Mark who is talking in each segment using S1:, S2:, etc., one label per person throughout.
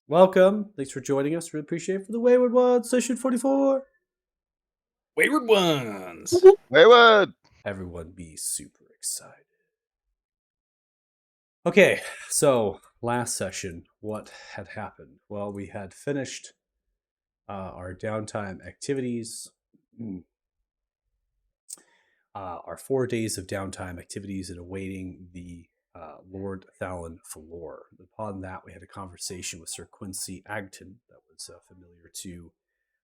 S1: Welcome. Thanks for joining us. Really appreciate it for the Wayward One, session 44.
S2: Wayward ones.
S3: Wayward!
S1: Everyone be super excited. Okay, so last session, what had happened? Well, we had finished our downtime activities, our 4 days of downtime activities and awaiting the Lord Thalon Falor. Upon that, we had a conversation with Sir Quincy Agton that was familiar to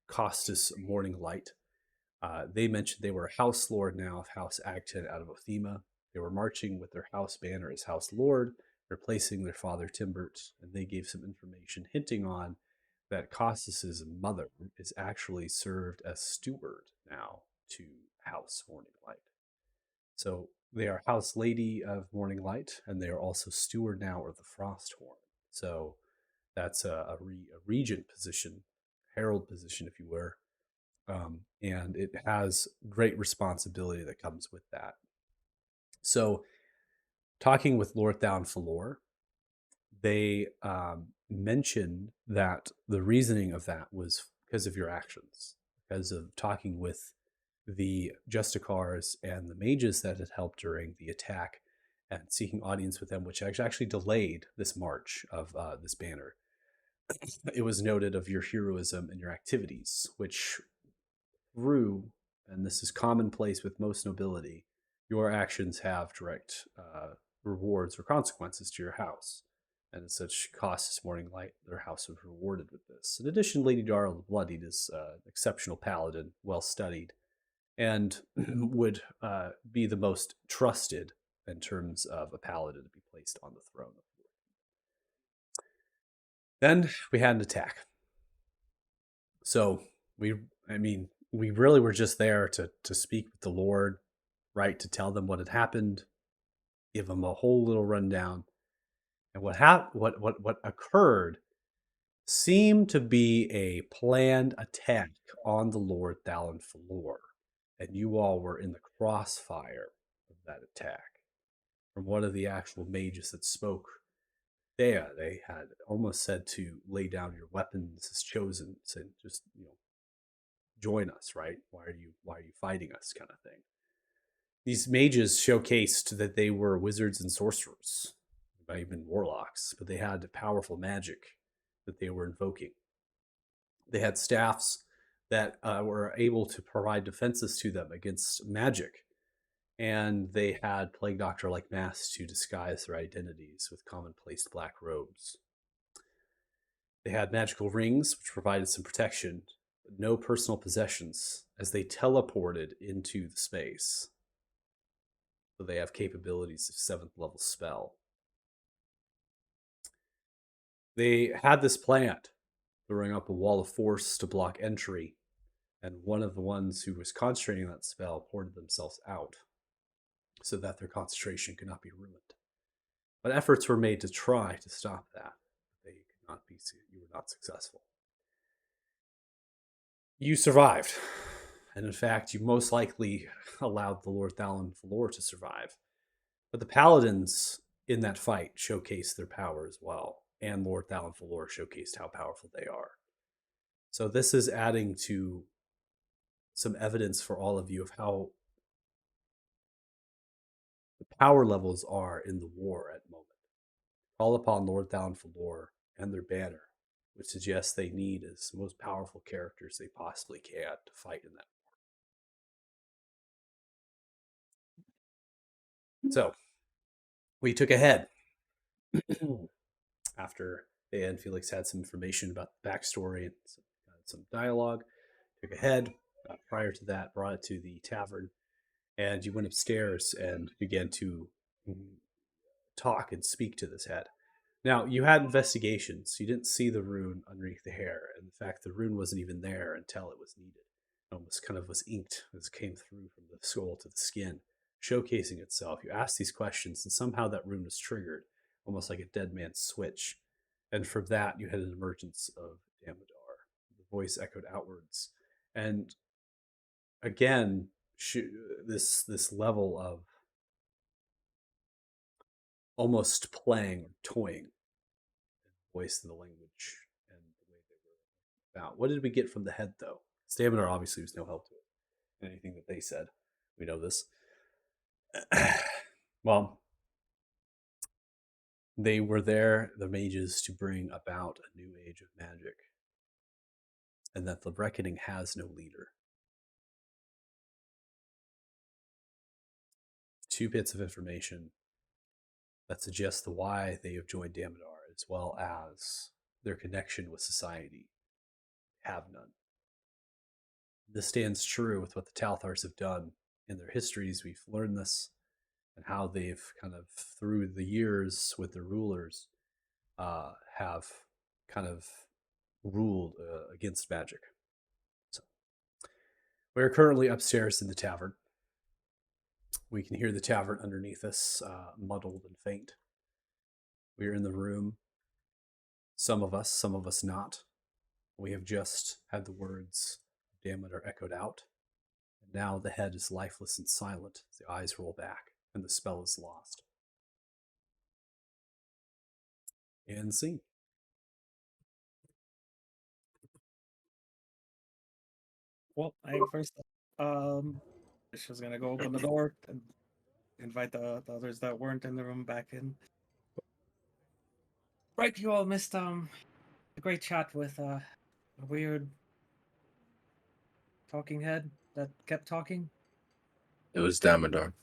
S1: Costas Morning Light. They mentioned they were House Lord now of House Agton out of Othema. They were marching with their house banner as House Lord, replacing their father Timbert, and they gave some information hinting on that Costas's mother is actually served as steward now to House Morning Light. So they are House Lady of Morning Light, and they are also steward now of the Frosthorn. So that's a regent position, herald position, if you were. And it has great responsibility that comes with that. So, talking with Lord Thalon Falor, they mentioned that the reasoning of that was because of your actions, because of talking with the Justicars and the mages that had helped during the attack and seeking audience with them, which actually delayed this march of this banner. It was noted of your heroism and your activities, which through, and this is commonplace with most nobility, your actions have direct rewards or consequences to your house. And as such, Costas Morning Light, their house was rewarded with this. In addition, Lady Dara the Bloodied is an exceptional paladin, well studied, and would be the most trusted in terms of a paladin to be placed on the throne. Then we had an attack. So we really were just there to speak with the Lord, right? To tell them what had happened, give them a whole little rundown. And what occurred seemed to be a planned attack on the Lord Thalon Falor. And you all were in the crossfire of that attack. From one of the actual mages that spoke, they had almost said to lay down your weapons as chosen, said just join us, right? Why are you fighting us, kind of thing. These mages showcased that they were wizards and sorcerers, even warlocks, but they had powerful magic that they were invoking. They had staffs that were able to provide defenses to them against magic, and they had plague doctor like masks to disguise their identities with commonplace black robes. They had magical rings, which provided some protection, but no personal possessions, as they teleported into the space. So they have capabilities of 7th level spell. They had this planned, throwing up a wall of force to block entry, and one of the ones who was concentrating that spell ported themselves out so that their concentration could not be ruined. But efforts were made to try to stop that. You were not successful. You survived. And in fact, you most likely allowed the Lord Thalon Falor to survive. But the paladins in that fight showcased their power as well. And Lord Thalon Falor showcased how powerful they are. So this is adding to some evidence for all of you of how the power levels are in the war at the moment. Call upon Lord Thalon Falor and their banner, which suggests they need as most powerful characters they possibly can to fight in that war. So we took ahead after they and Felix had some information about the backstory and some dialogue. Took ahead. Prior to that, brought it to the tavern, and you went upstairs and began to talk and speak to this head. Now, you had investigations. You didn't see the rune underneath the hair. And in fact, the rune wasn't even there until it was needed. It almost kind of was inked as it came through from the skull to the skin, showcasing itself. You asked these questions, and somehow that rune was triggered, almost like a dead man's switch. And from that, you had an emergence of Damodar. The voice echoed outwards. And again, this level of almost playing or toying voice in the language about. What did we get from the head, though? Stamina obviously was no help to it. Anything that they said, we know this. Well, they were there, the mages, to bring about a new age of magic, and that the reckoning has no leader. Two bits of information that suggest the why they have joined Damodar, as well as their connection with society. Have none. This stands true with what the Talthars have done in their histories. We've learned this, and how they've kind of, through the years with their rulers, have kind of ruled against magic. So we are currently upstairs in the tavern. We can hear the tavern underneath us, muddled and faint. We are in the room. Some of us not. We have just had the words Damodar echoed out, and now the head is lifeless and silent as the eyes roll back and the spell is lost. And scene.
S3: Well, I first she was gonna go open the door and invite the others that weren't in the room back in. Right, you all missed a great chat with a weird talking head that kept talking.
S4: It was Damodar.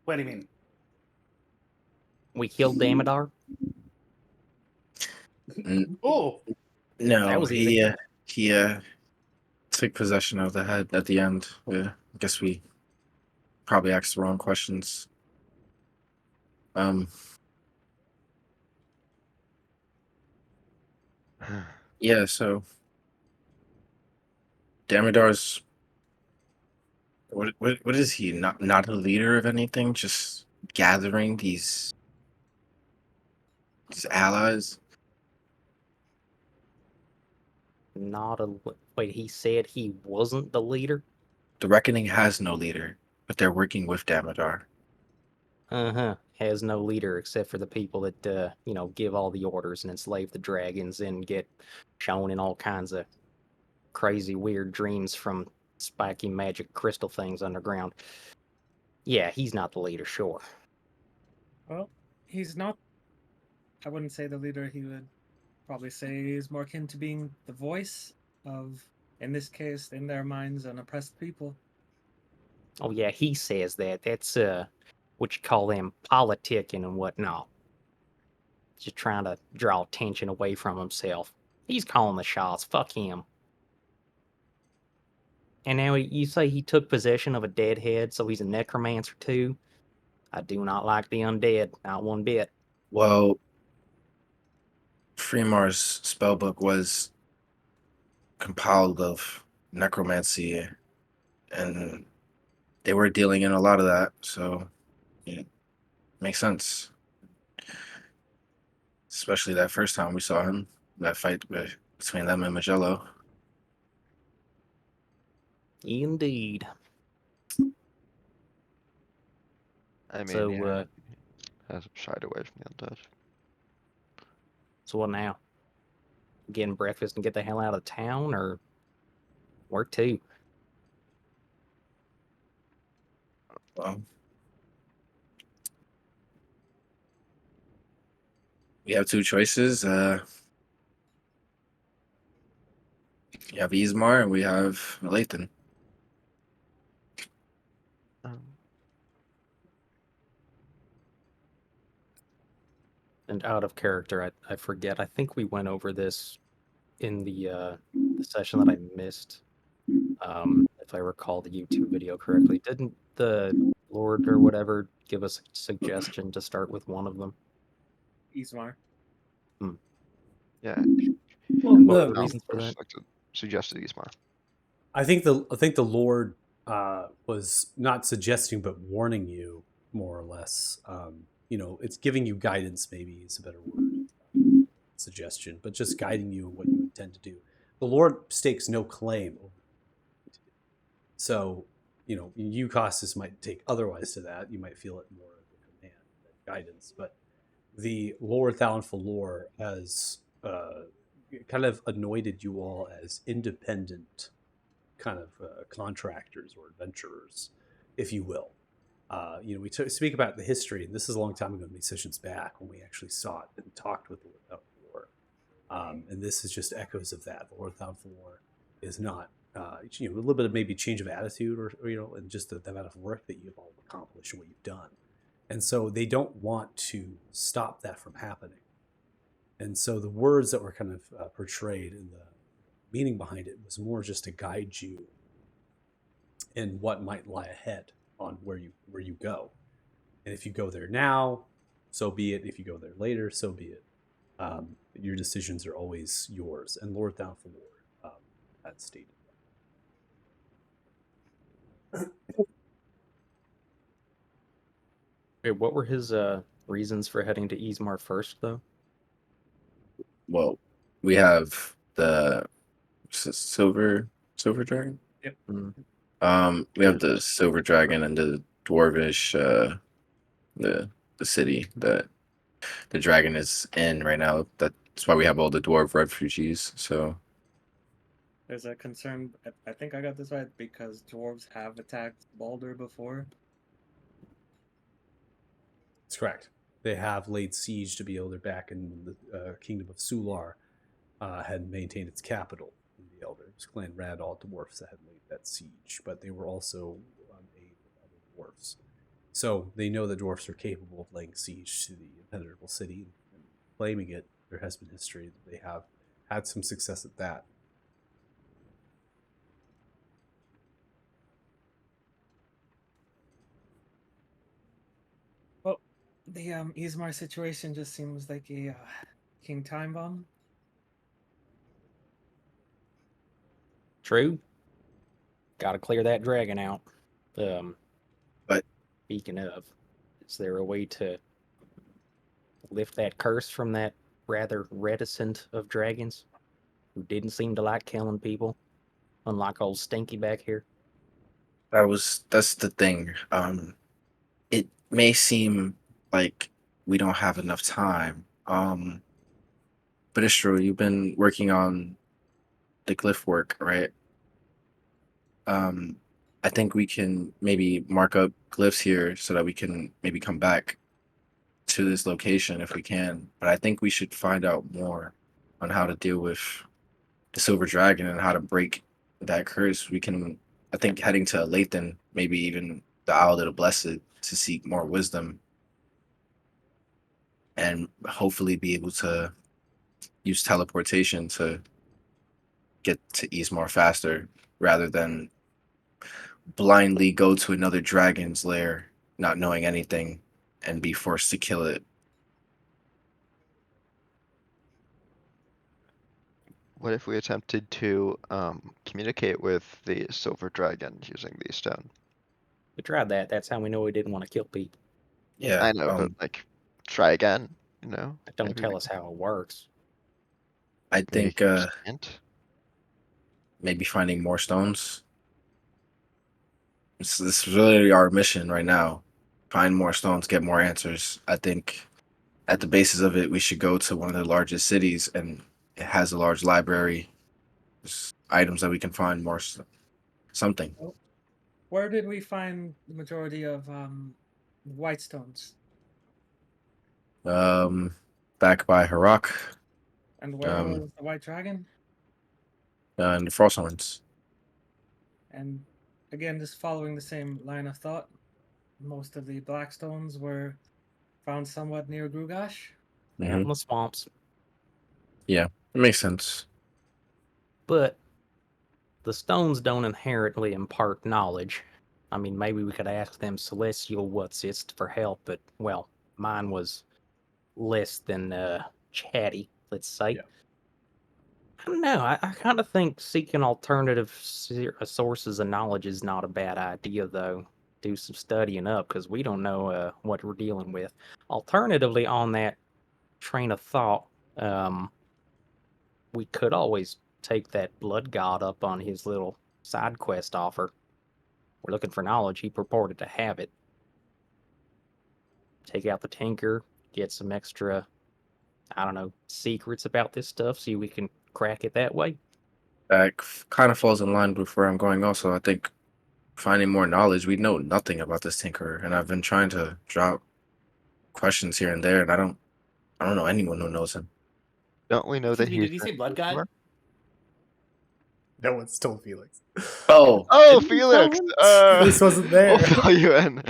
S3: What do you mean?
S2: We killed Damodar.
S3: Oh,
S4: No,
S2: That was easy.
S4: he took possession of the head at the end. I guess we probably asked the wrong questions. Yeah, so Damodar's what is he? Not a leader of anything, just gathering these allies.
S2: Not a wait. He said he wasn't the leader.
S4: The Reckoning has no leader, but they're working with Damodar.
S2: Has no leader except for the people that give all the orders and enslave the dragons and get shown in all kinds of crazy, weird dreams from spiky magic crystal things underground. Yeah, he's not the leader, sure.
S3: well, he's not. I wouldn't say the leader. He would probably say he's more akin to being the voice of, in this case, in their minds, an oppressed people.
S2: Oh yeah, he says that. That's what you call them politicking and whatnot. Just trying to draw attention away from himself. He's calling the shots. Fuck him. And now you say he took possession of a dead head, so he's a necromancer too? I do not like the undead, not one bit.
S4: Well, Freemar's spellbook was compiled of necromancy, and they were dealing in a lot of that, so yeah, makes sense. Especially that first time we saw him, that fight between them and Magello.
S2: Indeed.
S5: I mean,
S2: So,
S5: yeah, has shied away from the undead.
S2: So what now? Getting breakfast and get the hell out of town, or where to?
S4: Well, we have two choices. You have Ismar and we have Lathan.
S5: Um,
S2: And out of character, I forget. I think we went over this in the session that I missed. If I recall the YouTube video correctly, didn't the Lord or whatever give us a suggestion to start with one of them?
S3: Ismar.
S5: yeah,
S1: Well,
S2: And what were
S1: the,
S2: the reasons for that?
S5: suggested Ismar.
S1: I think the Lord was not suggesting, but warning you more or less. It's giving you guidance. Maybe is a better word. Suggestion, but just guiding you in what you intend to do. The Lord stakes no claim over what to do. So, you Costas might take otherwise to that. You might feel it more as a command, guidance. But the Lord Thalon Falor has kind of anointed you all as independent kind of contractors or adventurers, if you will. Speak about the history, and this is a long time ago, many sessions back, when we actually saw it and talked with Lord Valor. And this is just echoes of that. The Lord Valor is not, a little bit of maybe change of attitude, or and just the amount of work that you've all accomplished and what you've done. And so they don't want to stop that from happening. And so the words that were kind of portrayed and the meaning behind it was more just to guide you in what might lie ahead on where you go. And if you go there now, so be it. If you go there later, so be it. Your decisions are always yours. And Lord Downfall had stated that.
S2: Okay, what were his reasons for heading to Ismar first, though?
S4: Well, we have the silver dragon.
S3: Yep.
S4: We have the silver dragon and the dwarvish the city that the dragon is in right now. That's why we have all the dwarf refugees. So
S3: There's a concern. I think I got this right because dwarves have attacked Baldur before.
S1: That's correct. They have laid siege to be able. They're back in the kingdom of Sular, had maintained its capital in the Elder. It was Clan Radall dwarfs that had laid that siege, but they were also on aid of other dwarfs. So they know the dwarfs are capable of laying siege to the impenetrable city and claiming it. There has been history that they have had some success at that.
S3: Well, the Ismar situation just seems like a king time bomb.
S2: True. Got to clear that dragon out.
S4: But
S2: speaking of, is there a way to lift that curse from that rather reticent of dragons who didn't seem to like killing people, unlike old Stinky back here?
S4: that's the thing. It may seem like we don't have enough time. But it's true. You've been working on the glyph work, right? I think we can maybe mark up glyphs here so that we can maybe come back to this location if we can. But I think we should find out more on how to deal with the silver dragon and how to break that curse. We can, I think, heading to Lathan, maybe even the Isle of the Blessed to seek more wisdom and hopefully be able to use teleportation to get to Eastmore faster rather than blindly go to another dragon's lair, not knowing anything, and be forced to kill it.
S5: What if we attempted to communicate with the silver dragon using the stone?
S2: We tried that. That's how we know we didn't want to kill people.
S4: Yeah,
S5: I know, but like, try again.
S2: But don't
S5: Maybe
S2: tell
S5: we
S2: us how it works.
S4: I
S5: maybe
S4: think
S5: just hint.
S4: maybe finding more stones. This is really our mission right now. Find more stones, get more answers. I think at the basis of it, we should go to one of the largest cities, and it has a large library. There's items that we can find more something.
S3: Where did we find the majority of white stones?
S4: Back by Harak,
S3: And where
S4: um,
S3: was the white dragon?
S4: and the Frosthorns.
S3: And again, just following the same line of thought, most of the black stones were found somewhat near Grugash.
S2: Out
S4: Mhm.
S2: in the swamps.
S4: Yeah, it makes sense.
S2: But the stones don't inherently impart knowledge. I mean, maybe we could ask them celestial what's it's for help, but, well, mine was less than chatty, let's say.
S1: Yeah.
S2: I don't know. I kind of think seeking alternative sources of knowledge is not a bad idea, though. Do some studying up because we don't know what we're dealing with. Alternatively, on that train of thought, we could always take that blood god up on his little side quest offer. We're looking for knowledge. He purported to have it. Take out the tinker, get some extra I don't know, secrets about this stuff so we can crack it that way?
S4: That kind of falls in line with where I'm going. Also, I think finding more knowledge. We know nothing about this tinkerer, and I've been trying to drop questions here and there, and I don't know anyone who knows him.
S5: Don't we know that
S6: Excuse me,
S5: he's
S6: did he
S5: been
S6: say blood god?
S5: before?
S1: No one's told Felix.
S4: Oh,
S5: Oh,
S1: Didn't you tell
S5: Felix!
S1: him? Felix wasn't
S5: We'll
S1: there.
S5: fill you in.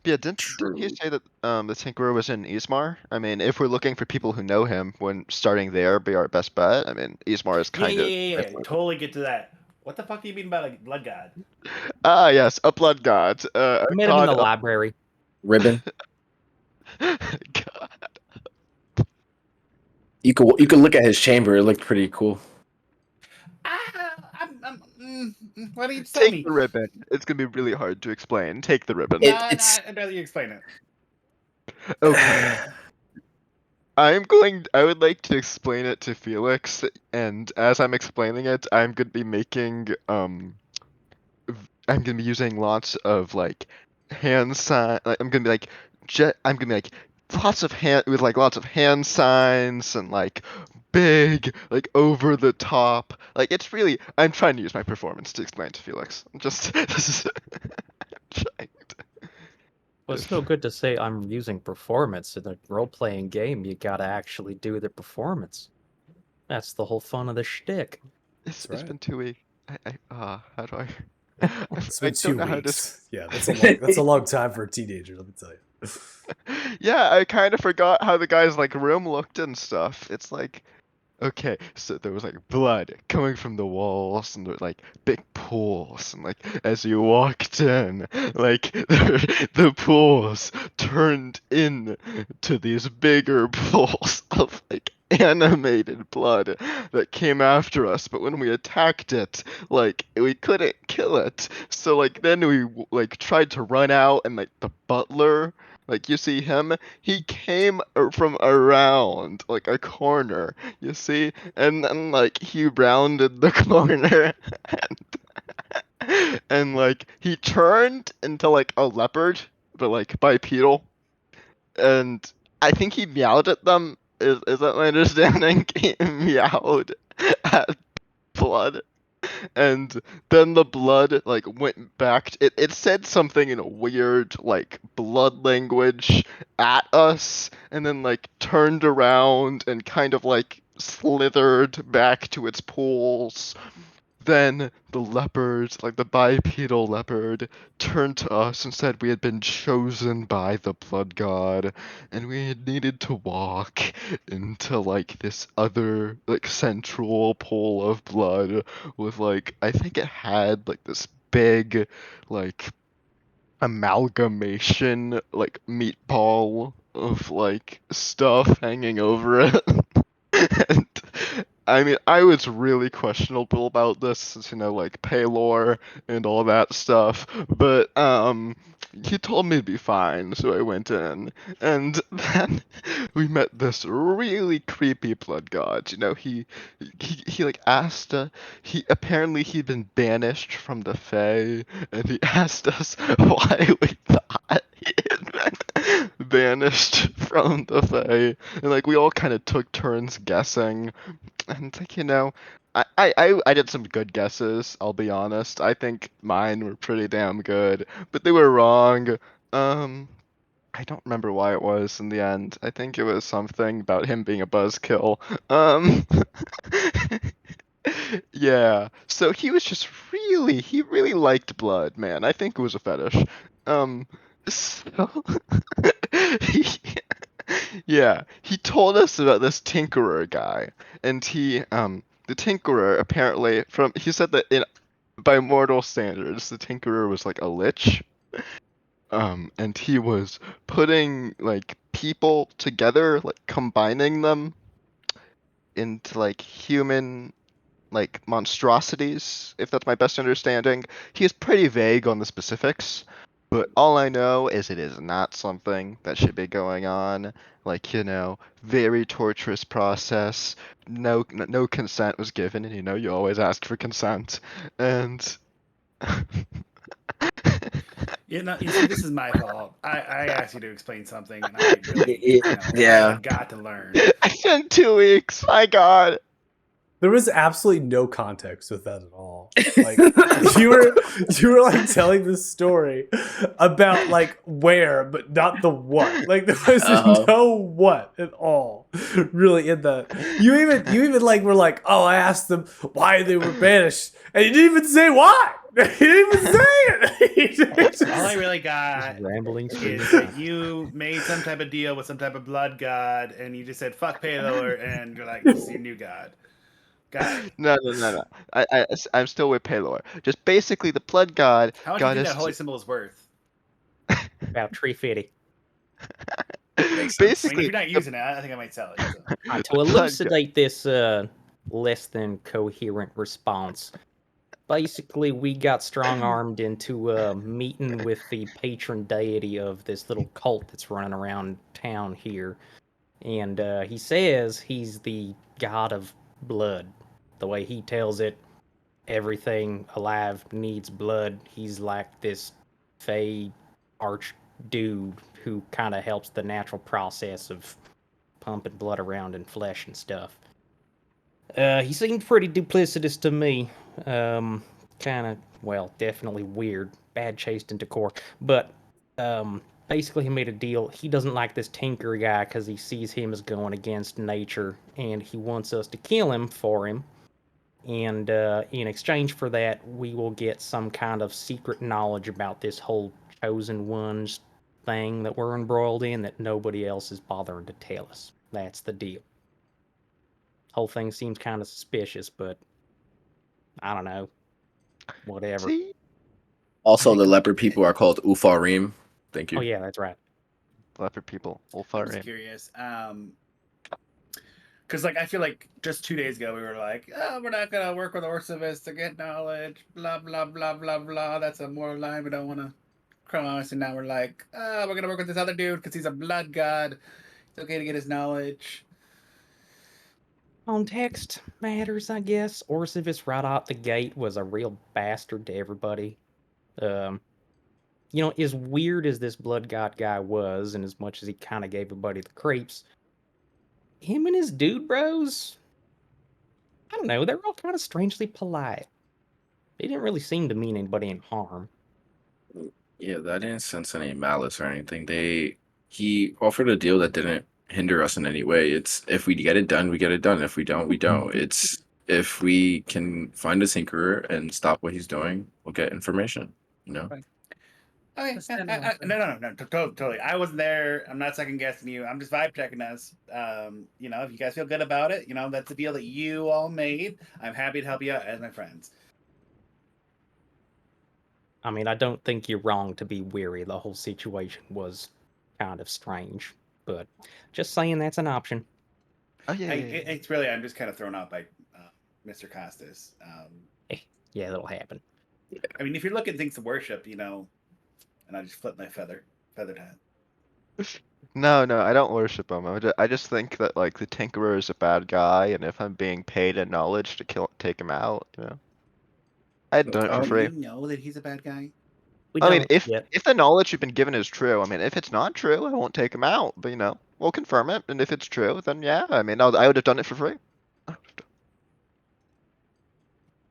S5: Yeah, didn't he
S4: true.
S5: say that the Tinkerer was in Ismar? I mean, if we're looking for people who know him, when starting there be our best bet. I mean, Ismar is
S6: Yeah,
S5: kind
S6: yeah,
S5: of.
S6: yeah, yeah. Totally get to that. What the fuck do you mean by like blood god?
S5: Ah, yes, a blood god. A
S2: I met him in
S5: god
S2: the
S5: of.
S2: library.
S4: Ribbon.
S5: God.
S4: You could look at his chamber. It looked pretty cool.
S6: Why don't you tell
S5: Take
S6: me?
S5: the ribbon. It's gonna be really hard to explain. Take the ribbon.
S6: Nah,
S4: It's
S6: I'd rather you explain it.
S5: Okay. I would like to explain it to Felix, and as I'm explaining it, I'm gonna be making I'm gonna be using lots of like hand sign. Like, I'm gonna be like, I'm gonna be like lots of hand signs and like big, like over the top. Like it's really. I'm trying to use my performance to explain to Felix. Just this is. I'm trying to,
S2: Well, it's no good to say I'm using performance in a role-playing game. You gotta actually do the performance. That's the whole fun of the shtick.
S5: it's
S1: That's
S5: been
S1: right.
S5: 2 weeks. How do I?
S1: It's
S5: I
S1: been
S5: don't
S1: 2
S5: know how to.
S1: weeks. Yeah, that's a long time for a teenager. Let me tell you.
S5: Yeah, I kind of forgot how the guy's like room looked and stuff. It's like, okay, so there was like blood coming from the walls and there were, like big pools, and like as you walked in, like the pools turned in to these bigger pools of like animated blood that came after us. But when we attacked it, like we couldn't kill it. So like then we like tried to run out, and like the butler, like you see him, he came from around like a corner, you see, and then like he rounded the corner and like he turned into like a leopard, but like bipedal, and I think he meowed at them. Is that my understanding? He meowed at blood, and then the blood like went back. It said something in a weird like blood language at us, and then like turned around and kind of like slithered back to its pools. Then the leopard, like the bipedal leopard, turned to us and said we had been chosen by the blood god, and we had needed to walk into like this other like central pool of blood with like I think it had like this big like amalgamation like meatball of like stuff hanging over it. And I mean, I was really questionable about this, since, like Paylor and all that stuff. But he told me to be fine, so I went in, and then we met this really creepy blood god. He like asked. He apparently he'd been banished from the Fae, and he asked us why we thought he had been banished from the Fae, and like we all kind of took turns guessing, and like I did some good guesses. I'll be honest. I think mine were pretty damn good, but they were wrong. Um, I don't remember why it was in the end. I think it was something about him being a buzzkill. Um, yeah. So he really liked blood, man. I think it was a fetish. So he, yeah, he told us about this tinkerer guy, and the tinkerer apparently he said that by mortal standards, the tinkerer was like a lich. And he was putting like people together, like combining them into like human like monstrosities, if that's my best understanding. He is pretty vague on the specifics, but all I know is it is not something that should be going on. Like, very torturous process. No consent was given, and you always ask for consent. And
S6: You see, this is my fault. I asked you to explain something, and I really,
S4: Yeah.
S6: I've got to learn.
S5: It's been 2 weeks. My God.
S1: There was absolutely no context with that at all. Like you were like telling this story about like where, but not the what. Like there was no what at all, really. In the you even like were like, oh, I asked them why they were banished, and you didn't even say why. You didn't even say it.
S6: All I really got
S2: Rambling
S6: is that you made some type of deal with some type of blood god, and you just said "fuck Paylor," and you're like, "This is your new god." Got it.
S5: No. I'm still with Paylor. Just basically, the blood god
S6: How much do you
S5: got
S6: think
S5: us.
S6: that holy symbol is worth?
S2: about 350.
S4: Makes sense.
S6: I mean, if
S5: Basically,
S6: you're not using it, I think I might sell it. So.
S2: To elucidate this less than coherent response, basically we got strong-armed into a meeting with the patron deity of this little cult that's running around town here, and he says he's the god of blood. The way he tells it, everything alive needs blood. He's like this fey arch dude who kind of helps the natural process of pumping blood around in flesh and stuff. He seemed pretty duplicitous to me. Kind of, well, definitely weird. Bad taste and decor. But basically, he made a deal. He doesn't like this tinker guy because he sees him as going against nature, and he wants us to kill him for him. And in exchange for that, we will get some kind of secret knowledge about this whole chosen ones thing that we're embroiled in that nobody else is bothering to tell us. That's the deal. Whole thing seems kind of suspicious, but I don't know. Whatever.
S5: see,
S4: Also, the leopard people are called Ufarim. Thank you.
S2: Oh yeah, that's right.
S5: leopard people,
S6: I'm
S5: Ulfarim.
S6: just curious. Because like I feel like just 2 days ago we were like, oh, we're not gonna work with Orcivis to get knowledge, blah blah blah blah blah. That's a moral line we don't want to cross. And now we're like, oh, we're gonna work with this other dude because he's a blood god. It's okay to get his knowledge.
S2: Context matters, I guess. Orcivis right out the gate was a real bastard to everybody. As weird as this blood god guy was, and as much as he kind of gave everybody the creeps, him and his dude bros, I don't know, they're all kind of strangely polite. They didn't really seem to mean anybody any harm.
S4: Yeah, that didn't sense any malice or anything. He offered a deal that didn't hinder us in any way. It's if we get it done, we get it done. If we don't, we don't. It's if we can find a tinkerer and stop what he's doing, we'll get information. You know.
S3: Right.
S6: Okay,
S3: Just send him
S6: no, totally. I wasn't there. I'm not second guessing you. I'm just vibe checking us. If you guys feel good about it, that's a deal that you all made. I'm happy to help you out as my friends.
S2: I mean, I don't think you're wrong to be weary. The whole situation was kind of strange, but just saying that's an option.
S5: Oh yeah.
S6: It's really, I'm just kind of thrown off by Mr. Costas.
S2: Yeah, that'll happen.
S6: I mean, if you're looking at things to worship, and I just flip my feathered hat.
S5: No, I don't worship him. I just think that like the Tinkerer is a bad guy, and if I'm being paid in knowledge to take him out, I'd done it for free.
S6: You know that he's a bad guy.
S2: We
S5: I mean,
S2: don't
S5: if
S2: yet.
S5: the knowledge you've been given is true, I mean, if it's not true, I won't take him out. But we'll confirm it, and if it's true, then yeah, I mean, I would have done it for free.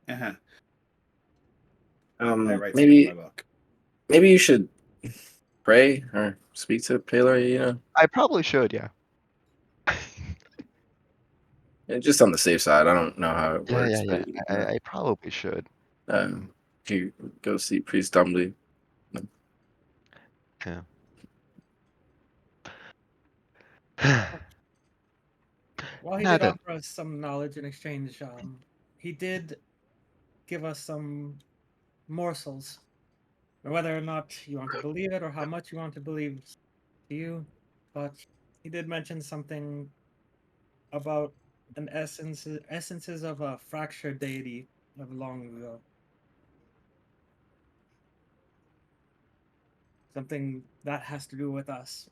S6: Uh-huh.
S4: Maybe you should pray or speak to Paylor.
S5: I probably should, yeah.
S4: Just on the safe side. I don't know how it works.
S5: Yeah.
S4: But,
S5: I probably should.
S4: you go see Priest Dumbly.
S5: Yeah.
S3: While he did offer us some knowledge in exchange, he did give us some morsels. Whether or not you want to believe it or how much you want to believe to you, but he did mention something about an essences of a fractured deity of long ago. Something that has to do with us.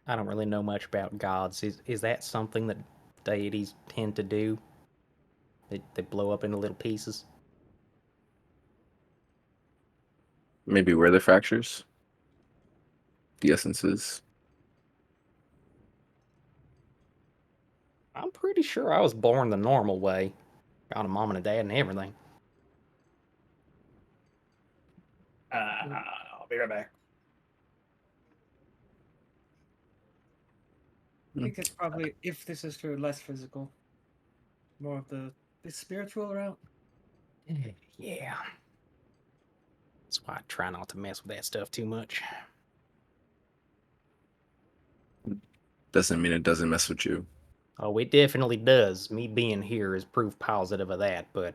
S2: I don't really know much about gods. Is that something that deities tend to do? They blow up into little pieces?
S4: maybe where the fractures, the essences.
S2: I'm pretty sure I was born the normal way. Got a mom and a dad and everything.
S6: I'll be right back.
S3: I think it's probably, if this is true, less physical, more of the spiritual route.
S2: Yeah. That's why I try not to mess with that stuff too much.
S4: Doesn't mean it doesn't mess with you.
S2: Oh, it definitely does. Me being here is proof positive of that, but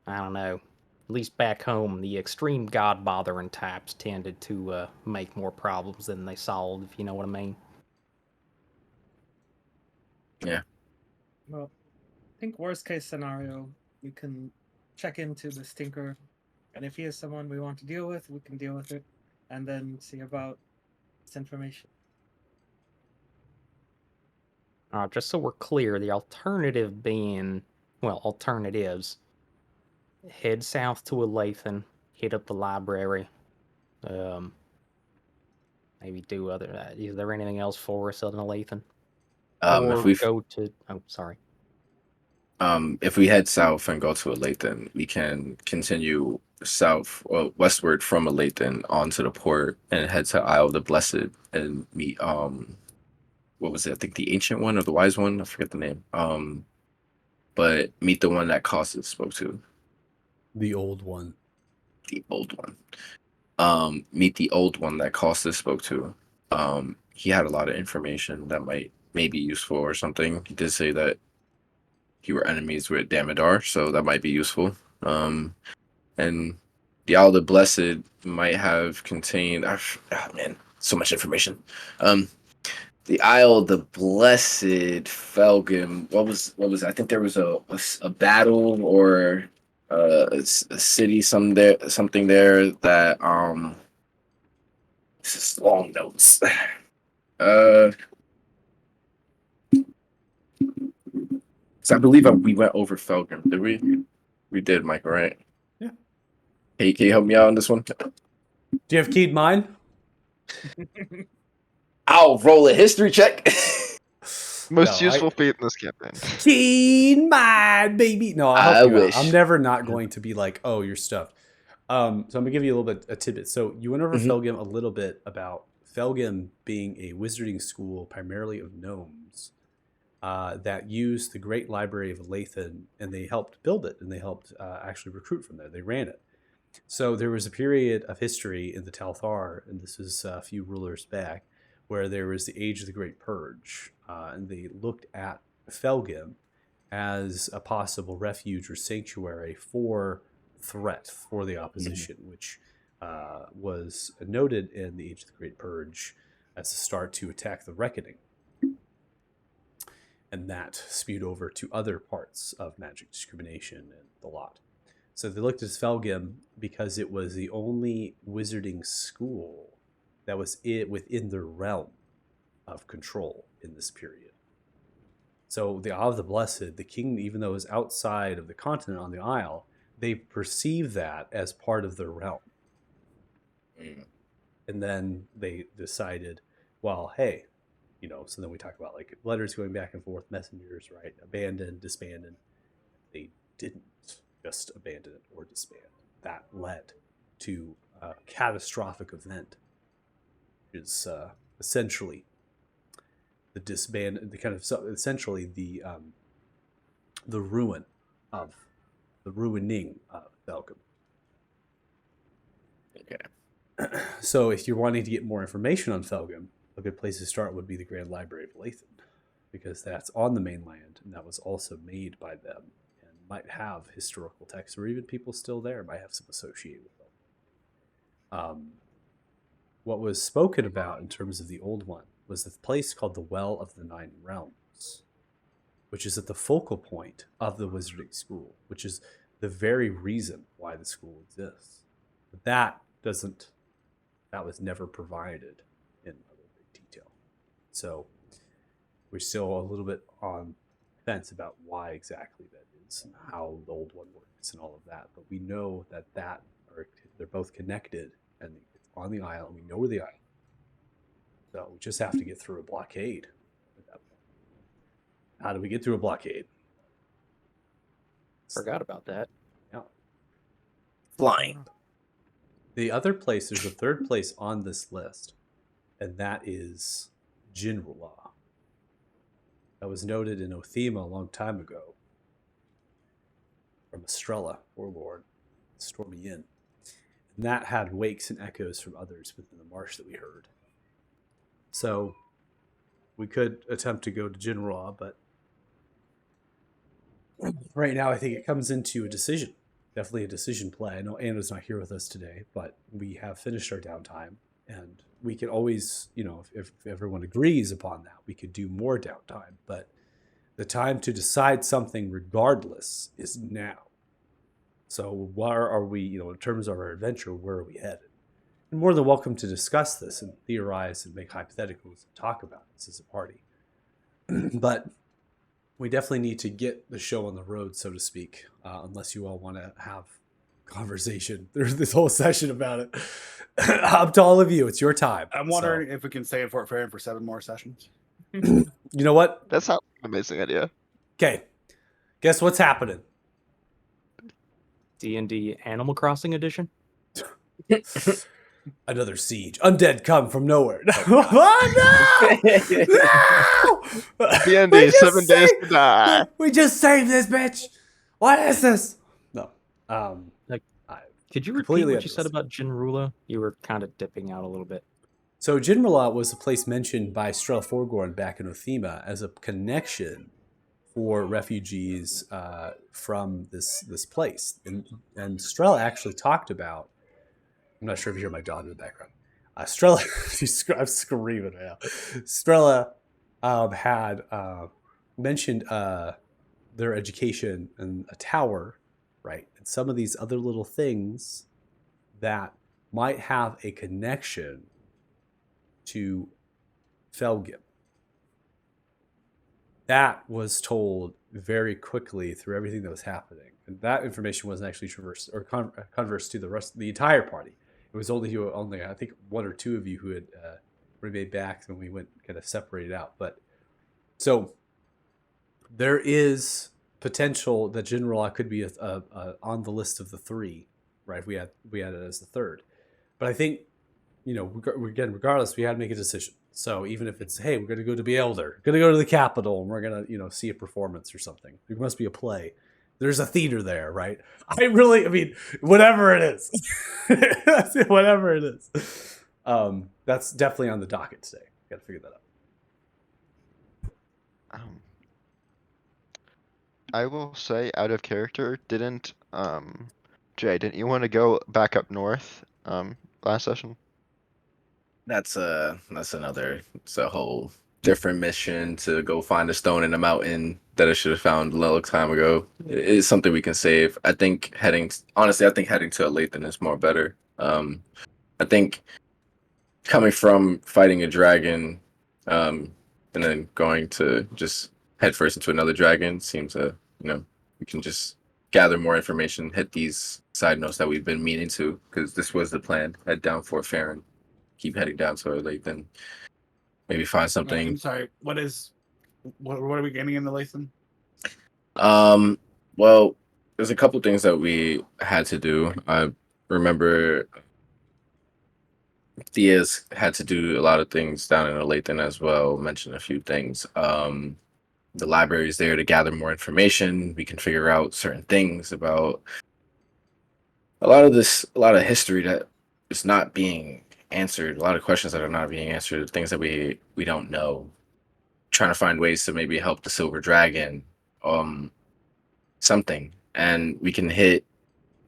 S2: I don't know. At least back home, the extreme god-bothering types tended to make more problems than they solved, if you know what I mean.
S4: Yeah.
S3: Well, I think worst case scenario, we can check into the stinker, and if he is someone we want to deal with, we can deal with it, and then see about this information.
S2: Just so we're clear, the alternative being, well, alternatives. Head south to Olathe, hit up the library. Maybe do other. Is there anything else for us other than Olathe?
S4: If we
S2: Go to. Oh, sorry.
S4: if we head south and go to Olathe, we can continue south or westward from Olathe onto the port and head to Isle of the Blessed and meet what was it? I think the ancient one or the wise one. I forget the name. But meet the one that Cossus spoke to.
S1: The old one.
S4: The old one. Meet the old one that Costas spoke to. He had a lot of information that may be useful or something. He did say that you were enemies with Damodar, so that might be useful. And the Isle of the Blessed might have contained. Man, so much information. The Isle of the Blessed, Felgum. What was? I think there was a battle or a city something there that This is long notes. So I believe we went over Felgrim, did we? We did, Michael, right?
S1: Yeah.
S4: Hey, can you help me out on this one?
S1: Do you have keyed mine?
S4: I'll roll a history check.
S5: Most
S1: No,
S5: useful feat in this campaign.
S1: Keen mind, baby. No, I'll help
S4: I
S1: you
S4: wish.
S1: out. I'm never not going to be like, oh, your stuff. So I'm gonna give you a little bit a tidbit. So you went over
S4: Mhm.
S1: Felgim a little bit about Felgim being a wizarding school primarily of gnomes that used the great library of Lathan, and they helped build it, and they helped actually recruit from there. They ran it. So there was a period of history in the Talthar, and this was a few rulers back, where there was the Age of the Great Purge, and they looked at Felgim as a possible refuge or sanctuary for threat for the opposition, which was noted in the Age of the Great Purge as a start to attack the Reckoning. And that spewed over to other parts of magic discrimination and the lot. So they looked at Felgim because it was the only wizarding school that was within their realm of control in this period. So the Isle of the Blessed, the king, even though it was outside of the continent on the Isle, they perceived that as part of their realm. And then they decided, well, hey, so then we talk about like letters going back and forth, messengers, right? Abandoned, disbanded. They didn't just abandon it or disband. That led to a catastrophic event, which is essentially the ruining of Belgium.
S4: Okay.
S1: So if you're wanting to get more information on Felgum, a good place to start would be the Grand Library of Lathan, because that's on the mainland, and that was also made by them, and might have historical texts, or even people still there might have some associated with them. What was spoken about in terms of the old one was the place called the Well of the Nine Realms, which is at the focal point of the Wizarding School, which is the very reason why the school exists. But that was never provided in other big detail. So we're still a little bit on fence about why exactly that is and how the old one works and all of that. But we know that they're both connected, and it's on the island. We know where the island. So we just have to get through a blockade. At that point. How do we get through a blockade?
S2: Forgot about that.
S1: Yeah.
S4: Flying.
S1: The other place, there's a third place on this list, and that is Jinrula. That was noted in Othema a long time ago from Estrella, Warlord, Stormy Inn. And that had wakes and echoes from others within the marsh that we heard. So we could attempt to go to Jinrula, but right now I think it comes into a decision. Definitely a decision play. I know Anna's not here with us today, but we have finished our downtime, and we can always, if everyone agrees upon that, we could do more downtime. But the time to decide something regardless is now. So where are we, in terms of our adventure, where are we headed? You're more than welcome to discuss this and theorize and make hypotheticals and talk about this as a party. But we definitely need to get the show on the road, so to speak, unless you all want to have conversation. There's this whole session about it. Up to all of you. It's your time.
S6: I'm wondering if we can stay in Fort Farron for 7 more sessions.
S1: You know what?
S5: That sounds like an amazing idea.
S1: Okay. Guess what's happening?
S2: D&D Animal Crossing edition.
S1: Another siege. Undead come from nowhere. Oh, no!
S5: D&D, 7 days to die.
S1: We just saved this bitch. What is this? No.
S2: Could you repeat
S1: Completely
S2: what you said
S1: unrealistic.
S2: about Jinrula? You were kind of dipping out a little bit.
S1: So Jinrula was a place mentioned by Strella Forgorn back in Othema as a connection for refugees from this place. And Strella actually talked about, I'm not sure if you hear my dog in the background. Strella, I'm screaming right now. Strella had mentioned their education in a tower, right? And some of these other little things that might have a connection to Felgim. That was told very quickly through everything that was happening. And that information wasn't actually traversed or conversed to the entire party. It was only I think 1 or 2 of you who had remained back when we went kind of separated out. But so there is potential that Jinrula could be on the list of the 3, right? We had it as the 3rd. But I think, regardless, we had to make a decision. So even if it's, hey, we're going to go to Beelder, going to go to the Capitol, and we're going to, see a performance or something. There must be a play. There's a theater there, right? Whatever it is. Whatever it is. That's definitely on the docket today. Got to figure that out.
S5: I will say, out of character, Jay, didn't you want to go back up north last session?
S4: It's a whole different mission to go find a stone in the mountain that I should have found a long time ago. It's something we can save. I think heading to Alathan is more better. I think coming from fighting a dragon, and then going to just head first into another dragon seems we can just gather more information, hit these side notes that we've been meaning to, because this was the plan. Head down Fort Farron, keep heading down to Alathan, maybe find something.
S6: I'm sorry. What are we getting in the Lathan?
S4: Well, there's a couple things that we had to do. I remember Diaz had to do a lot of things down in Alathan as well. Mentioned a few things. The library is there to gather more information. We can figure out certain things about a lot of history that is not being answered. A lot of questions that are not being answered. Things that we don't know. Trying to find ways to maybe help the Silver Dragon, something, and we can hit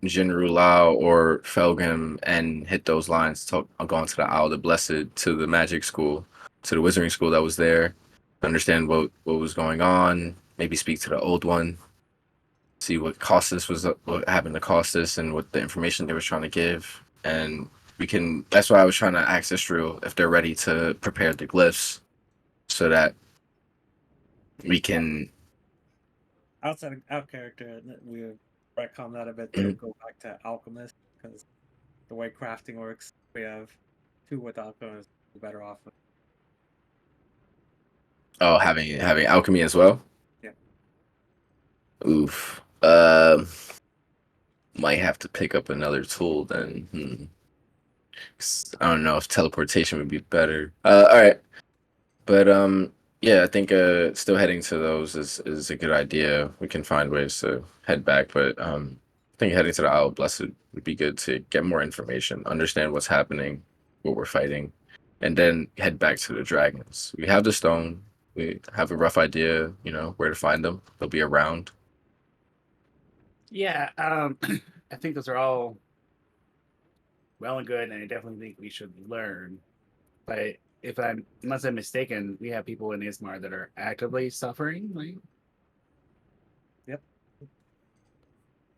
S4: Jinrula or Felgrim and hit those lines. Go into the Isle of the Blessed, to the magic school, to the wizarding school that was there. Understand what was going on. Maybe speak to the old one. See what what happened to Costas and what the information they were trying to give. And we can. That's why I was trying to ask Israel if they're ready to prepare the glyphs, so that we can.
S3: Out character, we retcon that a bit to go back to alchemist, because the way crafting works. We have 2 with alchemists. We're better off with.
S4: Oh, having alchemy as well.
S3: Yeah.
S4: Oof. Might have to pick up another tool then. 'Cause I don't know if teleportation would be better. All right. But yeah, I think still heading to those is a good idea. We can find ways to head back, but I think heading to the Isle of Blessed would be good to get more information, understand what's happening, what we're fighting, and then head back to the dragons. We have the stone. We have a rough idea, where to find them. They'll be around.
S6: Yeah, I think those are all well and good, and I definitely think we should learn. But unless I'm mistaken, we have people in Ismar that are actively suffering, right?
S3: Yep.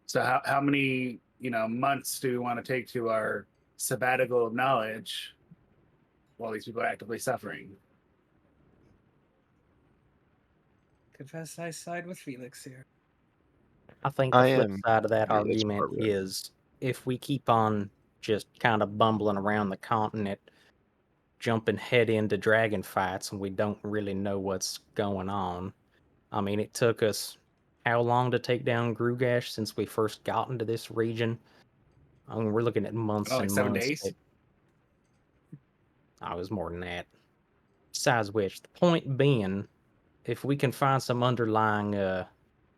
S6: So how many months do we want to take to our sabbatical of knowledge while these people are actively suffering?
S3: Confess I side with Felix here.
S2: I think the
S5: I
S2: flip
S5: am.
S2: side of that
S5: Yeah, that's
S2: argument
S5: part of it.
S2: is if we keep on just kind of bumbling around the continent, jumping head into dragon fights, and we don't really know what's going on. I mean, it took us how long to take down Grugash since we first got into this region? I mean, we're looking at months
S6: Oh, like
S2: and
S6: 7
S2: months.
S6: days?
S2: I was more than that. Besides which, the point being, if we can find some underlying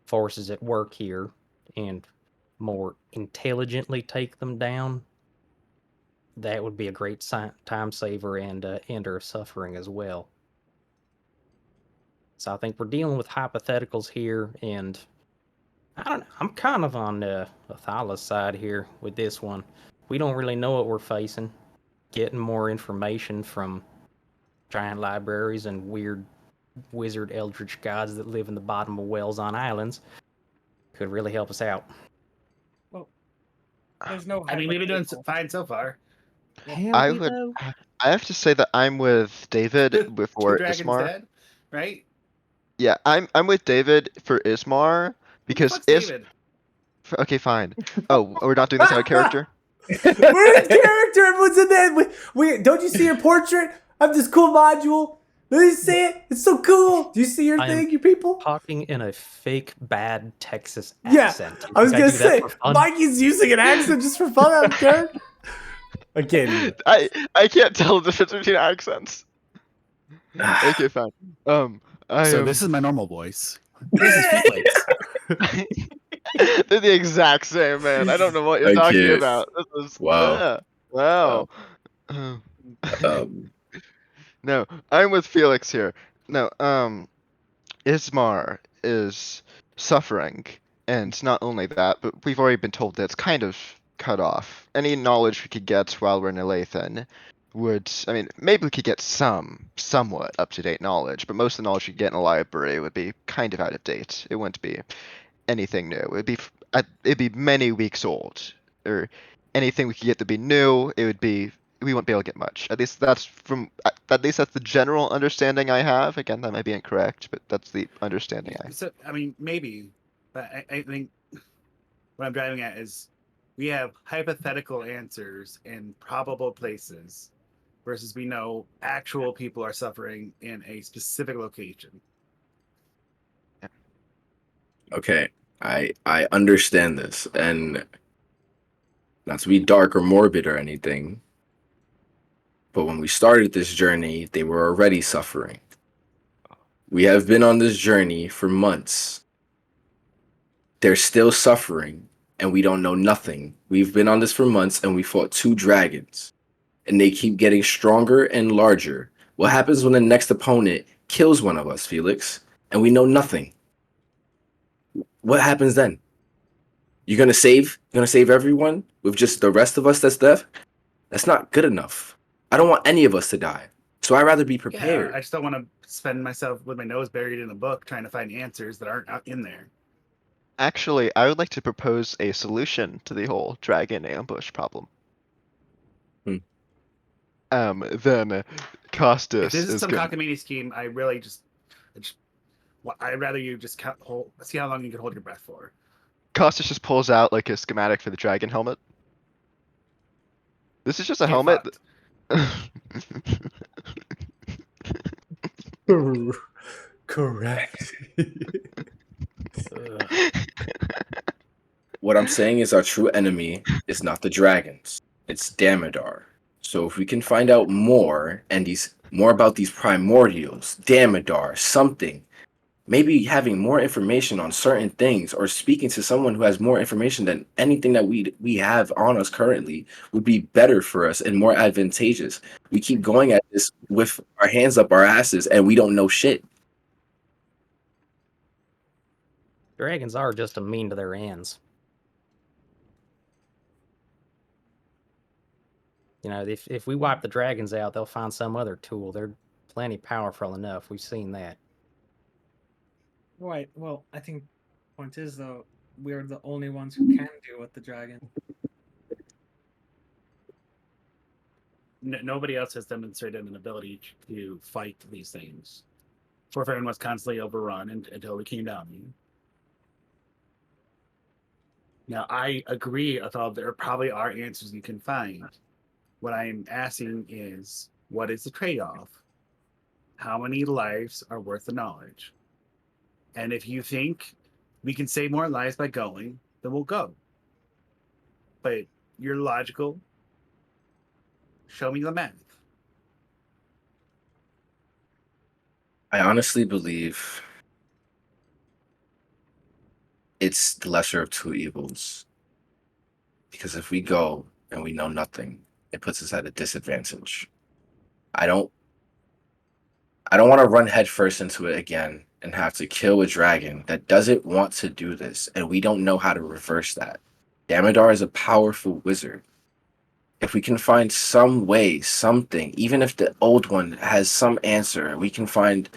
S2: forces at work here and more intelligently take them down, that would be a great time saver and end our suffering as well. So I think we're dealing with hypotheticals here, and I don't know. I'm kind of on Athal's side here with this one. We don't really know what we're facing. Getting more information from giant libraries and weird wizard eldritch gods that live in the bottom of wells on islands could really help us out.
S3: Well, there's no.
S6: I mean, we've been doing
S3: hypothetical.
S6: fine so far.
S5: I would. I have to say that I'm with David
S6: 2
S5: before
S6: dragons
S5: Ismar.
S6: dead, right?
S5: Yeah, I'm with David for Ismar
S6: Who the
S5: because
S6: fuck's David?
S5: Okay, fine. Oh, we're not doing this out of character.
S1: We're in character. Everyone's in there. We don't you see your portrait of this cool module? Let me see it. It's so cool. Do you see your
S2: I am
S1: thing, you people?
S2: Talking in a fake bad Texas
S1: Yeah,
S2: accent. You
S1: I was
S2: think
S1: gonna
S2: do that
S1: say
S2: for fun?
S1: Mikey's using an accent just for fun out of character. I'm kidding.
S5: I can't tell the difference between accents. Okay, fine. I
S7: So
S5: am.
S7: this is my normal voice. This is Felix.
S5: They're the exact same, man. I don't know what you're talking
S4: Okay.
S5: about. This is
S4: Wow.
S5: wow.
S4: Um,
S5: No, I'm with Felix here. No, Ismar is suffering, and not only that, but we've already been told that it's kind of cut off. Any knowledge we could get while we're in Elathan would, I mean, maybe we could get somewhat up-to-date knowledge, but most of the knowledge we get in a library would be kind of out of date. It wouldn't be anything new. It'd be many weeks old, or anything we could get to be new. We won't be able to get much. At least that's the general understanding I have. Again, that might be incorrect, but that's the understanding I have.
S6: So, I mean, maybe, but I think what I'm driving at is we have hypothetical answers in probable places versus we know actual people are suffering in a specific location.
S4: okay, I understand this, and not to be dark or morbid or anything, but when we started this journey, they were already suffering. We have been on this journey for months. They're still suffering, and we don't know nothing. We've been on this for months, and we fought 2 dragons, and they keep getting stronger and larger. What happens when the next opponent kills one of us, Felix, and we know nothing? What happens then? You're gonna save everyone with just the rest of us that's left? That's not good enough. I don't want any of us to die. So I'd rather be prepared.
S6: Yeah, I just don't want to spend myself with my nose buried in a book trying to find answers that aren't out in there.
S5: Actually, I would like to propose a solution to the whole dragon ambush problem. Then
S6: If
S5: Costas
S6: this is
S5: is
S6: some
S5: going.
S6: cockamamie scheme, I'd rather you just see how long you can hold your breath for.
S5: Costas just pulls out like a schematic for the dragon helmet. This is just a
S6: Get
S5: helmet.
S6: fucked.
S1: Correct.
S2: Ugh.
S4: What I'm saying is our true enemy is not the dragons. It's Damodar. So if we can find out more about these primordials, Damodar, something, maybe having more information on certain things or speaking to someone who has more information than anything that we have on us currently would be better for us and more advantageous. We keep going at this with our hands up our asses and we don't know shit.
S2: Dragons are just a mean to their ends. You know, if we wipe the dragons out, they'll find some other tool. They're plenty powerful enough. We've seen that.
S3: Right. Well, I think the point is though, we're the only ones who can deal with the dragon.
S6: Nobody else has demonstrated an ability to fight these things. Forfarin was constantly overrun until we came down. Now, I agree, although there probably are answers you can find. What I'm asking is, what is the trade-off? How many lives are worth the knowledge? And if you think we can save more lives by going, then we'll go. But you're logical. Show me the math.
S4: I honestly believe it's the lesser of two evils. Because if we go and we know nothing, it puts us at a disadvantage. I don't want to run headfirst into it again and have to kill a dragon that doesn't want to do this, and we don't know how to reverse that. Damodar is a powerful wizard. If we can find some way, something, even if the old one has some answer, we can find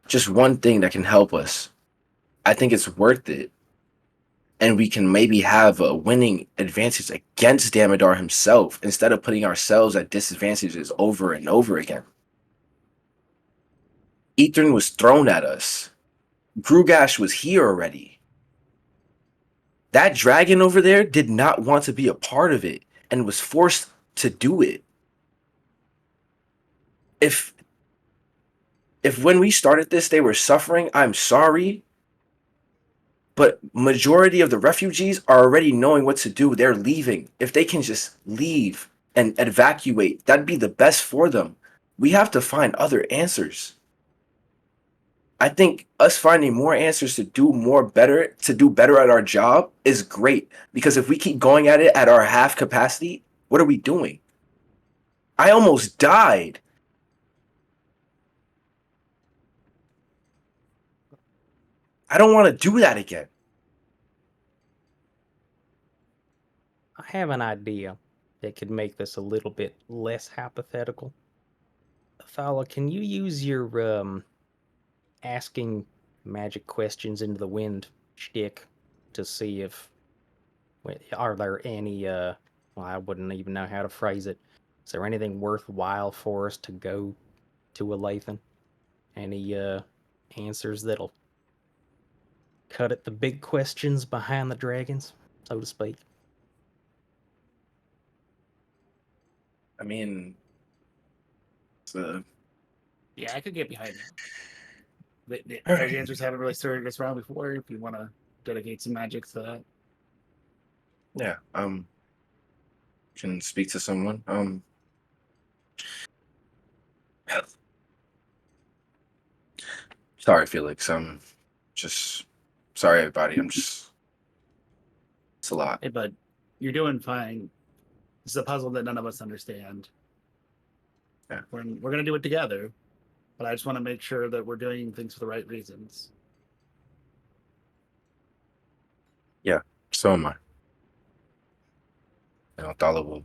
S4: just one thing that can help us, I think it's worth it. And we can maybe have a winning advantage against Damodar himself instead of putting ourselves at disadvantages over and over again. Ethan was thrown at us. Grugash was here already. That dragon over there did not want to be a part of it and was forced to do it. If when we started this they were suffering, I'm sorry. But majority of the refugees are already knowing what to do. They're leaving. If they can just leave and evacuate, that'd be the best for them. We have to find other answers. I think us finding more answers to do better at our job is great. Because if we keep going at it at our half capacity, what are we doing? I almost died. I don't want to do that again.
S2: I have an idea that could make this a little bit less hypothetical. Fowler, can you use your asking magic questions into the wind shtick to see if are there any well, I wouldn't even know how to phrase it. Is there anything worthwhile for us to go to Alathan? Any answers that'll cut at the big questions behind the dragons, so to speak?
S4: I mean,
S6: Yeah, I could get behind that. Those answers haven't really started this round before. If you want to dedicate some magic to that.
S4: yeah, can speak to someone. Sorry, Felix. Just sorry, everybody. It's a lot.
S6: Hey, bud, you're doing fine. This is a puzzle that none of us understand.
S4: Yeah.
S6: We're gonna do it together, but I just want to make sure that we're doing things for the right reasons.
S4: So am I. Thala will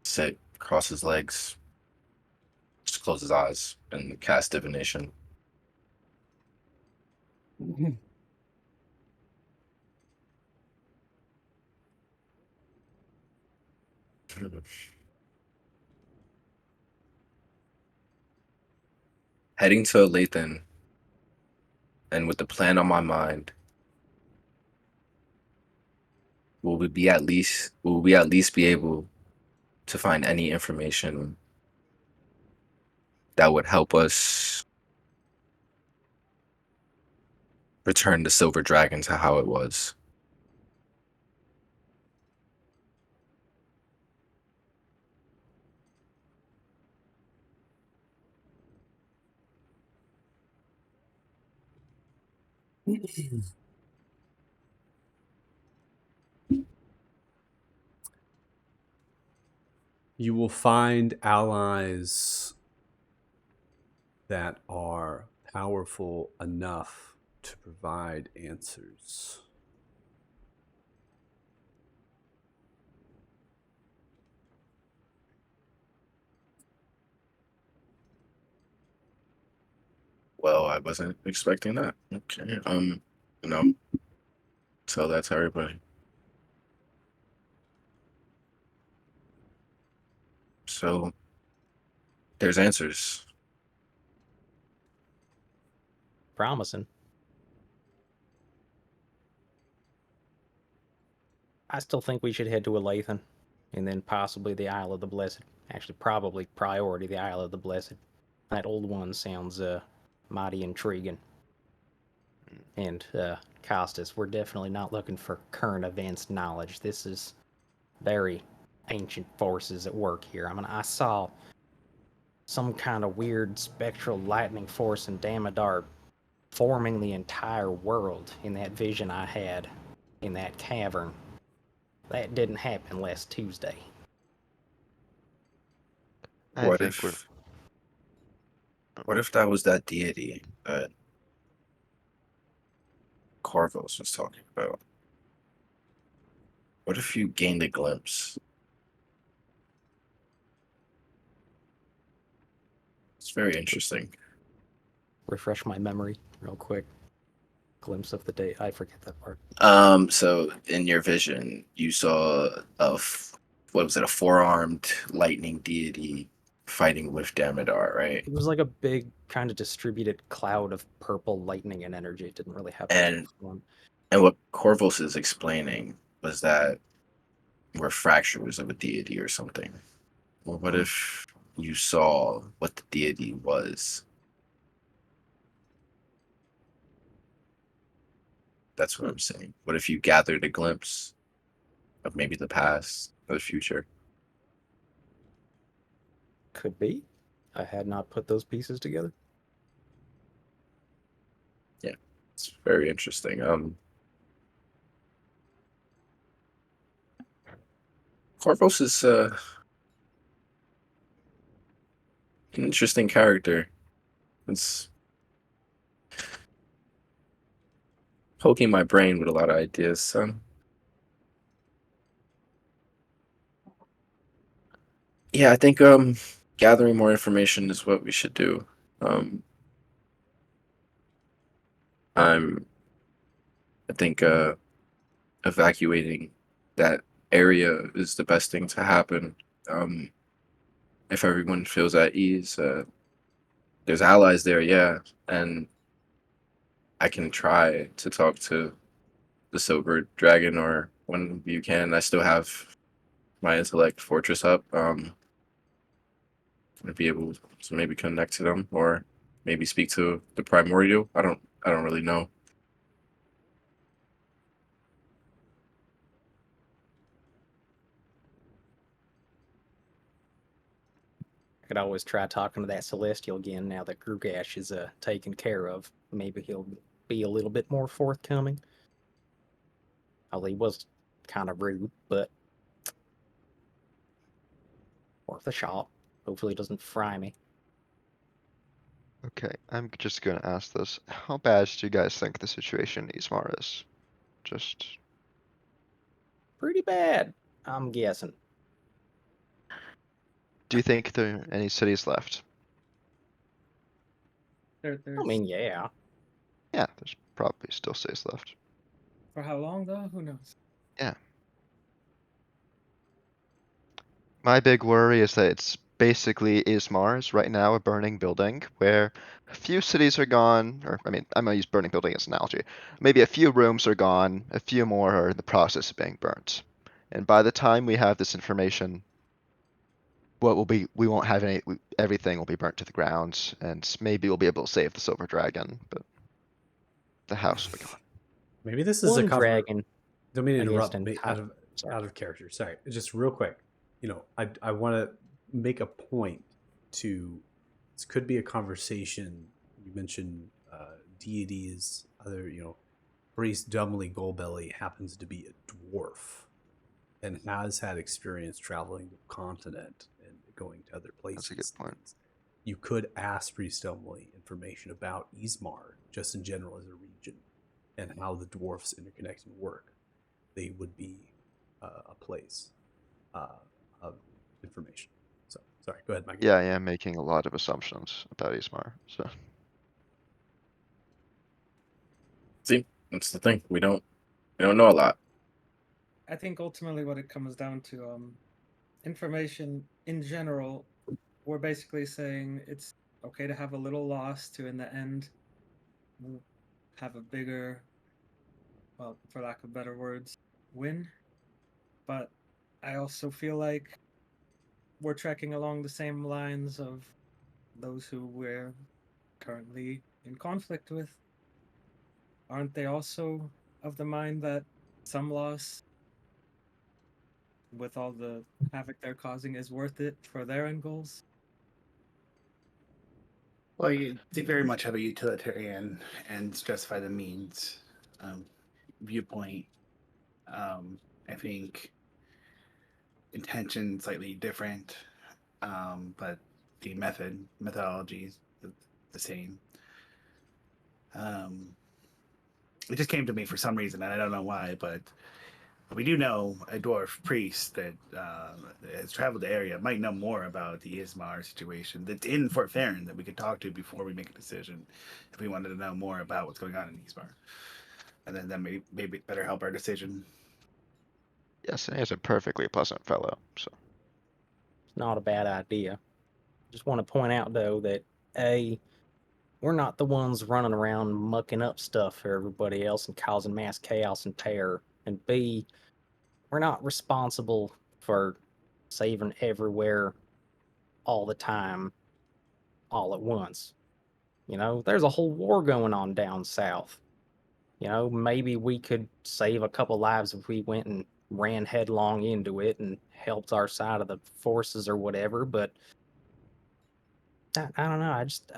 S4: sit, cross his legs, just close his eyes, and cast divination. Heading to Lathan, and with the plan on my mind, will we at least be able to find any information that would help us return the Silver Dragon to how it was.
S1: You will find allies that are powerful enough to provide answers.
S4: Well, I wasn't expecting that. Okay. Tell that to everybody. So there's answers.
S2: Promising. I still think we should head to Alathan, and then possibly the Isle of the Blessed. Actually, probably priority the Isle of the Blessed. That old one sounds mighty intriguing. And Costas, we're definitely not looking for current events knowledge. This is very ancient forces at work here. I mean, I saw some kind of weird spectral lightning force in Damodar forming the entire world in that vision I had in that cavern. That didn't happen last Tuesday.
S5: I
S4: What
S5: think we're.
S4: if that was that deity that Corvos was talking about? What if you gained a glimpse? It's very interesting.
S2: Refresh my memory real quick. Glimpse of the day. I forget that part.
S4: So in your vision, you saw what was it, a four-armed lightning deity fighting with Damodar, right?
S2: It was like a big kind of distributed cloud of purple lightning and energy. It didn't really have much
S4: And
S2: of one.
S4: and what Corvos is explaining was that we're fractures of a deity or something. Well, what if you saw what the deity was? That's what I'm saying. What if you gathered a glimpse of maybe the past or the future?
S2: Could be. I had not put those pieces together.
S4: Yeah, it's very interesting. Corvos is an interesting character. It's poking my brain with a lot of ideas, son. Yeah, I think gathering more information is what we should do. Um I'm I think evacuating that area is the best thing to happen. Um if everyone feels at ease, there's allies there, yeah, and I can try to talk to the Silver Dragon or when you can. I still have my intellect fortress up. To be able to maybe connect to them or maybe speak to the primordial. I don't really know.
S2: I could always try talking to that Celestial again now that Grugash is taken care of. Maybe he'll be a little bit more forthcoming. Although he was kind of rude, but worth a shot. Hopefully he doesn't fry me.
S5: Okay, I'm just gonna ask this. How bad do you guys think the situation in Ismar is? Just.
S2: Pretty bad, I'm guessing.
S5: Do you think there are any cities left?
S3: There's
S2: I mean, yeah.
S5: Yeah, there's probably still cities left.
S3: for how long though? Who knows?
S5: Yeah. My big worry is that it's basically Ismar's right now, a burning building where a few cities are gone, or I mean, I'm gonna use burning building as an analogy. Maybe a few rooms are gone, a few more are in the process of being burnt. And by the time we have this information, we won't have everything will be burnt to the ground, and maybe we'll be able to save the silver dragon, but the house will be gone.
S1: Maybe this is a
S2: One dragon
S1: Don't mean to
S2: against
S1: interrupt, but
S2: sorry.
S1: out of character. Sorry, just real quick. I want to make a point to. This could be a conversation. You mentioned deities, other priest Dumley Goldbelly happens to be a dwarf, and has had experience traveling the continent and going to other places.
S5: That's a good point.
S1: You could ask Priest Dumley information about Ismar, just in general as a region, and how the dwarfs interconnect and work. They would be a place of information. So, sorry, go ahead, Mike.
S5: Yeah, I am making a lot of assumptions about Ismar, so.
S4: See, that's the thing. We don't know a lot.
S3: I think ultimately what it comes down to, information in general, we're basically saying it's okay to have a little loss to, in the end, have a bigger, well, for lack of better words, win. But I also feel like we're trekking along the same lines of those who we're currently in conflict with. Aren't they also of the mind that some loss, with all the havoc they're causing, is worth it for their end goals?
S6: Well, they very much have a utilitarian and justify the means viewpoint. I think intention slightly different, but the methodology is the same. It just came to me for some reason, and I don't know why, but we do know a dwarf priest that has traveled the area, might know more about the Ismar situation that's in Fort Farron that we could talk to before we make a decision if we wanted to know more about what's going on in Ismar. And then that maybe better help our decision.
S5: Yes, and he's a perfectly pleasant fellow, so.
S2: It's not a bad idea. Just want to point out, though, that A, we're not the ones running around mucking up stuff for everybody else and causing mass chaos and terror. And B, we're not responsible for saving everywhere all the time, all at once. There's a whole war going on down south. Maybe we could save a couple lives if we went and ran headlong into it and helped our side of the forces or whatever, but I don't know. I just,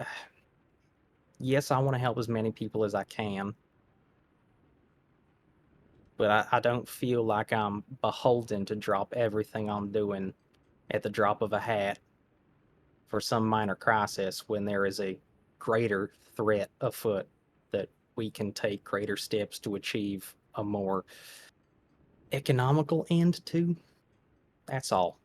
S2: yes, I want to help as many people as I can, but I don't feel like I'm beholden to drop everything I'm doing at the drop of a hat for some minor crisis when there is a greater threat afoot that we can take greater steps to achieve a more economical end to. That's all.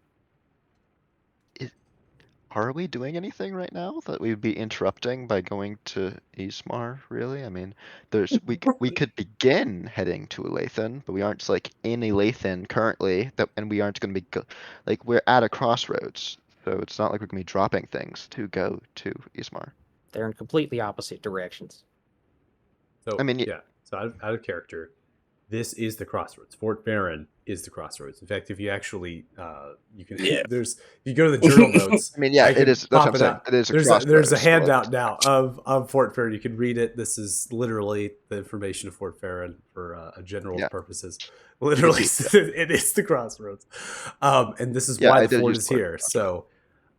S5: Are we doing anything right now that we would be interrupting by going to Ismar, really? I mean, we could begin heading to Elathan, but we aren't like in Elathan currently, and we aren't going to be like we're at a crossroads, so it's not like we're going to be dropping things to go to Ismar.
S2: They're in completely opposite directions.
S1: So
S5: I mean,
S1: yeah. So out of character, this is the crossroads. Fort Farron is the crossroads. In fact, if you actually, you can, if you go to the journal notes.
S5: I mean, yeah, it is. That's what I'm saying. It is a crossroads.
S1: There's a handout now of Fort Farron. You can read it. This is literally the information of Fort Farron for a general purposes. Literally, it is the crossroads, and this is why the fort is here. So,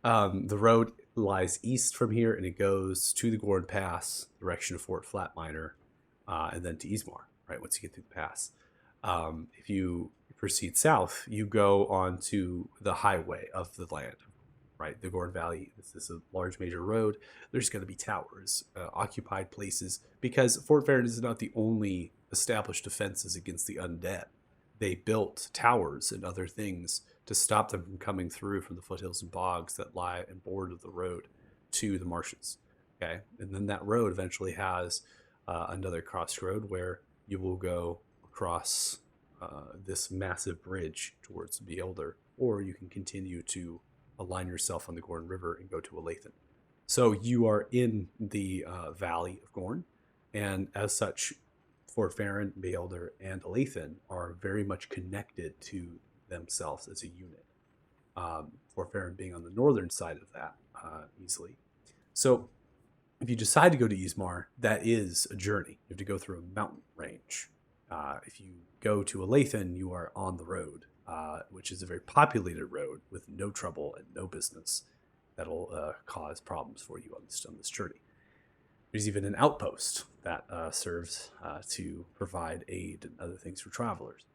S1: the road lies east from here, and it goes to the Gorn Pass, direction of Fort Flatminer, and then to Ismar. Right, once you get through the pass, if you proceed south, you go onto the highway of the land. Right, the Gorn Valley. This is a large major road. There's going to be towers, occupied places, because Fort Farron is not the only established defenses against the undead. They built towers and other things to stop them from coming through from the foothills and bogs that lie and border the road to the marshes. Okay, and then that road eventually has another crossroad where you will go across this massive bridge towards Beelder, or you can continue to align yourself on the Gorn River and go to Elathan. So you are in the Valley of Gorn, and as such, Fort Farron, Beelder, and Elathan are very much connected to themselves as a unit. Forfarin being on the northern side of that easily. So if you decide to go to Ismar, that is a journey. You have to go through a mountain range. If you go to Alathan, you are on the road, which is a very populated road with no trouble and no business that'll cause problems for you on this journey. There's even an outpost that serves to provide aid and other things for travelers.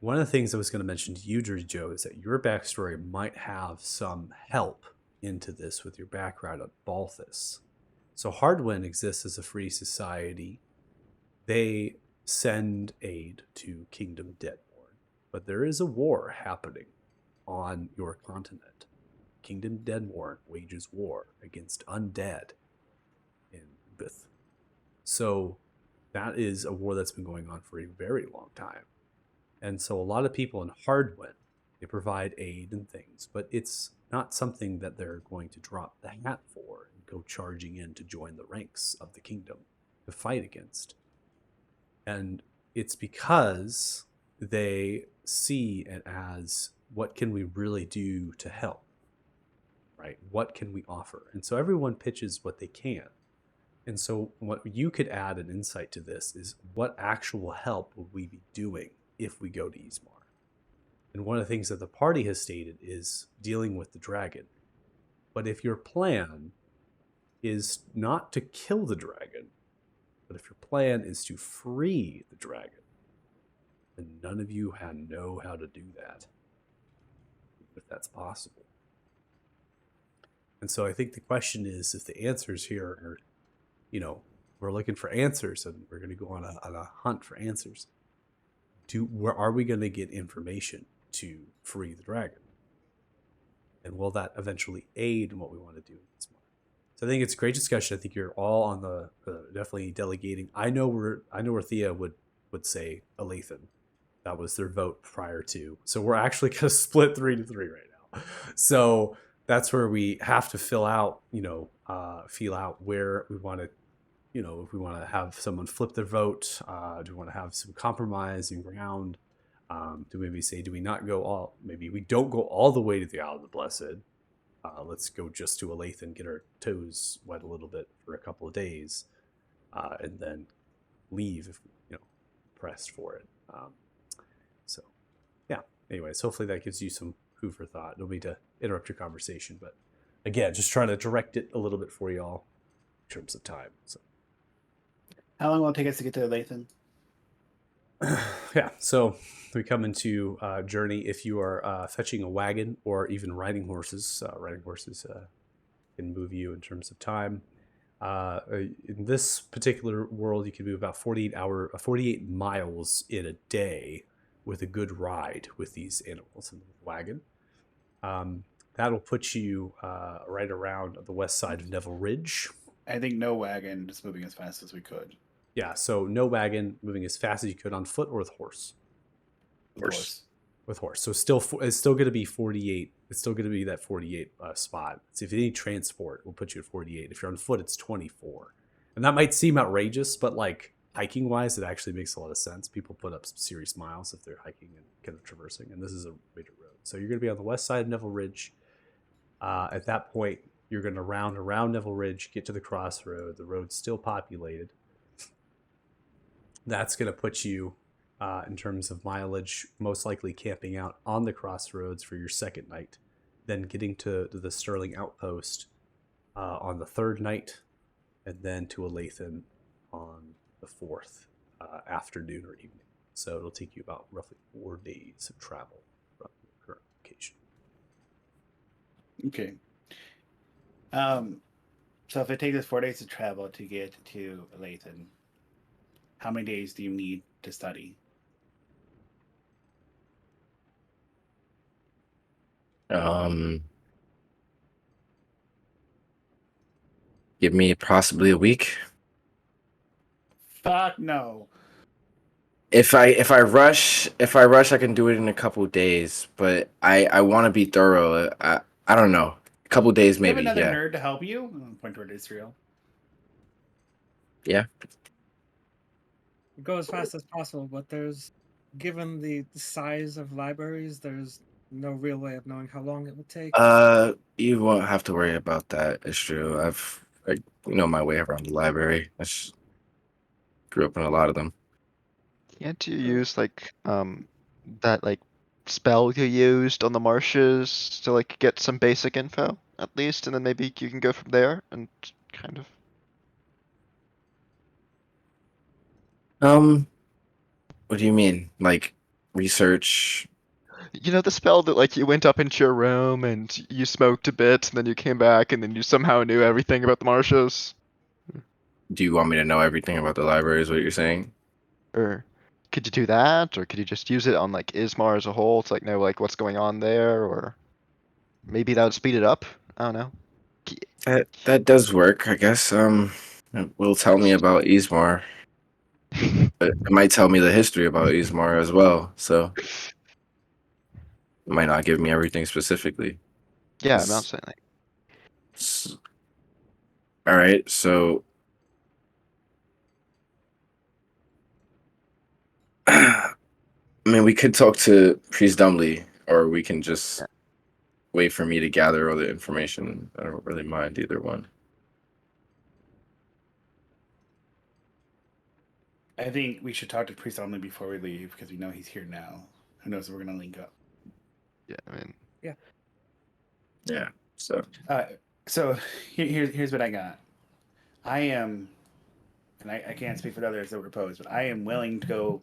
S1: One of the things I was going to mention to you, Jersey Joe, is that your backstory might have some help into this with your background on Balthus. So Hardwin exists as a free society. They send aid to Kingdom Deadborn, but there is a war happening on your continent. Kingdom Deadborn wages war against undead in Bith. So that is a war that's been going on for a very long time. And so a lot of people in Hardwin, they provide aid and things, but it's not something that they're going to drop the hat for and go charging in to join the ranks of the kingdom to fight against. And it's because they see it as, what can we really do to help? Right? What can we offer? And so everyone pitches what they can. And so what you could add an insight to this is, what actual help would we be doing if we go to Ismar? And one of the things that the party has stated is dealing with the dragon. But if your plan is not to kill the dragon, but if your plan is to free the dragon, then none of you know how to do that, if that's possible. And so I think the question is, if the answers here are, we're looking for answers and we're going to go on a hunt for answers, where are we going to get information to free the dragon? And will that eventually aid in what we want to do in this month? So I think it's a great discussion. I think you're all on the definitely delegating. I know where Thea would say Alathan. That was their vote prior to. So we're actually going to split 3-3 right now. So that's where we have to feel out where we want to, if we want to have someone flip their vote, do we want to have some compromise in ground? Do we not go all, maybe we don't go all the way to the Isle of the Blessed. Let's go just to Alathan and get our toes wet a little bit for a couple of days, and then leave if pressed for it. So yeah, anyways, hopefully that gives you some food for thought. Don't mean to interrupt your conversation, but again, just trying to direct it a little bit for y'all in terms of time. So
S6: How long will it take us to get to Lathan?
S1: yeah, so we come into journey. If you are fetching a wagon or even riding horses can move you in terms of time. In this particular world, you can move about 48 miles in a day with a good ride with these animals in the wagon. That'll put you right around the west side of Neville Ridge.
S6: I think no wagon, just moving as fast as we could.
S1: Yeah, so no wagon, moving as fast as you could on foot or with horse.
S6: Horse.
S1: With horse. So it's still going to be 48. It's still going to be that 48 spot. So if you need transport, we'll put you at 48. If you're on foot, it's 24. And that might seem outrageous, but like hiking wise, it actually makes a lot of sense. People put up some serious miles if they're hiking and kind of traversing. And this is a major road. So you're going to be on the west side of Neville Ridge. At that point, you're going to round around Neville Ridge, get to the crossroad. The road's still populated. That's going to put you, in terms of mileage, most likely camping out on the crossroads for your second night, then getting to the Sterling Outpost on the third night, and then to Alathan on the fourth afternoon or evening. So it'll take you about roughly 4 days of travel from your current location.
S6: Okay. So if it takes us 4 days to travel to get to Lathan, how many days do you need to study?
S4: Give me possibly a week.
S6: Fuck no.
S4: If I rush, I can do it in a couple of days. But I want to be thorough. I don't know. A couple of days
S6: Do you have
S4: maybe.
S6: another
S4: Yeah.
S6: nerd to help you? Point toward Israel.
S4: Yeah.
S3: Go as fast as possible, but given the size of libraries, there's no real way of knowing how long it would take.
S4: You won't have to worry about that. It's true. I know my way around the library. Grew up in a lot of them.
S5: Can't you use like that like spell you used on the marshes to like get some basic info at least, and then maybe you can go from there and kind of.
S4: What do you mean? Like research?
S5: You know the spell that like you went up into your room and you smoked a bit, and then you came back, and then you somehow knew everything about the marshes?
S4: Do you want me to know everything about the library? Is what you're saying?
S5: Or could you do that, or could you just use it on like Ismar as a whole to like know like what's going on there, or maybe that would speed it up? I don't know.
S4: That does work, I guess. It will tell me about Ismar. But it might tell me the history about Ismar as well. So it might not give me everything specifically.
S5: Yeah, I'm not saying like.
S4: S- All right, so I mean, we could talk to Priest Dumbly, or we can just wait for me to gather all the information. I don't really mind either one.
S6: I think we should talk to Priest only before we leave because we know he's here now. Who knows if we're gonna link up?
S5: Yeah, I mean.
S4: Yeah. So
S6: So here's what I got. I am, and I can't speak for the others that were opposed, but I am willing to go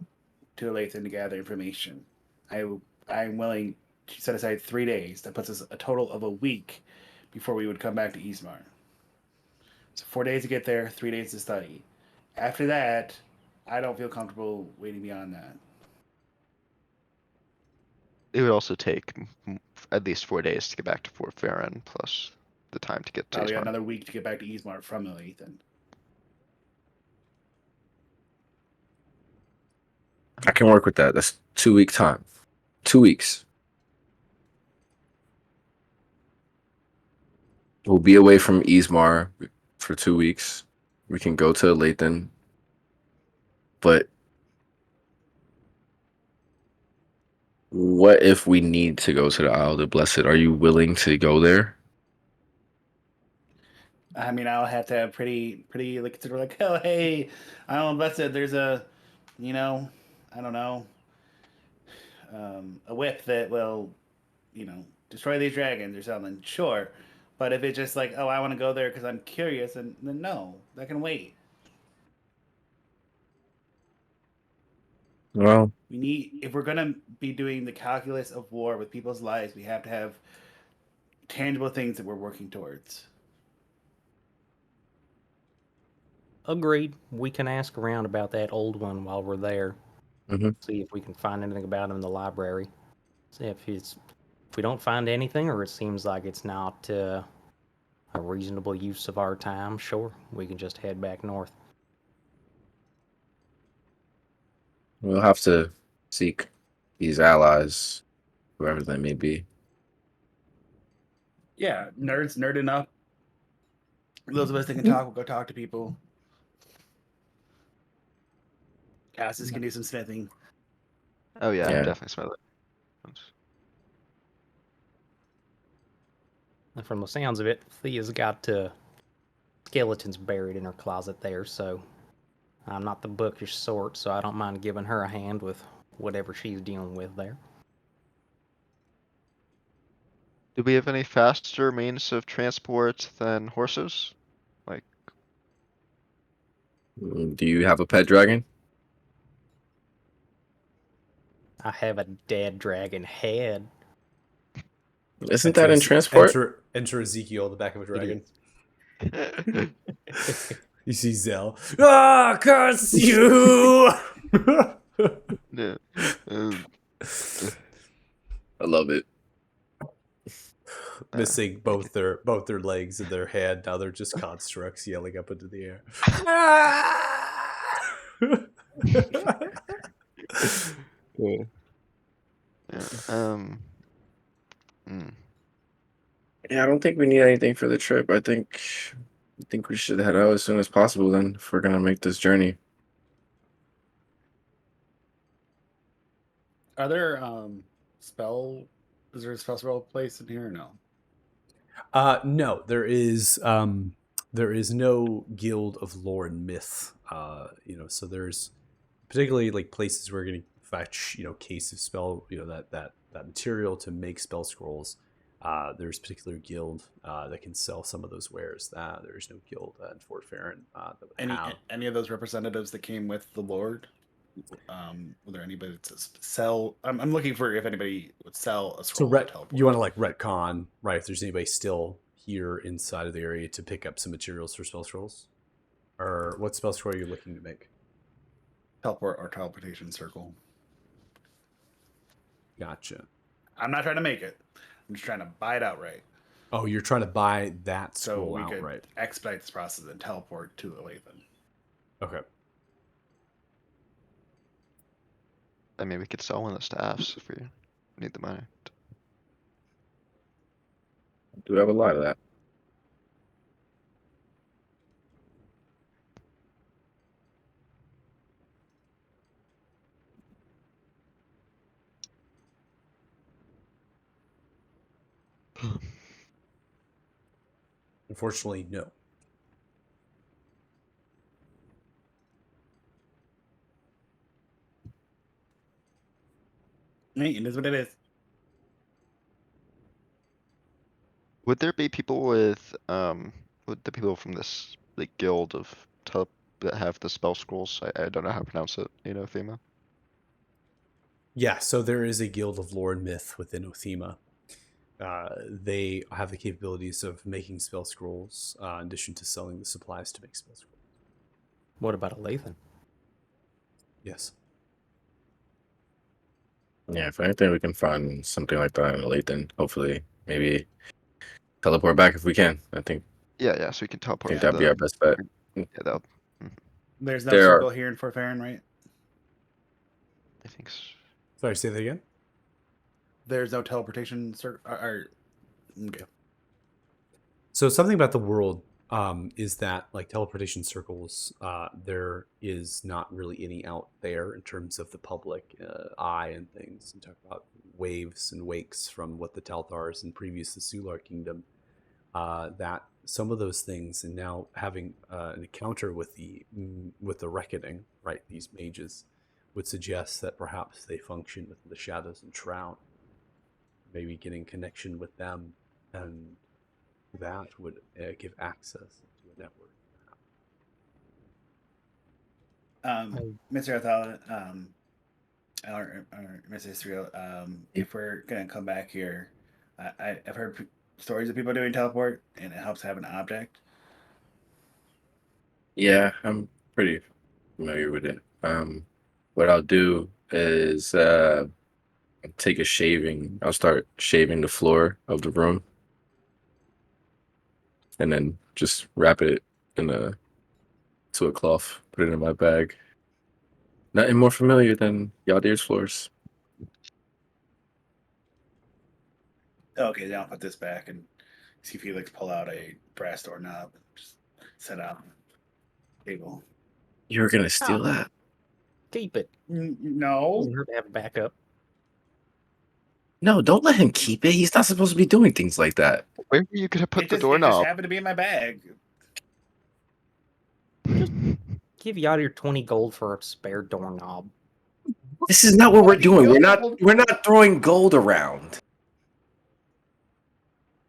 S6: to Lathan to gather information. I'm willing to set aside 3 days. That puts us a total of a week before we would come back to Ismar. So 4 days to get there, 3 days to study. After that, I don't feel comfortable waiting beyond that.
S5: It would also take at least 4 days to get back to Fort Farron, plus the time to get to
S6: Probably
S5: Ismar.
S6: another week to get back to Ismar from Lathan.
S4: I can work with that. That's 2 week time. 2 weeks. We'll be away from Ismar for 2 weeks. We can go to Lathan. But what if we need to go to the Isle of the Blessed? Are you willing to go there?
S6: I mean, I'll have to have pretty like consider like, oh hey, I don't know if that's it. There's a, you know, I don't know, a whip that will, destroy these dragons or something. Sure, but if it's just like, oh, I want to go there because I'm curious, and then no, that can wait.
S4: Well,
S6: We need, if we're gonna be doing the calculus of war with people's lives, we have to have tangible things that we're working towards.
S2: Agreed. We can ask around about that old one while we're there.
S4: Mhm.
S2: See if we can find anything about him in the library. See if we don't find anything, or it seems like it's not a reasonable use of our time. Sure, we can just head back north.
S4: We'll have to seek these allies, whoever they may be.
S6: Yeah, nerds nerding up. Those of us that can talk will go talk to people. Cassis can do some smithing.
S5: Oh yeah,
S4: Yeah.
S5: definitely smell it.
S2: And from the sounds of it, Thea's got skeletons buried in her closet there, so I'm not the bookish sort, so I don't mind giving her a hand with whatever she's dealing with there.
S5: Do we have any faster means of transport than horses? Like,
S4: Do you have a pet dragon?
S2: I have a dead dragon head.
S4: Isn't that in transport?
S1: Enter Ezekiel in the back of a dragon.
S2: is.
S1: You see Zell. Ah, curse you!
S5: yeah.
S4: I love it.
S1: Missing both their legs and their head. Now they're just constructs yelling up into the air.
S5: Yeah. Mm.
S4: Yeah, I don't think we need anything for the trip. I think we should head out as soon as possible then if we're gonna make this journey.
S6: Are there spell
S7: Is there a spell scroll place in here or no?
S1: No, there is no guild of lore and myth. So there's particularly like places where you're going to fetch, case of spell, that material to make spell scrolls. There's a particular guild that can sell some of those wares. There's no guild in Fort Farron that would have.
S7: Any of those representatives that came with the Lord? Were there anybody to sell? I'm looking for if anybody would sell a scroll.
S1: So
S7: to teleport.
S1: you want to like retcon, right? If there's anybody still here inside of the area to pick up some materials for spell scrolls, or what spell scroll are you looking to make?
S7: Teleport or teleportation circle.
S1: Gotcha.
S7: I'm not trying to make it. I'm just trying to buy it outright.
S1: Oh, you're trying to buy that
S7: So
S1: scroll
S7: we could
S1: outright.
S7: expedite this process and teleport to Lathan.
S1: Okay.
S5: I mean, we could sell one of the staffs if we need the money.
S4: Do have a lot of that.
S1: Unfortunately, no.
S7: Hey, it is what it is.
S5: Would there be people with would the people from this like guild of that have the spell scrolls? I don't know how to pronounce it. Thema.
S1: Yeah, so there is a guild of lore and myth within Othema. They have the capabilities of making spell scrolls, in addition to selling the supplies to make spell scrolls.
S2: What about a Lathan?
S1: Yes.
S4: Yeah, if anything, we can find something like that in Lathan. Hopefully, maybe teleport back if we can. I think
S5: Yeah. So we can teleport.
S4: that'd be our best bet.
S5: Yeah, that.
S7: There's no
S4: There
S7: circle here in Fort Farron, right?
S5: I think.
S1: Sorry, say that again?
S7: There's no teleportation circle. Okay.
S1: So something about the world is that like teleportation circles, there is not really any out there in terms of the public eye and things. And talk about waves and wakes from what the Talthars and previous the Sular Kingdom. That some of those things, and now having an encounter with the reckoning, right? These mages would suggest that perhaps they function within the shadows and shroud. Maybe getting connection with them, and that would give access to a network.
S6: Mr. Athala, or Mr. Israel, if we're gonna come back here, I've heard stories of people doing teleport, and it helps have an object.
S4: Yeah, I'm pretty familiar with it. What I'll do is take a shaving. I'll start shaving the floor of the room, and then just wrap it to a cloth. Put it in my bag. Nothing more familiar than Yaldir's floors.
S6: Okay, then I'll put this back and see if Felix pull out a brass doorknob and just set out on the table.
S4: You were gonna steal that?
S2: Keep it.
S6: No.
S2: Doesn't hurt to have a backup.
S4: No, don't let him keep it. He's not supposed to be doing things like that.
S5: Where were you gonna put
S6: It
S5: the
S6: just
S5: doorknob?
S6: happened to be in my bag.
S2: Give Yadir 20 gold for a spare doorknob.
S4: This is not what we're doing.
S6: gold?
S4: We're not throwing gold around.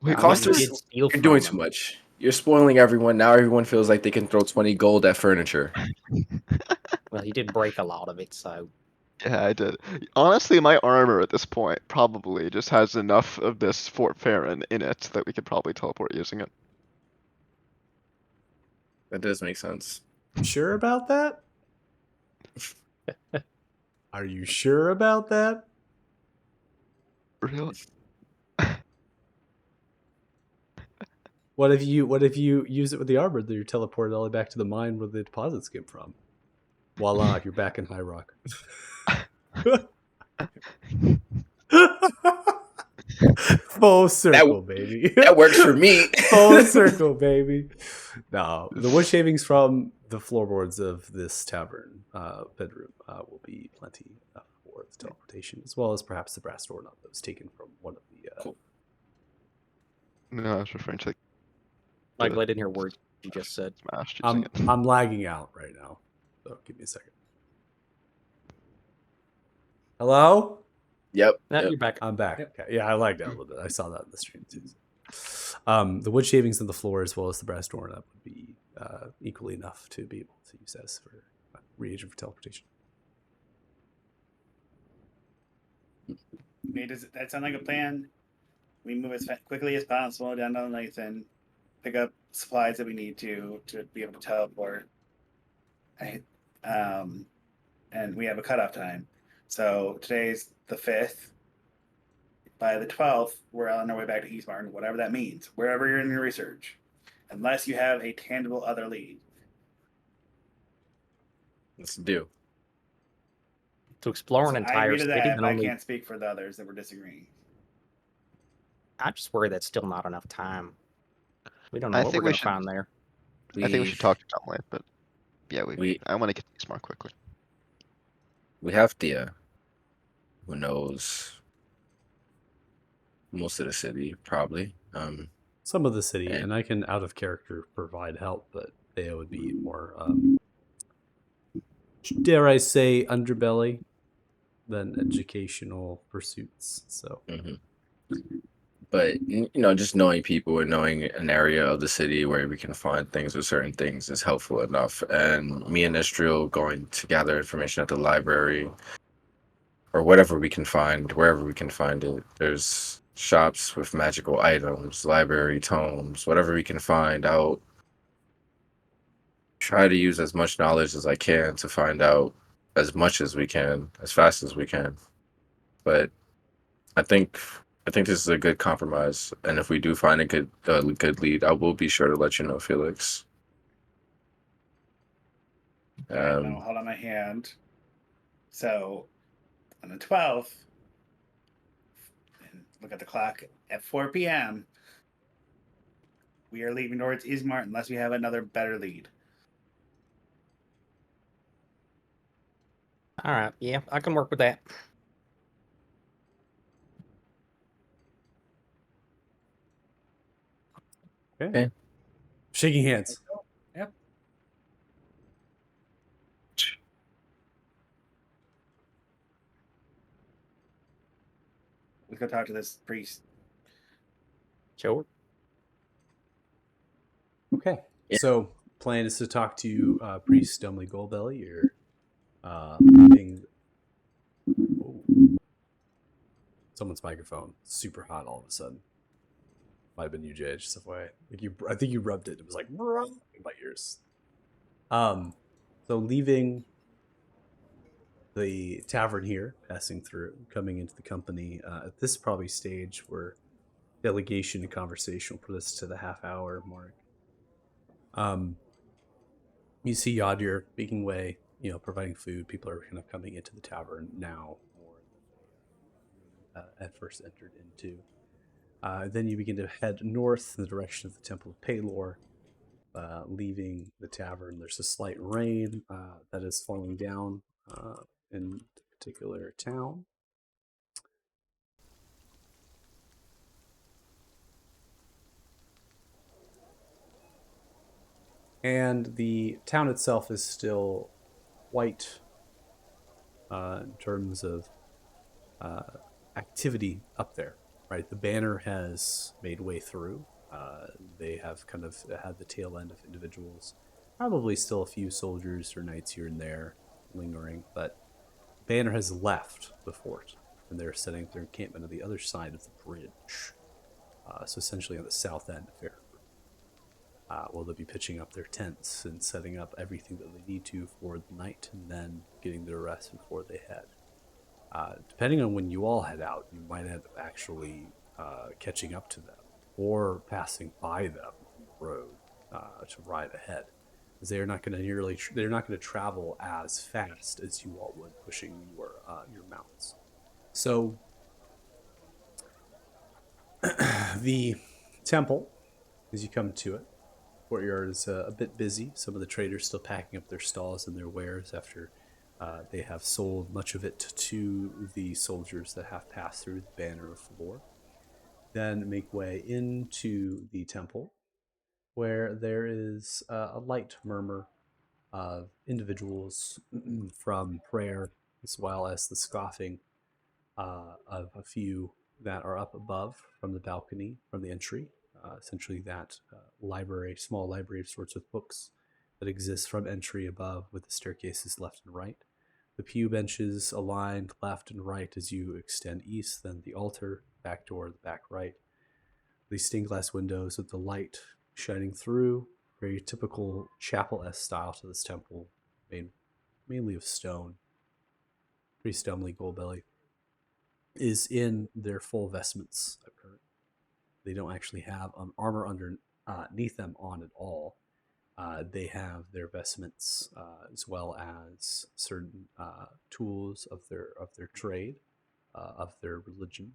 S5: Wait,
S4: Cost
S2: You
S4: us-
S2: did steal
S4: You're
S2: from
S4: doing
S2: him.
S4: too much. You're spoiling everyone. Now everyone feels like they can throw 20 gold at furniture.
S2: Well, he did break a lot of it, so
S5: Yeah, I did. Honestly, my armor at this point probably just has enough of this Fort Farron in it that we could probably teleport using it.
S4: That does make sense.
S1: Sure about that? Are you sure about that?
S5: Really?
S1: What if you use it with the armor that you're teleported all the way back to the mine where the deposits came from? Voila, you're back in High Rock. Full circle, baby.
S4: That works for me.
S1: Full circle, baby. No, the wood shavings from the floorboards of this tavern bedroom will be plenty for the teleportation, as well as perhaps the brass doorknob that was taken from one of the
S4: Cool.
S5: No, I was referring to like,
S2: Michael, I didn't hear a word you just said.
S5: Smash using it.
S1: I'm lagging out right now, so give me a second. Hello?
S4: Yep.
S2: No,
S4: yep.
S2: you're back.
S1: I'm back.
S3: Yep.
S1: Okay. Yeah, I lagged out a little bit. I saw that in the stream too. The wood shavings on the floor as well as the brass doorknob would be equally enough to be able to use as for reagent for teleportation.
S6: Does that sound like a plan? We move as quickly as possible down to Lathan, pick up supplies that we need to be able to teleport. And we have a cutoff time. So today's the 5th. By the 12th, we're on our way back to East Martin, whatever that means, wherever you're in your research, unless you have a tangible other lead.
S4: Let's do.
S2: To explore an
S6: So I
S2: entire
S6: agree to
S2: city,
S6: that,
S2: then
S6: but I
S2: only.
S6: can't speak for the others that were disagreeing.
S2: I just worry that's still not enough time. We don't know
S5: I
S2: what
S5: think
S2: we're
S5: we
S2: gonna
S5: should.
S2: find there.
S5: I think we should talk to Dunlap, but yeah,
S4: we
S5: I want to get to Eastmar quickly.
S4: we have Thea, who knows most of the city, probably.
S1: Some of the city,
S4: And-
S1: and I can out of character provide help, but they would be more, dare I say, underbelly than educational pursuits. So
S4: But just knowing people and knowing an area of the city where we can find things or certain things is helpful enough. And me and Estriel going to gather information at the library or whatever we can find, wherever we can find it. There's shops with magical items, library tomes, whatever we can find out. Try to use as much knowledge as I can to find out as much as we can, as fast as we can. But I think this is a good compromise, and if we do find a good lead, I will be sure to let you know, Felix.
S6: Now hold on my hand. So on the 12th, and look at the clock at 4 p.m. We are leaving towards Ismart unless we have another better lead.
S2: All right, yeah, I can work with that.
S1: okay. Shaking hands.
S3: Yep.
S6: Let's go talk to this priest.
S2: Sure.
S1: Okay.
S4: Yeah.
S1: So plan is to talk to Priest Dumbly Goldbelly. You're leaving. Oh. Someone's microphone super hot all of a sudden. Might have been you, Jay. Just FYI. I think you rubbed it. It was like in my ears. So leaving the tavern here, passing through, coming into the company. At this probably stage where delegation and conversation will put us to the half-hour mark. You see Yadir making way, providing food. People are kind of coming into the tavern now more than they at first entered into. Then you begin to head north in the direction of the Temple of Palor, leaving the tavern. There's a slight rain that is falling down in the particular town. And the town itself is still white in terms of activity up there, right? The banner has made way through. They have kind of had the tail end of individuals, probably still a few soldiers or knights here and there lingering, but banner has left the fort, and they're setting up their encampment on the other side of the bridge. So essentially on the south end of Fairhurst. Well, they'll be pitching up their tents and setting up everything that they need to for the night, and then getting their rest before they head. Depending on when you all head out, you might end up actually catching up to them or passing by them on the road to ride ahead. Because they're not going to travel as fast as you all would, pushing your mounts. So the temple, as you come to it, courtyard is a bit busy. Some of the traders still packing up their stalls and their wares after they have sold much of it to the soldiers that have passed through the banner of Valor. then make way into the temple, where there is a light murmur of individuals from prayer, as well as the scoffing of a few that are up above from the balcony, from the entry. Essentially, that library, small library of sorts with books that exists from entry above, with the staircases left and right. The pew benches aligned left and right as you extend east, then the altar, back door, the back right. These stained glass windows with the light shining through, very typical chapel-esque style to this temple, made mainly of stone. Priest Dumbly Goldbelly is in their full vestments currently. They don't actually have armor underneath them on at all. They have their vestments as well as certain tools of their trade, of their religion.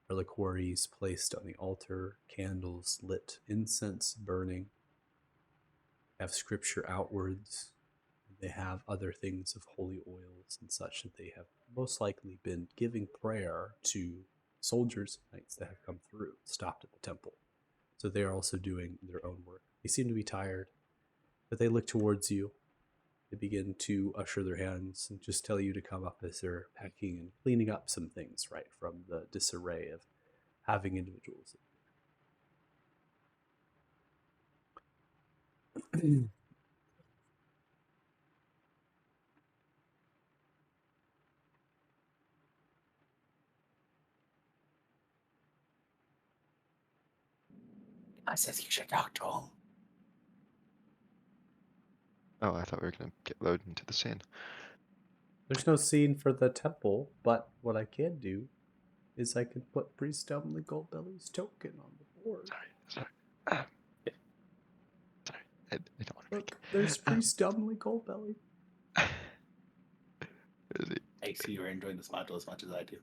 S1: Reliquaries placed on the altar, candles lit, incense burning. Have scripture outwards. They have other things of holy oils and such that they have most likely been giving prayer to soldiers, knights that have come through, stopped at the temple. So they are also doing their own work. They seem to be tired, but they look towards you. They begin to usher their hands and just tell you to come up as they're packing and cleaning up some things, right, from the disarray of having individuals.
S6: I says you should talk to him.
S5: Oh, I thought we were gonna get loaded into the scene.
S1: There's no scene for the temple, but what I can do is I can put Priest Dumbly Goldbelly's token on the board.
S5: Sorry. Sorry, I don't want to
S1: Look, there's Priest Dumbly Goldbelly.
S7: I see you're enjoying this module as much as I do.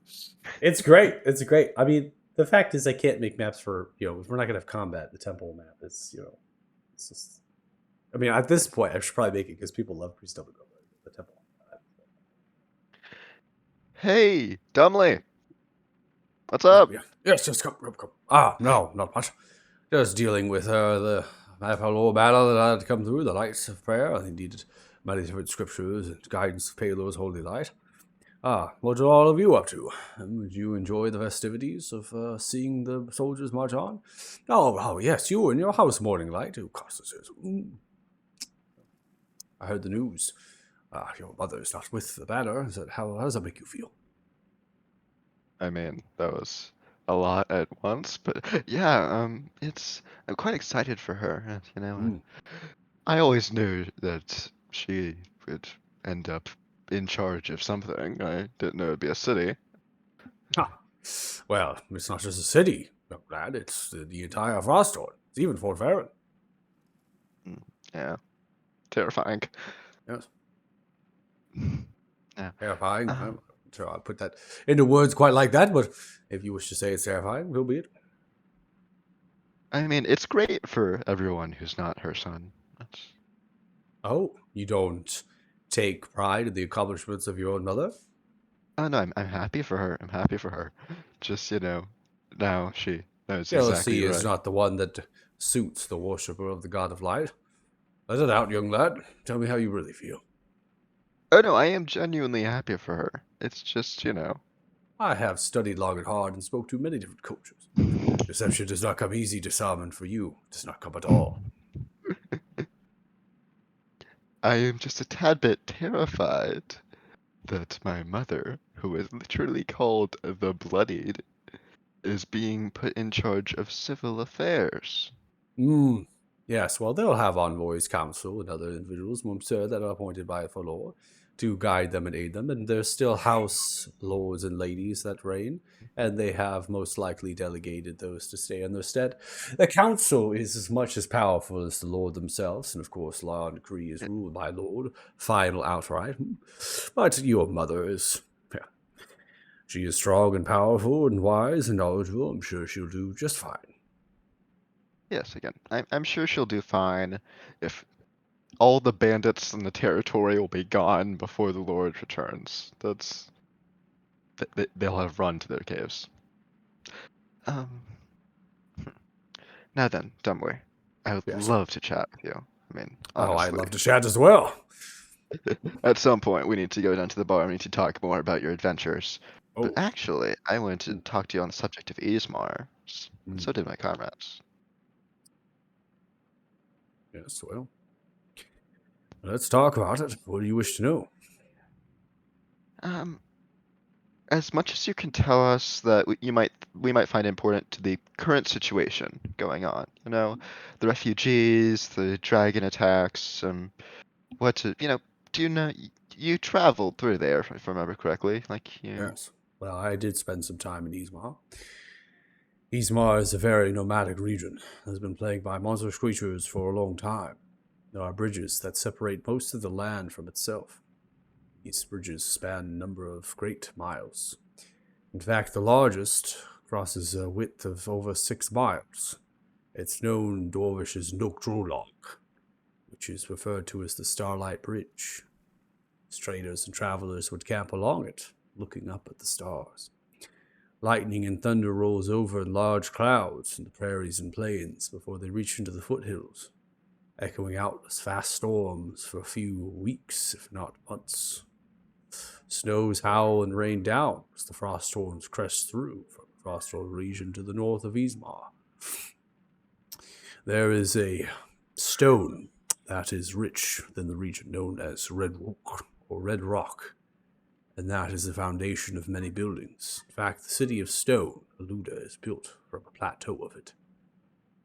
S1: It's great. It's great. I mean, the fact is I can't make maps for, if we're not going to have combat, the temple map is, it's just, I mean, at this point, I should probably make it because people love Priest Dumbly Goldbelly, the temple.
S5: Hey, Dumbly. What's up?
S1: Yes, come. No, not much. Just dealing with the Apollo battle that had come through, the lights of prayer. I needed many different scriptures and guidance of Palor's holy light. What are all of you up to? Did you enjoy the festivities of seeing the soldiers march on? Oh, yes, you in your house morning light. Of course it is. I heard the news. Your mother is not with the banner. How does that make you feel?
S5: I mean, that was a lot at once, but yeah, I'm quite excited for her. I always knew that she would end up in charge of something. I didn't know it'd be a city.
S1: Well, it's not just a city, young lad. It's the entire Frosthorn. It's even Fort Farron.
S5: Yeah, terrifying.
S1: Yes.
S5: Yeah.
S1: Terrifying. I'm not sure I'll put that into words quite like that, but if you wish to say it's terrifying, so be it.
S5: I mean, it's great for everyone who's not her son.
S1: Oh, you don't take pride in the accomplishments of your own mother?
S5: Oh no, I'm happy for her. I'm happy for her. Just now she knows
S1: Jealousy
S5: exactly
S1: is
S5: right.
S1: not the one that suits the worshipper of the god of light. Let it out, young lad. Tell me how you really feel.
S5: Oh no, I am genuinely happy for her. It's just,
S1: I have studied long and hard and spoke to many different coaches. Deception does not come easy to some, and for you, it does not come at all.
S5: I am just a tad bit terrified that my mother, who is literally called the Bloodied, is being put in charge of civil affairs.
S1: Yes, well, they'll have envoys, council, and other individuals, monsieur, that are appointed by Falor to guide them and aid them, and there's still house lords and ladies that reign, and they have most likely delegated those to stay in their stead. The council is as much as powerful as the lord themselves, and of course law and decree is ruled by lord, final outright. But your mother is, she is strong and powerful and wise and knowledgeable. I'm sure she'll do just fine.
S5: Yes, again, I'm sure she'll do fine if all the bandits in the territory will be gone before the Lord returns. They'll have run to their caves. Um. Now then, Dumbway, I would
S1: Yes.
S5: love to chat with you. I mean,
S1: Oh, I'd
S5: honestly.
S1: love to chat as well.
S5: At some point, we need to go down to the bar. We need to talk more about your adventures. But
S1: Oh,
S5: actually, I wanted to talk to you on the subject of Ismar.
S1: Hmm.
S5: So did my comrades.
S1: yes, well. Let's talk about it. What do you wish to know?
S5: Um, as much as you can tell us that we might find important to the current situation going on. You know, the refugees, the dragon attacks, do you know? You traveled through there, if I remember correctly. Like you.
S1: Yes. Well, I did spend some time in Ismar. Ismar is a very nomadic region that has been plagued by monstrous creatures for a long time. There are bridges that separate most of the land from itself. These bridges span a number of great miles. In fact, the largest crosses a width of over 6 miles. It's known in Dwarvish as Nokdrolok, which is referred to as the Starlight Bridge. Traders and travelers would camp along it, looking up at the stars. Lightning and thunder rolls over in large clouds in the prairies and plains before they reach into the foothills, echoing out as fast storms for a few weeks, if not months. Snows howl and rain down as the frost storms crest through from the Frosthold region to the north of Ismar. There is a stone that is rich within the region known as Red Rock, and that is the foundation of many buildings. In fact, the city of Stone, Aluda, is built from a plateau of it,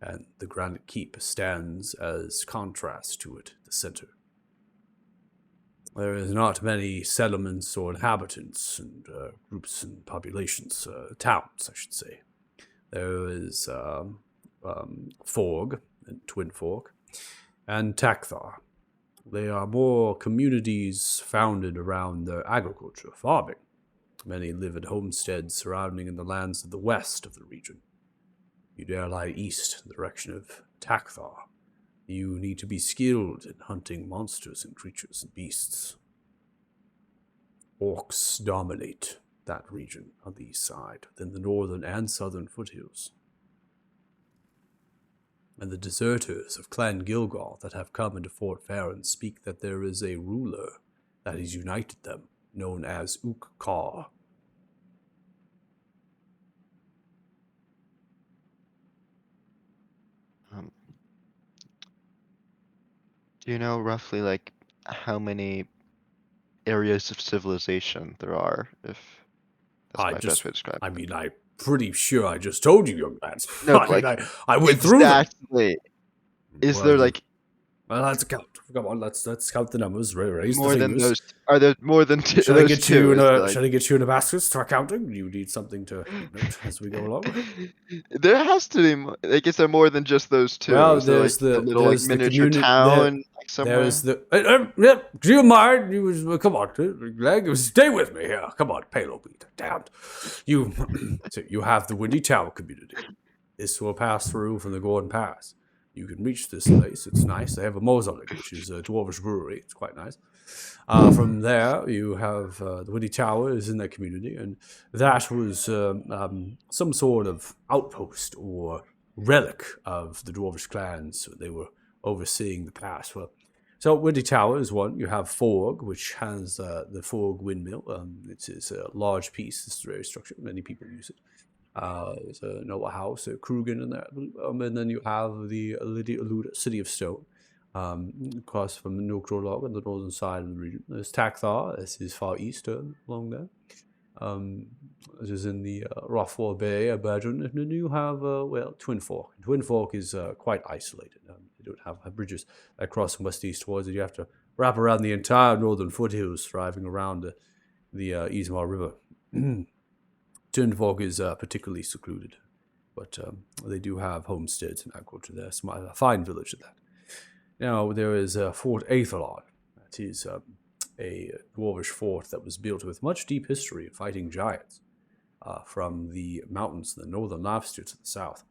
S1: and the granite keep stands as contrast to it, the center. There is not many settlements or inhabitants and groups and populations, towns, I should say. There is Forg and Twin Fork and Takthar. They are more communities founded around their agriculture, farming. Many live in homesteads surrounding in the lands of the west of the region. You dare lie east in the direction of Takthar. You need to be skilled in hunting monsters and creatures and beasts. Orcs dominate that region on the east side, within the northern and southern foothills. And the deserters of Clan Gilgal that have come into Fort Farron speak that there is a ruler that has united them, known as Uk-Kar.
S5: Do you know roughly like how many areas of civilization there are? If that's my best way to describe it.
S1: I'm pretty sure I just told you, young man.
S5: No, but,
S1: I went through them.
S5: Exactly. Is
S1: Well,
S5: there like
S1: Well, let's count. Come on, let's count the numbers. Raise
S5: more
S1: the
S5: than
S1: fingers.
S5: those? Are there more than two?
S1: Should I get you in a
S5: like...
S1: Should I get you in a basket? Start counting. You need something to note as we go along.
S5: There has to be. Like, is there more than just those two?
S1: Well,
S5: is there
S1: there's
S5: like a little like miniature town like somewhere?
S1: There's the. Yep. Do you mind? You was come on, leg. Stay with me here. Come on, Palo Beat. Damned. You. So you have the Windy Tower community. This will pass through from the Gordon Pass. You can reach this place. It's nice. They have a mausoleum, which is a dwarvish brewery. It's quite nice. From there, you have the Windy Tower is in their community, and that was some sort of outpost or relic of the dwarvish clans. So they were overseeing the pass. Well, so Windy Tower is one. You have Forg, which has the Forg windmill. It's a large piece. It's very structured. Many people use it. There's a Noah House, a Krugen in there. And then you have the Aluda, City of Stone, across from the Nukrolog on the northern side of the region. There's Takthar, this is far east along there. This is in the Rothwell Bay, Bergen. And then you have, Twin Fork. Twin Fork is quite isolated. They don't have bridges that cross from west-east towards it. You have to wrap around the entire northern foothills, driving around the Ismar River. Twin Fork is particularly secluded, but they do have homesteads and agriculture there. It's a fine village at that. Now, there is Fort Aethelon. That is a dwarvish fort that was built with much deep history of fighting giants from the mountains in the northern lobster to the south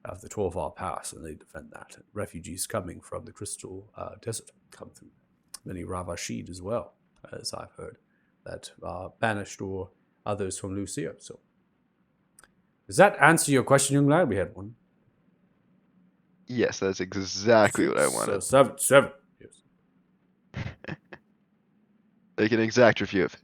S1: of the 12-hour pass, and they defend that. Refugees coming from the Crystal Desert come through. Many Ravashid as well, as I've heard, that banished or others from Lucia. So Does that answer your question, young lad? We had one.
S5: Yes, that's exactly what I wanted.
S1: So seven. Yes.
S5: Like an exact review of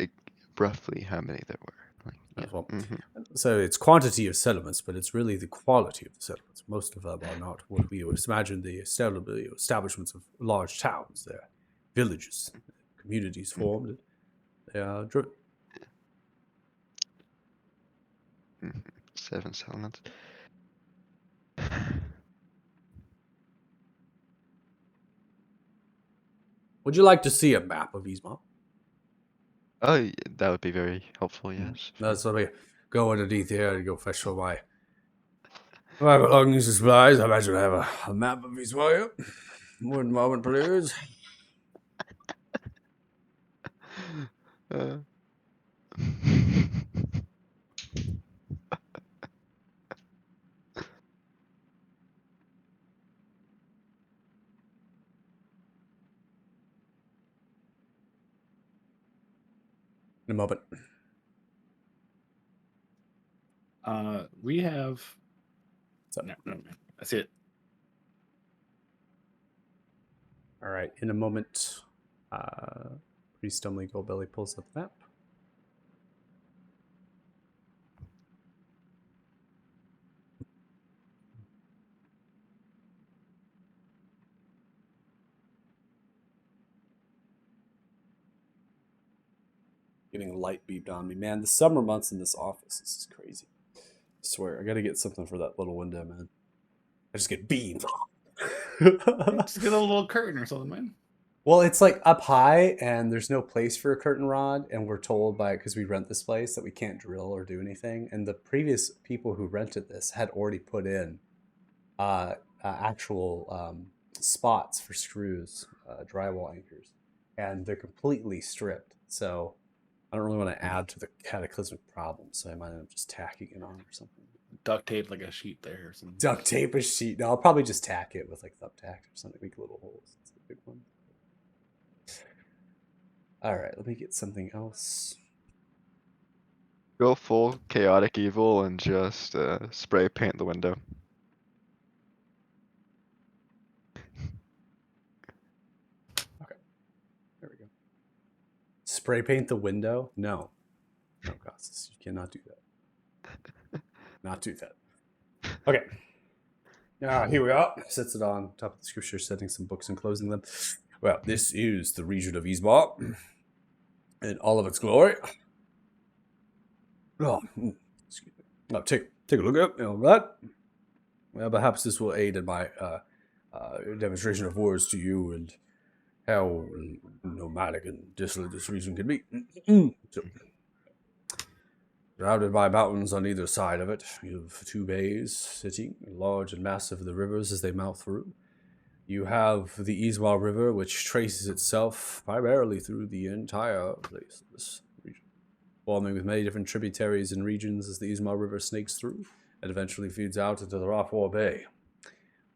S5: roughly how many there were. Like, yeah.
S1: Well,
S5: Mhm.
S1: so it's quantity of settlements, but it's really the quality of the settlements. Most of them are not what we would imagine the establishments of large towns. They're villages, communities formed. They are driven.
S5: 7 settlements.
S1: Would you like to see a map of Isma?
S5: Oh, yeah, that would be very helpful. Yes.
S1: That's let me go underneath here and go fetch for my belongings and supplies. I imagine I have a map of Isma here. One moment, please.
S5: Uh,
S1: In a moment.
S7: We have.
S1: So-
S7: No, I see it.
S1: All right. In a moment, Priest Dumbly Goldbelly pulls up the map. Getting light beamed on me. Man, the summer months in this office, this is crazy. I swear, I gotta get something for that little window, man. I just get beamed.
S7: Just get a little curtain or something, man.
S1: Well, it's like up high, and there's no place for a curtain rod, and we're told because we rent this place that we can't drill or do anything. And the previous people who rented this had already put in actual spots for screws, drywall anchors, and they're completely stripped. So I don't really want to add to the cataclysmic problem, so I might end up just tacking it on or something.
S7: Duct tape like a sheet there or something.
S1: Duct tape a sheet. No, I'll probably just tack it with like thumbtack or something. Make little holes. It's a big one. All right, let me get something else.
S5: Go full chaotic evil and just spray paint the window.
S1: There we go. Spray paint the window? No. No, Costas, you cannot do that. Not do that. Okay. Here we are. Sets it on top of the scripture, setting some books and closing them. Well, this is the region of Isbar in all of its glory. Oh, excuse me. Now take a look at all that. Well, perhaps this will aid in my demonstration of words to you and how nomadic and desolate this region can be. So, surrounded by mountains on either side of it, you have two bays sitting, large and massive, the rivers as they mouth through. You have the Isma River, which traces itself primarily through the entire place, this region, forming with many different tributaries and regions as the Isma River snakes through and eventually feeds out into the Rafwar Bay.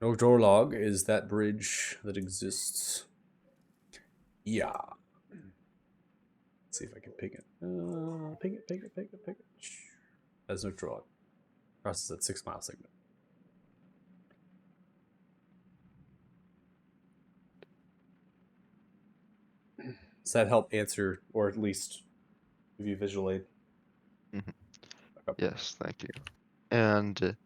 S1: Nogdorlog is that bridge that exists. Yeah. Let's see if I can ping it. Ping it. That's Nogdorlog. Crosses that 6 mile segment. Does that help answer, or at least give you visual aid?
S5: Mhm.
S1: Okay.
S5: Yes, thank you. And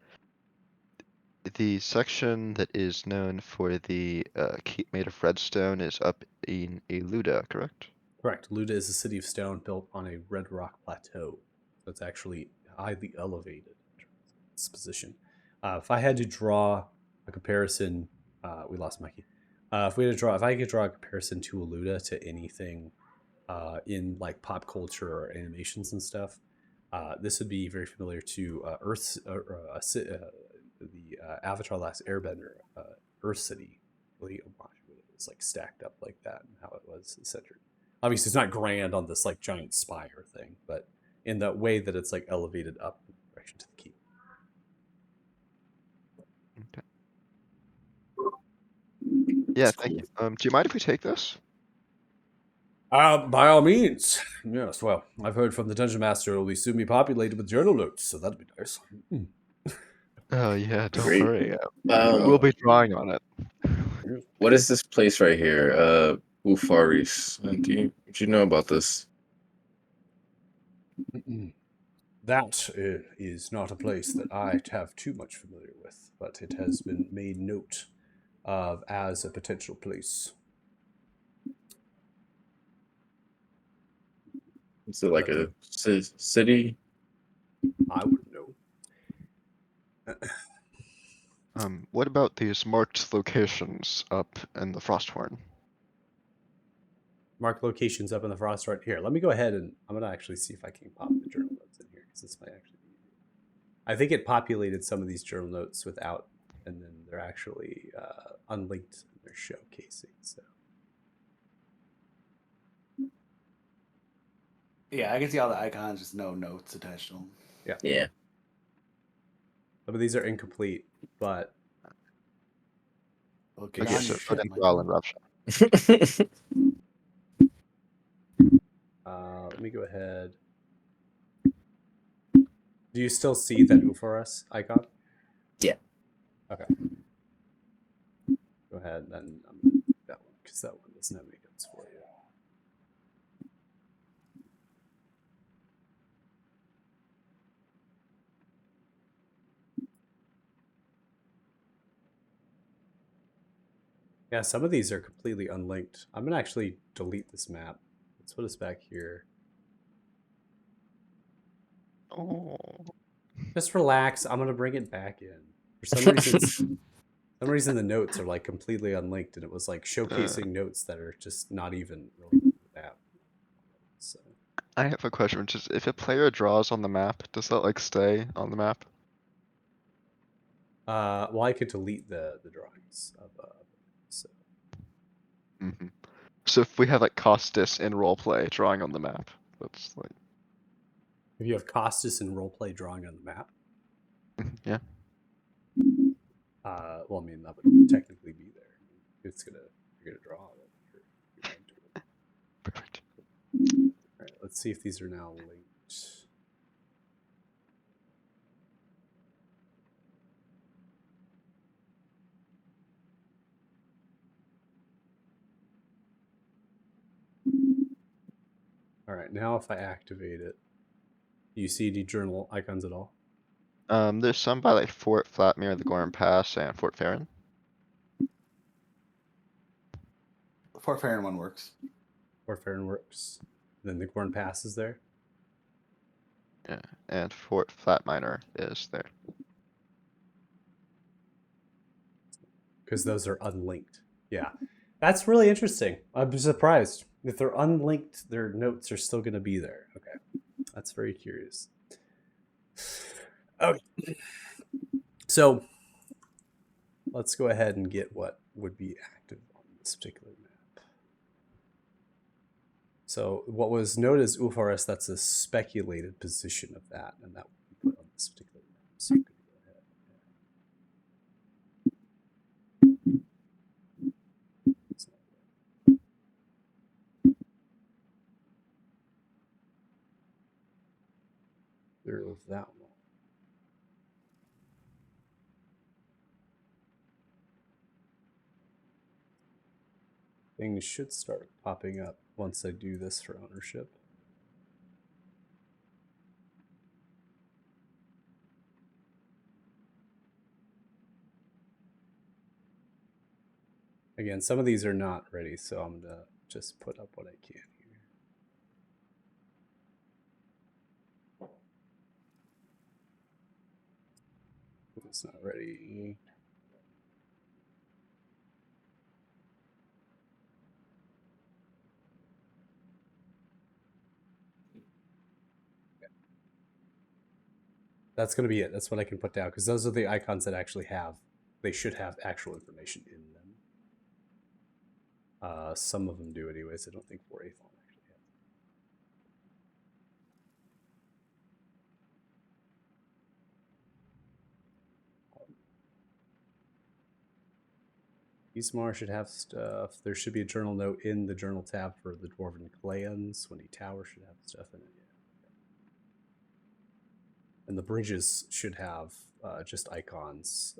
S5: the section that is known for the keep made of redstone is up in Eluda, correct?
S1: Correct. Luda is a city of stone built on a red rock plateau. So it's actually highly elevated in terms of its position. If I had to draw a comparison, we lost Mikey. If I could draw a comparison to Eluda to anything in like pop culture or animations and stuff, this would be very familiar to the Avatar: Last Airbender, Earth City. Really homage to it. It's like stacked up like that, and how it was centered. Obviously, it's not grand on this like giant spire thing, but in that way that it's like elevated up in direction to the keep.
S5: Yeah, thank you. Do you mind if we take this?
S1: By all means. Yes, well, I've heard from the dungeon master it'll be soon be populated with journal notes, so that'd be nice.
S5: Oh yeah, don't
S8: Great.
S5: worry. We'll be drawing on it.
S8: What is this place right here? Ufaris. Do you know about this?
S1: That is not a place that I have too much familiar with, but it has been made note of as a potential place.
S8: Is it like a city?
S1: I wouldn't know.
S5: What about these marked locations up in the Frosthorn?
S1: Mark locations up in the frost right here. Let me go ahead and I'm gonna actually see if I can pop the journal notes in here because this might actually be. I think it populated some of these journal notes without, and then they're actually unlinked in their showcasing. So
S6: Yeah, I can see all the icons, just no notes attached to them.
S8: Yeah.
S1: some of these are incomplete, but
S6: Okay,
S5: Okay,
S6: on
S5: so
S6: your
S5: put
S6: ship,
S5: in
S6: Michael.
S5: Growl and Eruption.
S1: let me go ahead. Do you still see that Ufaras icon?
S8: Yeah.
S1: Okay. Go ahead, then I'm gonna do that one because that one doesn't have any notes for you. Yeah, some of these are completely unlinked. I'm gonna actually delete this map. Let's put us back here.
S5: Oh.
S1: Just relax. I'm gonna bring it back in. For some reason the notes are like completely unlinked, and it was like showcasing notes that are just not even relevant to the map. So
S5: I have a question, which is if a player draws on the map, does that like stay on the map?
S1: well, I could delete the drawings of so
S5: Mm-hmm. So if we have like Costas in roleplay drawing on the map, that's like
S1: if you have Costas and roleplay drawing on the map,
S5: yeah.
S1: well, I mean that would technically be there. You're gonna draw it. You're going to it.
S5: Perfect.
S1: All right, let's see if these are now linked. All right, now if I activate it, do you see any journal icons at all?
S5: There's some by like Fort Flatmere, the Gorham Pass, and Fort Farron.
S6: Fort Farron one works.
S1: Fort Farron works. Then the Gorn Pass is there.
S5: Yeah, and Fort Flatminer is there.
S1: Because those are unlinked. Yeah. That's really interesting. I'm surprised. If they're unlinked, their notes are still going to be there. Okay. That's very curious. Okay. So let's go ahead and get what would be active on this particular map. So what was noted as Ufaris, that's a speculated position of that, and that would be put on this particular map. So I'm going to go ahead. There was that one. Things should start popping up once I do this for ownership. Again, some of these are not ready, so I'm going to just put up what I can here. It's not ready. That's going to be it. That's what I can put down because those are the icons that actually have, they should have actual information in them. Some of them do anyways. I don't think 4 Athon actually has. Ismar should have stuff. There should be a journal note in the journal tab for the Dwarven clans. Windy Tower should have stuff in it. Yeah. And the bridges should have just icons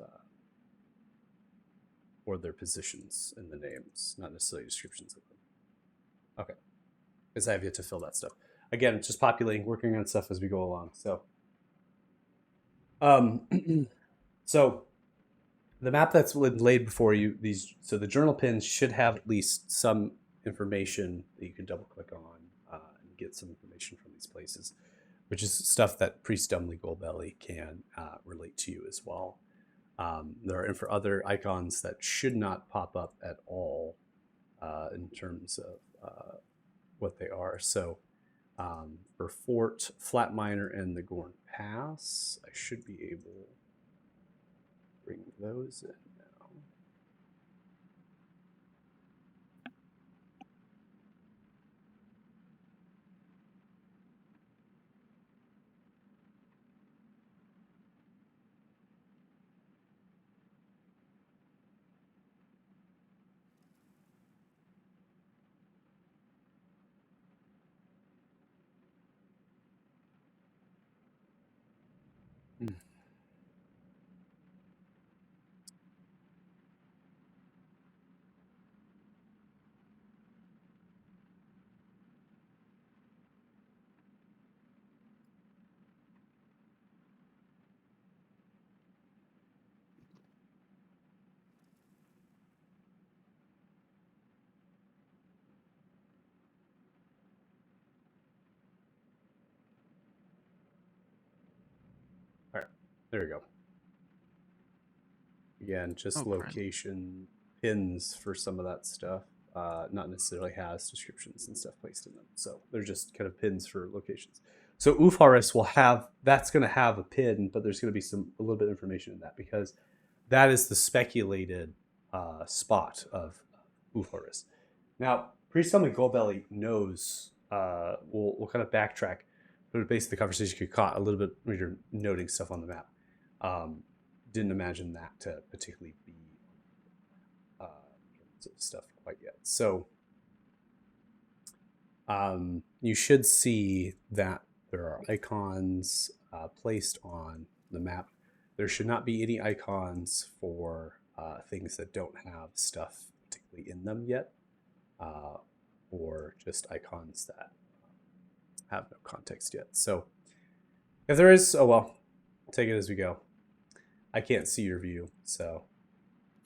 S1: or their positions in the names, not necessarily descriptions of them. Okay. Because I have yet to fill that stuff. Again, just populating, working on stuff as we go along. So, so the map that's laid before you, so the journal pins should have at least some information that you can double click on and get some information from these places, which is stuff that Priest Dumbly Goldbelly can relate to you as well. There are for other icons that should not pop up at all in terms of what they are. So for Fort, Flat Miner, and the Gorn Pass, I should be able to bring those in now. All right, there we go. Again, just
S5: Oh, great.
S1: location pins for some of that stuff. Not necessarily has descriptions and stuff placed in them. So they're just kind of pins for locations. So Ufaris will have, that's going to have a pin, but there's going to be a little bit of information in that because that is the speculated spot of Ufaris. Now, Priest Dumbly Goldbelly knows, we'll kind of backtrack, but basically the conversation you caught a little bit when you're noting stuff on the map. Didn't imagine that to particularly be stuff quite yet. So you should see that there are icons placed on the map. There should not be any icons for things that don't have stuff particularly in them yet, or just icons that have no context yet. So if there is, oh well, take it as we go. I can't see your view, so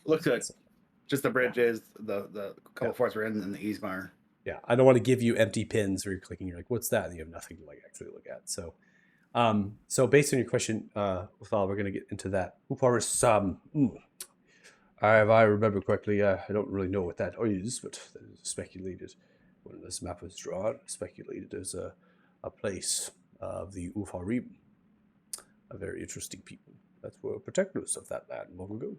S6: Looks good. Just the bridges, the couple forts we're in, and the Ismar.
S1: yeah, I don't want to give you empty pins where you're clicking, you're like, what's that? And you have nothing to like actually look at. So so based on your question, Uthal, we're gonna get into that. Uparis, if I remember correctly, I don't really know what that is, but that is speculated when this map was drawn, speculated as a place of the Ufarim, a very interesting people that were protectors of that land long ago.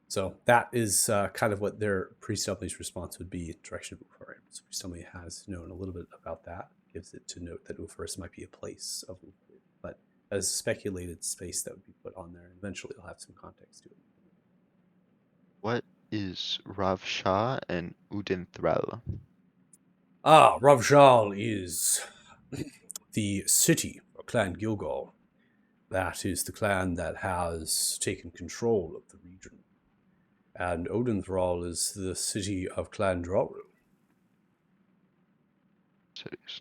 S1: So that is kind of what their Priest Dumbly's response would be in direction of Ufarim. So Priest Dumbly has known a little bit about that, gives it to note that Ufaris might be a place of Ufarim, but as a speculated space that would be put on there, and eventually it'll have some context to it.
S5: What is Rav Shah and Udin Threl?
S1: Ravjal is the city of Clan Gilgal. That is the clan that has taken control of the region. And Odinthrall is the city of Clan Draru.
S5: Cities.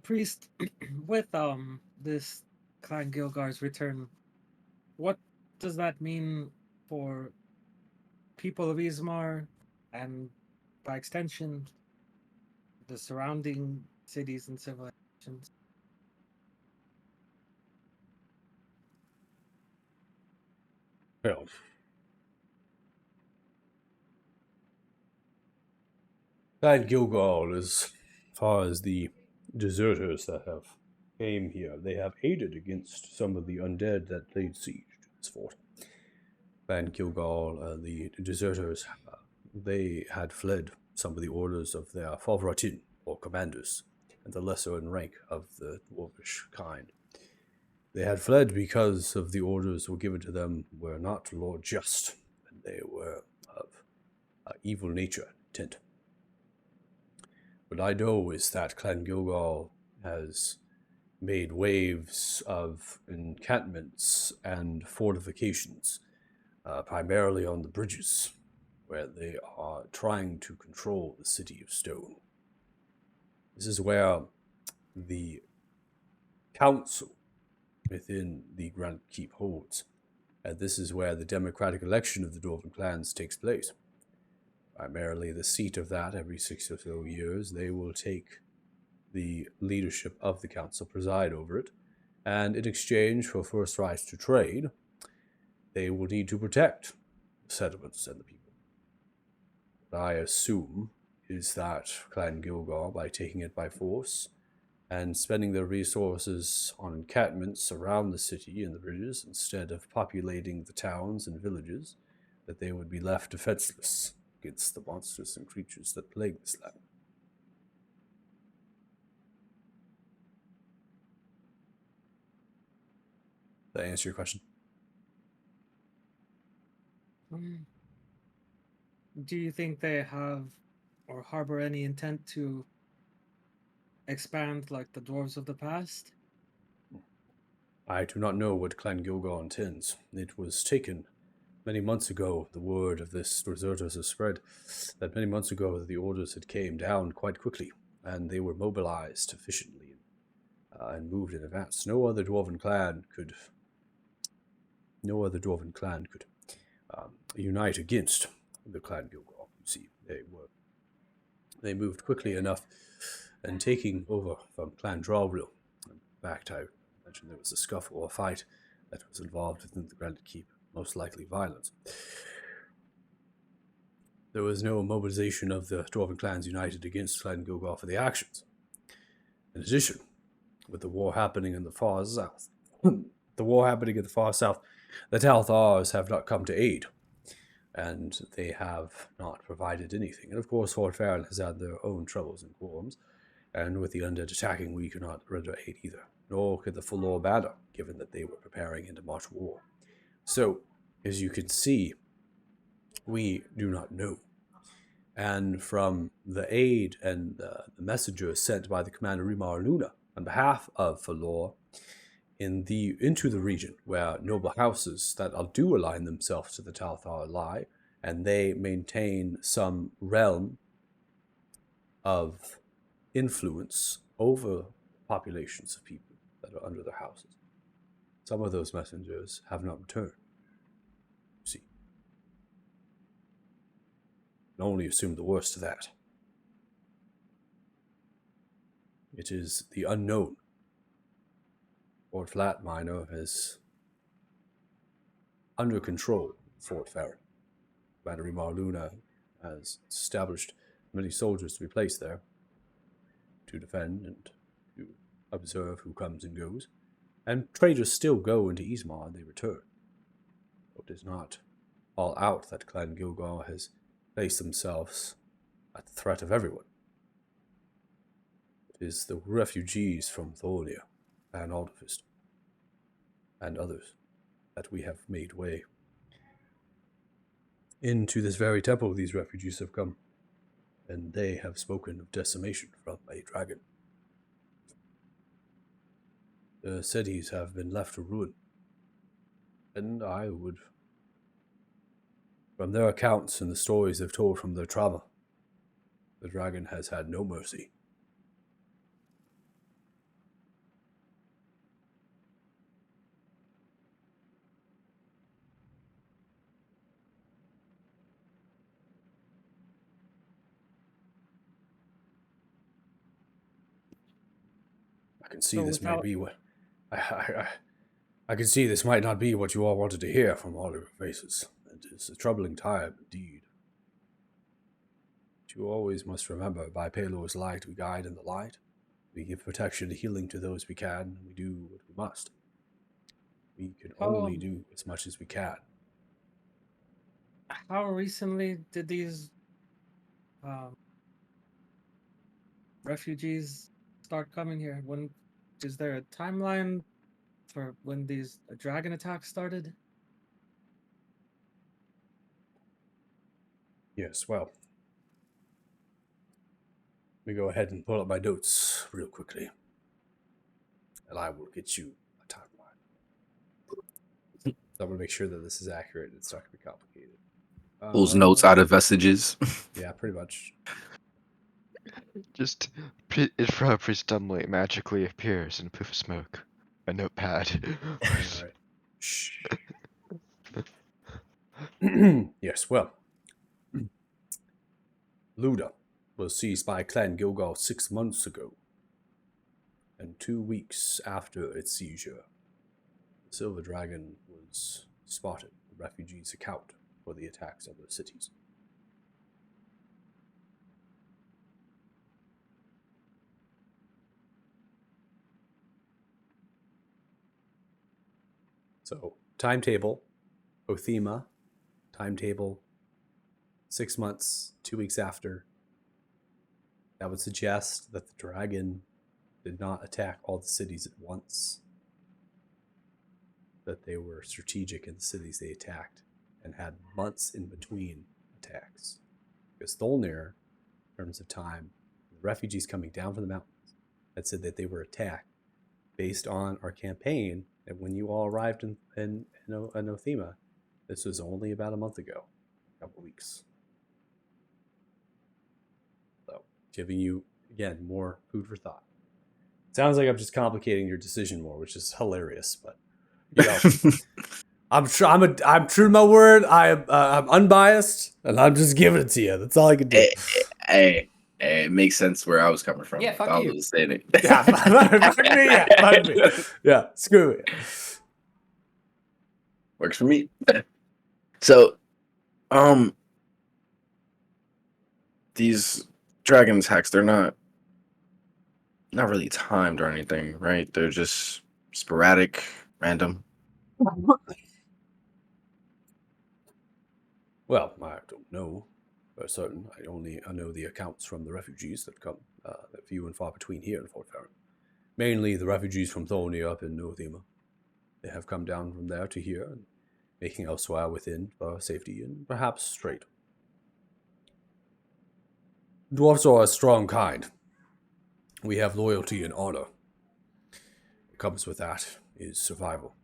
S3: Priest, with this Clan Gilgar's return, what does that mean for people of Ismar and by extension the surrounding cities and civilizations?
S1: Well, Clan Gilgal, as far as the deserters that have came here, they have aided against some of the undead that laid siege to this fort. Clan Gilgal, the deserters, they had fled some of the orders of their Favratin, or commanders. and the lesser in rank of the dwarvish kind. They had fled because of the orders were given to them were not Lord just, and they were of evil nature intent. What I know is that Clan Gilgal has made waves of encampments and fortifications, primarily on the bridges, where they are trying to control the city of Stone. This is where the council within the Grand Keep holds, and this is where the democratic election of the Dwarven clans takes place. Primarily the seat of that every 6 or so years, they will take the leadership of the council, preside over it, and in exchange for first rights to trade, they will need to protect the settlements and the people. What I assume is that Clan Gilgal, by taking it by force and spending their resources on encampments around the city and the bridges instead of populating the towns and villages, that they would be left defenseless against the monsters and creatures that plague this land. Did that answer your question?
S3: Do you think they have or harbor any intent to expand like the dwarves of the past?
S1: I do not know what Clan Gilgal intends. It was taken many months ago, the word of this deserters has spread, that many months ago the orders had came down quite quickly, and they were mobilized efficiently and moved in advance. No other dwarven clan could unite against the Clan Gilgal. You see, they moved quickly enough, and taking over from Clan Drawril. In fact, I mentioned there was a scuffle or a fight that was involved within the Grand Keep, most likely violence. There was no mobilization of the Dwarven clans united against Clan Gilgal for the actions. In addition, with the war happening in the far south, the Talthars have not come to aid, and they have not provided anything. And of course, Fort Farron has had their own troubles and qualms, and with the undead attacking, we could not render aid either, nor could the Falor Banner, given that they were preparing into March war. So, as you can see, we do not know. And from the aid and the messengers sent by the commander Rimar Luna on behalf of Falor into the region where noble houses that do align themselves to the Talthar lie, and they maintain some realm of influence over populations of people that are under their houses. Some of those messengers have not returned. You see, you can only assume the worst of that. It is the unknown. Fort Flatminer is under control of Fort Farron. Commander Rimar Luna has established many soldiers to be placed there to defend and to observe who comes and goes. And traders still go into Ismar and they return. So it is not all out that Clan Gilgal has placed themselves at the threat of everyone. It is the refugees from Thornia and Aldefist and others that we have made way into this very temple. These refugees have come, and they have spoken of decimation from a dragon. The cities have been left to ruin, and I would, from their accounts and the stories they've told from their trauma, the dragon has had no mercy. I can see
S3: So
S1: this might
S3: without-
S1: be what I can see this might not be what you all wanted to hear from all of your faces. It is a troubling time indeed. But you always must remember, by Pelor's light we guide in the light. We give protection and healing to those we can, and we do what we must. We can only do as much as we can.
S3: How recently did these refugees start coming here? When is there a timeline for when these dragon attacks started?
S1: Yes, well, let me go ahead and pull up my notes real quickly, and I will get you a timeline. So I'm going to make sure that this is accurate. It's not going to be complicated.
S4: Pulls notes out of vestiges.
S1: Yeah, pretty much.
S5: Just it Priest dumbly magically appears in a poof of smoke. A notepad.
S1: All right. Shh. Yes, well, Luda was seized by Clan Gilgal 6 months ago, and 2 weeks after its seizure, the Silver Dragon was spotted. The refugees account for the attacks on the cities. So, timetable, Othema, timetable, 6 months, 2 weeks after. That would suggest that the dragon did not attack all the cities at once, that they were strategic in the cities they attacked and had months in between attacks. Because Tholnir, in terms of time, the refugees coming down from the mountains had said that they were attacked based on our campaign. And when you all arrived in Othema, this was only about a month ago, a couple weeks. So, giving you, again, more food for thought. Sounds like I'm just complicating your decision more, which is hilarious, but you know, I'm true to my word. I'm unbiased, and I'm just giving it to you. That's all I can do.
S4: Hey, it makes sense where I was coming from.
S2: Yeah, fuck
S4: I
S2: you.
S4: was saying it.
S1: Yeah, fuck me. Yeah, fuck me. Yeah, screw it.
S4: Works for me. So, these dragon attacks, they're not really timed or anything, right? They're just sporadic, random.
S1: Well, I don't know for certain. I know the accounts from the refugees that come, that few and far between here in Fort Farron. Mainly the refugees from Thorny up in Othema. They have come down from there to here, and making elsewhere within for safety and perhaps trade. Dwarfs are a strong kind. We have loyalty and honor. What comes with that is survival.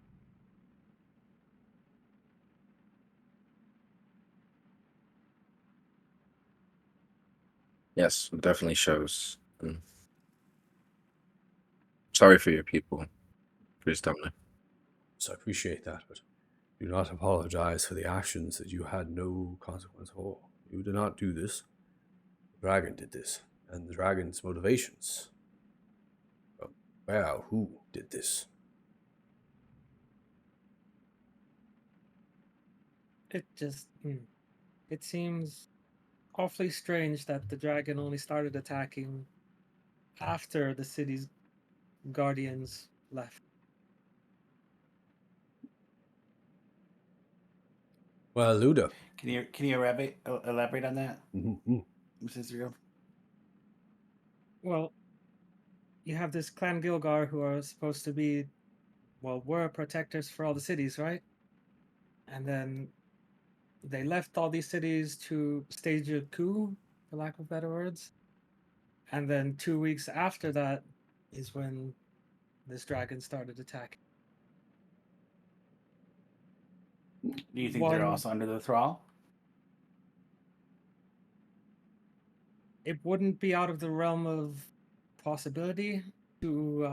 S4: Yes, it definitely shows. Sorry for your people, Priest Dumbly.
S1: So I appreciate that, but do not apologize for the actions that you had no consequence for. You did not do this. The dragon did this, and the dragon's motivations. Well, who did this?
S3: It seems awfully strange that the dragon only started attacking after the city's guardians left.
S1: Well, Luda.
S6: Can you elaborate on that,
S1: Mm-hmm.
S6: Mrs. Zero?
S3: Well, you have this clan Gilgar who are supposed to be, well, were protectors for all the cities, right? And then they left all these cities to stage a coup, for lack of better words. And then 2 weeks after that is when this dragon started attacking.
S6: Do you think they're also under the thrall?
S3: It wouldn't be out of the realm of possibility to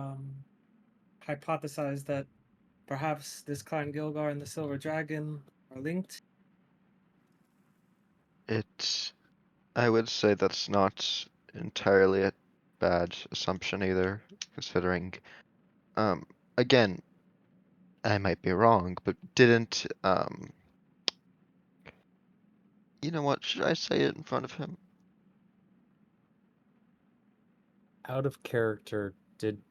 S3: hypothesize that perhaps this clan Gilgar and the Silver Dragon are linked.
S5: I would say that's not entirely a bad assumption either, considering, again, I might be wrong, but didn't, you know what, should I say it in front of him?
S2: Out of character, did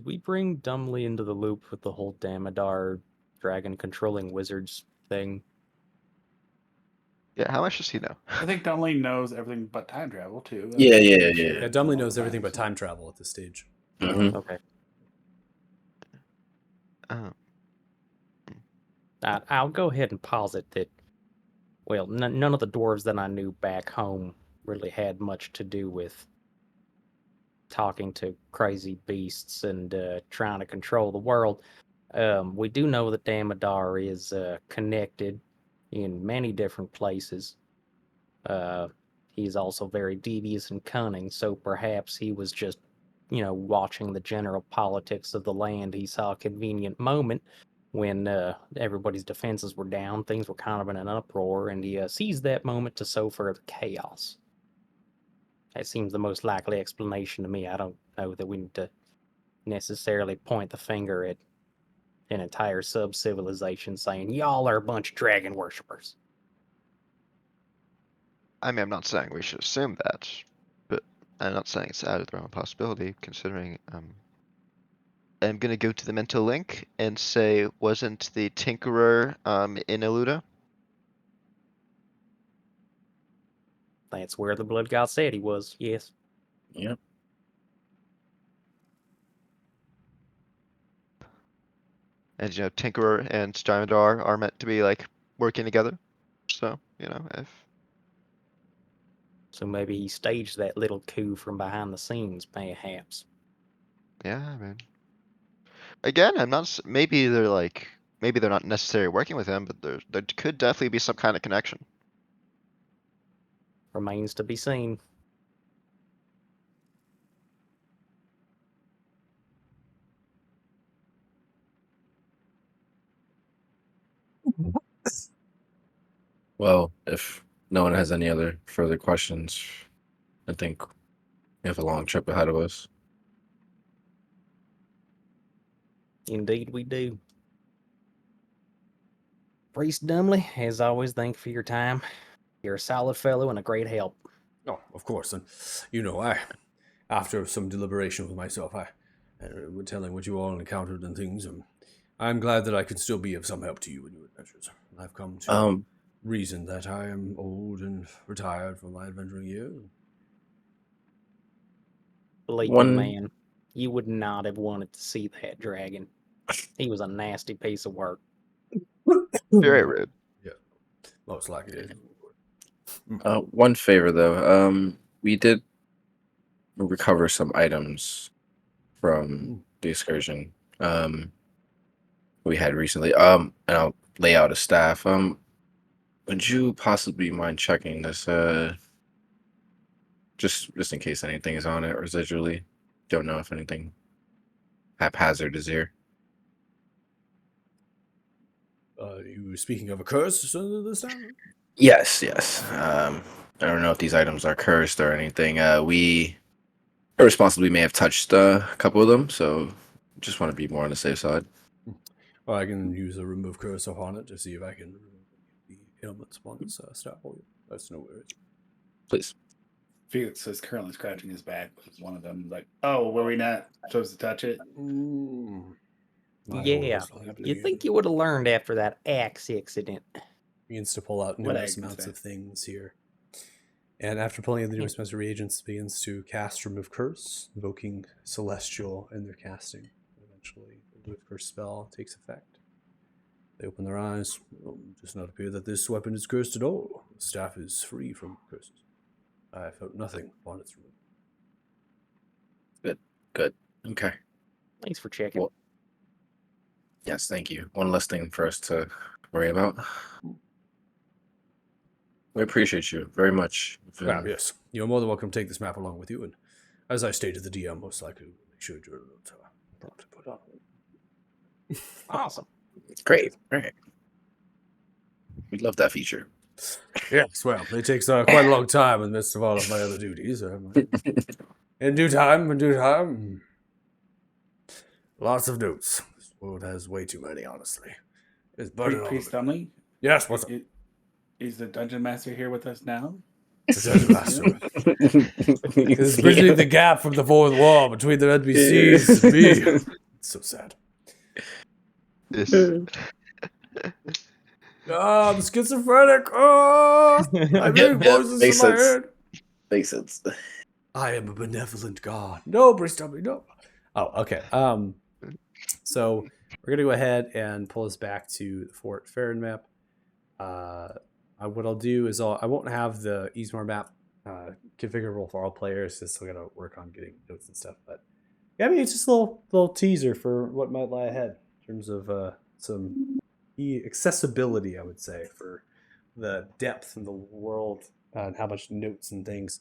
S2: we bring Dumbly into the loop with the whole Damodar dragon controlling wizards thing?
S5: Yeah, how much does he know?
S6: I think Dunley knows everything but time travel too.
S4: Yeah,
S6: I'm
S4: yeah,
S6: pretty
S4: yeah.
S6: sure
S1: Yeah, Dumley
S6: all
S1: knows
S6: the
S1: everything but
S6: so-
S1: time travel at this stage.
S4: Hmm.
S2: Okay.
S5: Oh,
S2: I'll go ahead and posit that, well, none of the dwarves that I knew back home really had much to do with talking to crazy beasts and trying to control the world. We do know that Damodar is connected in many different places. He's also very devious and cunning, so perhaps he was just, watching the general politics of the land. He saw a convenient moment when everybody's defenses were down, things were kind of in an uproar, and he seized that moment to sow further chaos. That seems the most likely explanation to me. I don't know that we need to necessarily point the finger at an entire sub-civilization saying, y'all are a bunch of dragon worshippers.
S5: I mean, I'm not saying we should assume that, but I'm not saying it's out of the realm of possibility, considering I'm gonna go to the mental link and say, wasn't the Tinkerer in Eluda?
S2: That's where the blood god said he was, yes.
S4: Yep.
S5: And Tinkerer and Stymodar are meant to be like working together. So, if
S2: So maybe he staged that little coup from behind the scenes, perhaps.
S5: yeah, I mean, again, I'm not. Maybe they're not necessarily working with him, but there could definitely be some kind of connection.
S2: Remains to be seen.
S4: Well, if no one has any other further questions, I think we have a long trip ahead of us.
S2: Indeed we do. Priest Dumley, as always, thank you for your time. You're a solid fellow and a great help.
S1: Oh, of course. And, after some deliberation with myself, I were telling what you all encountered and things, I'm glad that I could still be of some help to you in your adventures. I've come to reason that I am old and retired from my adventuring years.
S2: Believe me, man, you would not have wanted to see that dragon. He was a nasty piece of work.
S5: Very rude.
S1: Yeah, most likely.
S4: One favor though, we did recover some items from the excursion we had recently. And I'll lay out a staff. Would you possibly mind checking this? Just in case anything is on it residually. Don't know if anything haphazard is here.
S1: You were speaking of a curse this time?
S4: Yes. I don't know if these items are cursed or anything. We irresponsibly may have touched a couple of them, so just want to be more on the safe side.
S1: Well, I can use a remove curse upon it to see if I can remove the ailments upon this staff for you. That's no worries.
S4: Please.
S6: Felix is currently scratching his back with one of them. Like, oh, were we not supposed to touch it?
S2: Yeah, you'd think you would have learned after that axe accident.
S1: Begins to pull out
S6: What
S1: numerous
S6: egg,
S1: amounts
S6: sir?
S1: of things here. And after pulling out the numerous amounts of reagents, begins to cast Remove Curse, invoking Celestial in their casting. Eventually, the Remove Curse spell takes effect. They open their eyes. It does not appear that this weapon is cursed at all. The staff is free from curses. I felt nothing upon its removal.
S4: Good. Okay.
S2: Thanks for checking.
S4: Well, yes, thank you. One less thing for us to worry about. We appreciate you very much.
S1: Yes, you're more than welcome to take this map along with you, and as I stated, the DM most likely will make sure you're not to put on.
S2: Awesome.
S4: Great. We love that feature.
S1: Yes, well, it takes quite a long time in the midst of all of my other duties. In due time, lots of notes. This world has way too many, honestly. It's burdened
S6: Priest
S1: on me.
S6: Dunley?
S1: Yes, what's up?
S6: Is the dungeon master here with us now?
S1: The dungeon master. It's bridging the gap from the fourth wall between the NPCs and me. It's so sad.
S5: This
S1: Ah, I'm schizophrenic. Ah, I'm hearing voices in
S8: makes
S1: my
S8: sense.
S1: head.
S8: Makes sense.
S1: I am a benevolent god. No, Bristol, no. Oh, okay. So we're gonna go ahead and pull us back to the Fort Farron map. What I'll do is I won't have the Eastmore map configurable for all players. Just still gotta work on getting notes and stuff. But yeah, I mean, it's just a little teaser for what might lie ahead in terms of some accessibility, I would say, for the depth in the world and how much notes and things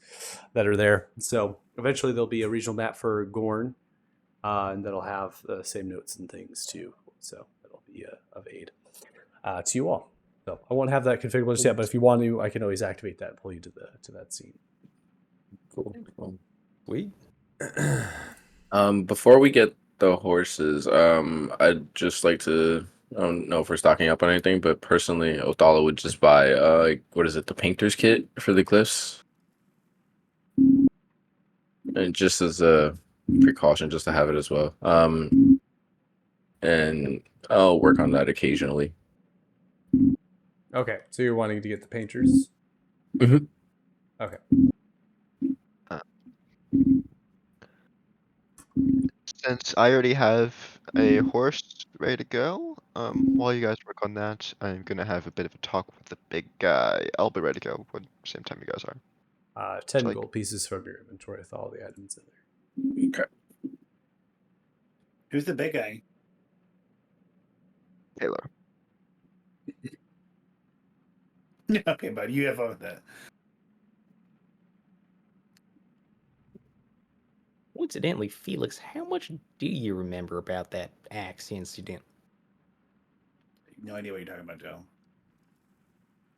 S1: that are there. So eventually there'll be a regional map for Gorn, and that'll have the same notes and things too. So that'll be of aid to you all. So I won't have that configurable just yet, but if you want to, I can always activate that and pull you to that scene.
S8: Cool.
S2: We
S8: Before we get the horses, I'd just like to. I don't know if we're stocking up on anything, but personally, Othala would just buy what is it, the painter's kit for the cliffs, and just as a precaution, just to have it as well. And I'll work on that occasionally.
S1: Okay, so you're wanting to get the painters.
S8: Mhm.
S1: Okay.
S5: Since I already have a horse ready to go, while you guys work on that, I'm gonna have a bit of a talk with the big guy. I'll be ready to go at the same time you guys are.
S1: 10
S5: like-
S1: gold pieces from your inventory with all the items in there.
S8: Okay.
S6: Who's the big guy?
S5: Taylor.
S6: Okay, bud, you have fun with that.
S2: Incidentally, Felix, how much do you remember about that axe incident?
S6: No idea what you're talking about, Joe.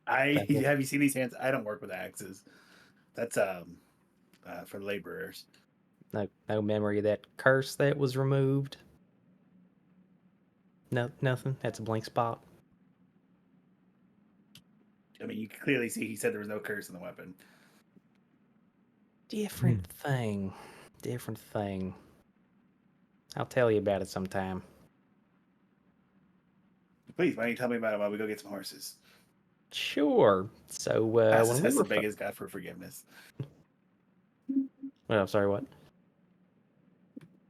S6: I
S2: Okay.
S6: have you seen these hands? I don't work with axes. That's for laborers.
S2: No memory of that curse that was removed. No, nothing. That's a blank spot.
S6: I mean, you can clearly see he said there was no curse in the weapon.
S2: Different thing. Different thing. I'll tell you about it sometime.
S6: Please, why don't you tell me about it while we go get some horses?
S2: Sure. So
S6: That's
S2: when we
S6: the
S2: were
S6: biggest guy for forgiveness.
S2: well, sorry, what?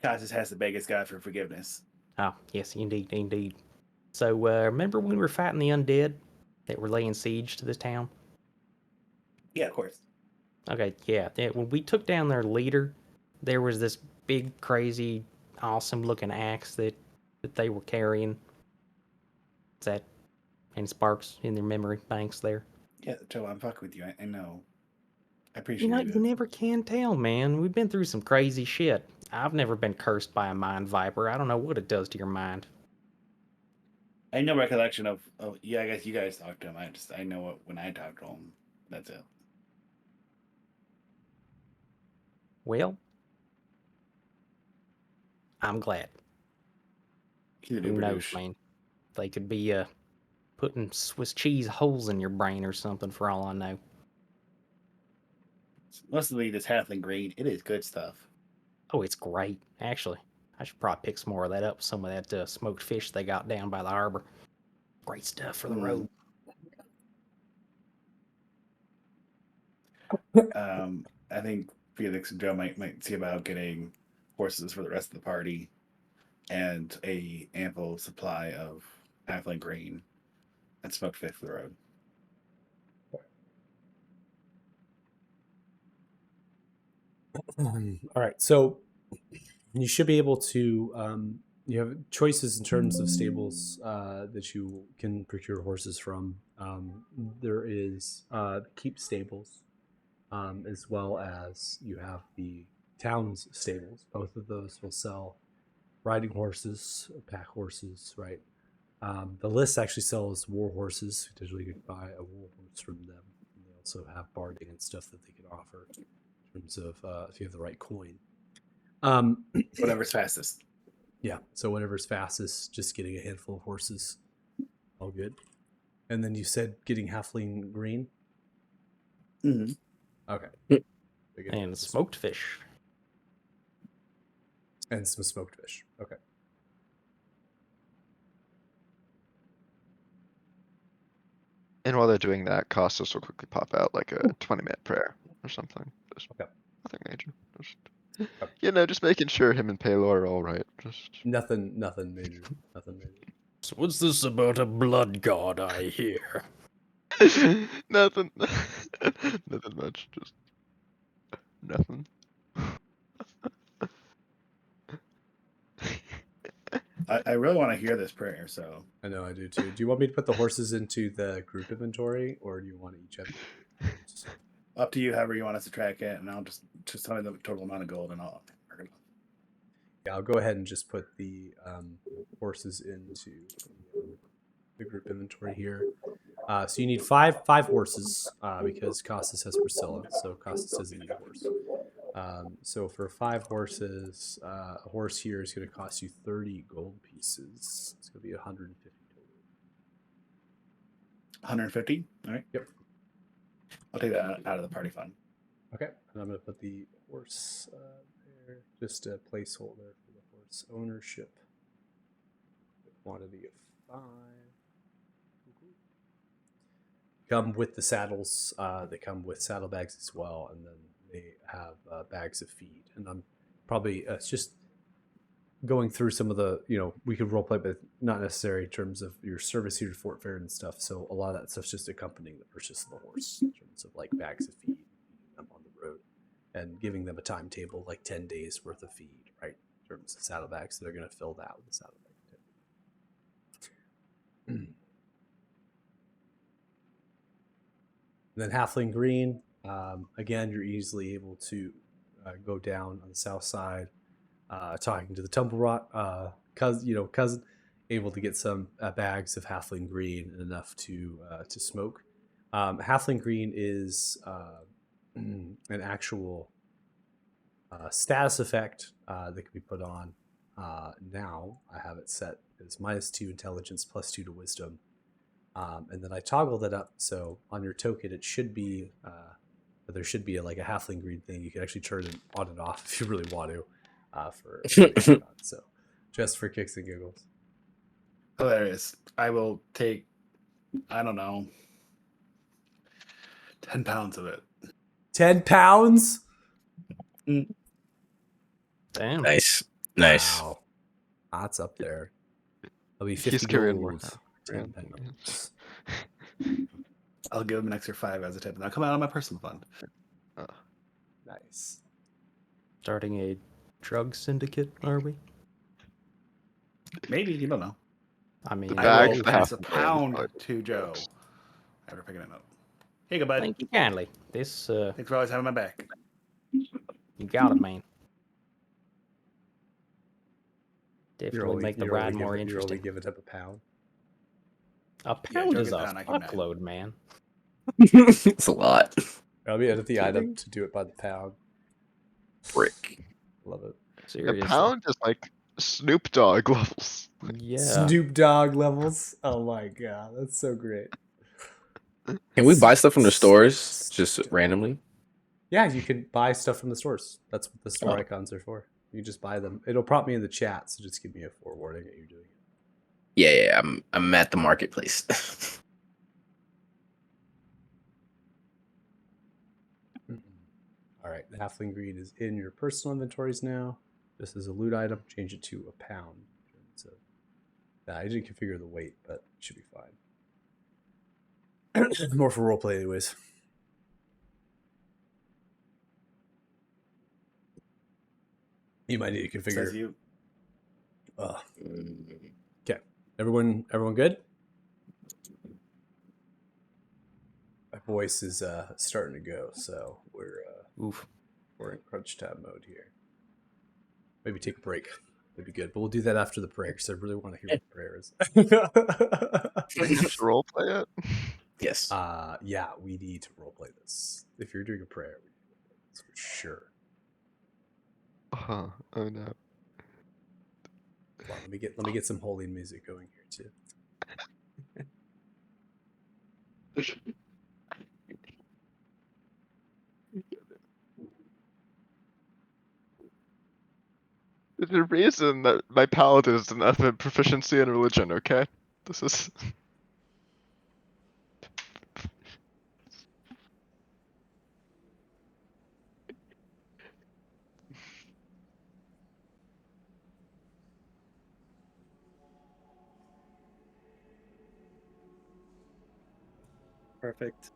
S6: Cassis has the biggest God for forgiveness.
S2: Oh, yes, indeed, indeed. So remember when we were fighting the undead that were laying siege to this town?
S6: Yeah, of course.
S2: Okay, yeah. When we took down their leader, there was this big, crazy, awesome-looking axe that they were carrying. Is that any sparks in their memory banks there?
S6: Yeah, Joe, I'm fucking with you. I know. I
S2: You
S6: appreciate
S2: know,
S6: it.
S2: you never can tell, man. We've been through some crazy shit. I've never been cursed by a mind viper. I don't know what it does to your mind.
S6: I have no recollection of. Oh, yeah, I guess you guys talked to him. I know what when I talked to him. That's it.
S2: Well, I'm glad.
S6: He's a
S2: Who
S6: duper
S2: knows,
S6: douche.
S2: man? They could be putting Swiss cheese holes in your brain or something for all I know.
S6: Mostly this halfling green. It is good stuff.
S2: Oh, it's great, actually. I should probably pick some more of that up. Some of that smoked fish they got down by the harbor. Great stuff for the road.
S6: I think Felix and Joe might see about getting horses for the rest of the party and a ample supply of halfling green and smoked fish for the road.
S1: All right, so you should be able to. You have choices in terms of stables that you can procure horses from. There is keep stables, as well as you have the town's stables. Both of those will sell riding horses, pack horses, right? The list actually sells war horses. Usually, you could buy a war horse from them. And they also have barding and stuff that they can offer in terms of if you have the right coin.
S6: Whatever's fastest.
S1: Yeah, so whatever's fastest, just getting a handful of horses, all good. And then you said getting halfling green.
S6: Mm-hmm.
S1: Okay.
S2: And smoked fish.
S1: And some smoked fish. Okay.
S5: And while they're doing that, Costas will quickly pop out like a 20-minute prayer or something. Just
S1: Okay.
S5: nothing major. Just,
S1: Okay.
S5: you know, just making sure him and Paylor are all right. Just
S1: Nothing major. Nothing major.
S2: So what's this about a blood god I hear?
S5: nothing. Nothing much. Just nothing.
S7: I really want to hear this prayer, so
S1: I know I do too. Do you want me to put the horses into the group inventory, or do you want to each have yours?
S7: up to you. However you want us to track it, and I'll just tell me the total amount of gold, and I'll.
S1: Yeah, I'll go ahead and just put the horses into the group inventory here. So you need five horses because Costas has Priscilla, so Costas doesn't need a horse. So for 5 horses, a horse here is going to cost you 30 gold pieces. It's going to be 150 total.
S7: 150. All right.
S1: Yep.
S7: I'll take that out of the party fund.
S1: Okay, and I'm going to put the horse there, just a placeholder for the horse ownership. The quantity of 5. Come with the saddles. They come with saddlebags as well, and then they have bags of feed. And I'm probably it's just going through some of the, we could roleplay, but not necessary in terms of your service here to Fort Fair and stuff. So a lot of that stuff's just accompanying the purchase of the horse in terms of like bags of feed, feeding them on the road, and giving them a timetable, like 10 days worth of feed, right? In terms of saddlebags, so they're going to fill that with the saddlebag. And then Halfling Green, again, you're easily able to go down on the south side, talking to the Tumble Rot cousin, able to get some bags of Halfling Green and enough to smoke. Halfling Green is an actual status effect that can be put on. Now I have it set as -2 intelligence, +2 to wisdom. And then I toggle that up, so on your token it should be there should be like a Halfling Green thing. You can actually turn it on and off if you really want to for so just for kicks and giggles.
S7: Hilarious. I will take, I don't know, 10 pounds of it.
S1: 10 pounds?
S2: Damn.
S8: Nice.
S1: Wow. That's up there. That'll be 50
S5: He's carrying more
S1: gold. 10 pounds.
S7: I'll give him an extra 5 as a tip, and that'll come out of my personal fund.
S1: Nice.
S2: Starting a drug syndicate, are we?
S7: Maybe, you don't know.
S2: I mean,
S5: The
S7: I
S5: bags
S7: will
S5: of
S7: pass a
S5: Halfling
S7: pound
S5: Green.
S7: to Joe after picking it up. Here you go, bud.
S2: thank you kindly. This,
S7: Thanks for always having my back.
S2: you got it, man.
S1: You're
S2: Definitely
S1: only,
S2: make the
S1: you're
S2: ride
S1: only
S2: more
S1: giving, you're only
S2: interesting.
S1: giving up a pound.
S2: A pound
S7: Joe
S2: is
S7: gets
S2: a
S7: pound, I can imagine.
S2: fuckload, man.
S8: It's a lot.
S1: I'll be edit the item to do it by the pound.
S8: Brick.
S1: Love it.
S2: Seriously.
S5: A pound is like Snoop Dogg levels.
S2: Yeah.
S1: Snoop Dogg levels. Oh my god, that's so great.
S8: Can we buy stuff from the stores just randomly?
S1: Yeah, you can buy stuff from the stores. That's what the store
S8: Oh.
S1: icons are for. You can just buy them. It'll prompt me in the chat, so just give me a forewarning that you're doing it.
S8: Yeah, I'm at the marketplace.
S1: All right, the Halfling Green is in your personal inventories now. This is a loot item. Change it to a pound. So, I didn't configure the weight, but it should be fine. More for roleplay, anyways. You might need to configure.
S7: Says you.
S1: Okay, everyone good? My voice is starting to go, so we're in crunch time mode here. Maybe take a break. That'd be good, but we'll do that after the prayer because I really want to hear what the prayer is.
S5: Just roleplay it.
S8: Yes.
S1: Yeah, we need to roleplay this. If you're doing a prayer, we need to roleplay this for sure.
S5: Oh no.
S1: Well, let me get some holy music going here too.
S5: There's a reason that my paladin doesn't have a proficiency in religion, okay? This is
S3: Perfect.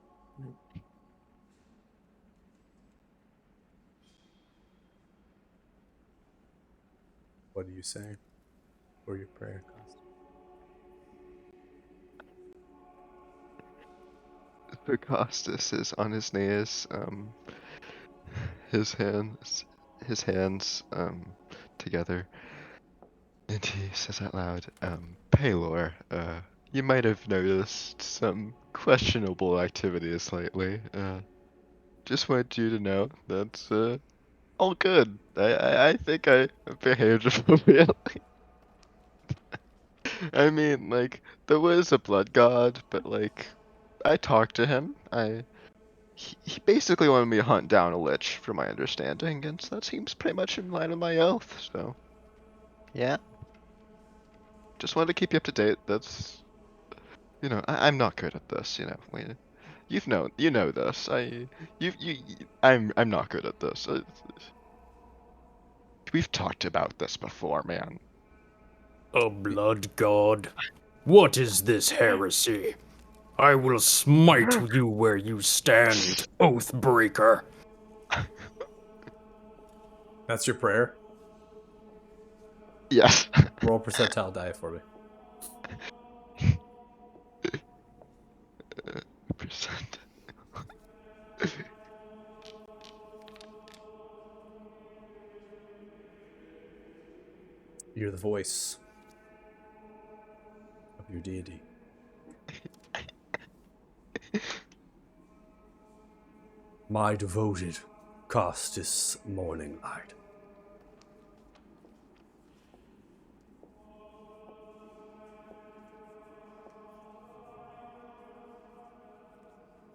S1: What are you saying for your prayer, Costa?
S5: So Costas is on his knees, his hands together, and he says out loud, Paylor, you might have noticed some questionable activities lately. Just wanted you to know that's all good. I think I behaved appropriately. I mean, like, there was a blood god, but like, I talked to him. He basically wanted me to hunt down a lich, from my understanding, and that seems pretty much in line with my oath. So, yeah. Just wanted to keep you up to date. That's, I'm not good at this. You know this. I'm not good at this. We've talked about this before, man.
S9: A blood god? What is this heresy? I will smite you where you stand, Oathbreaker.
S1: That's your prayer?
S5: Yes.
S1: Roll percentile die for me.
S5: Percent.
S1: You're the voice of your deity. My devoted Costas morning light.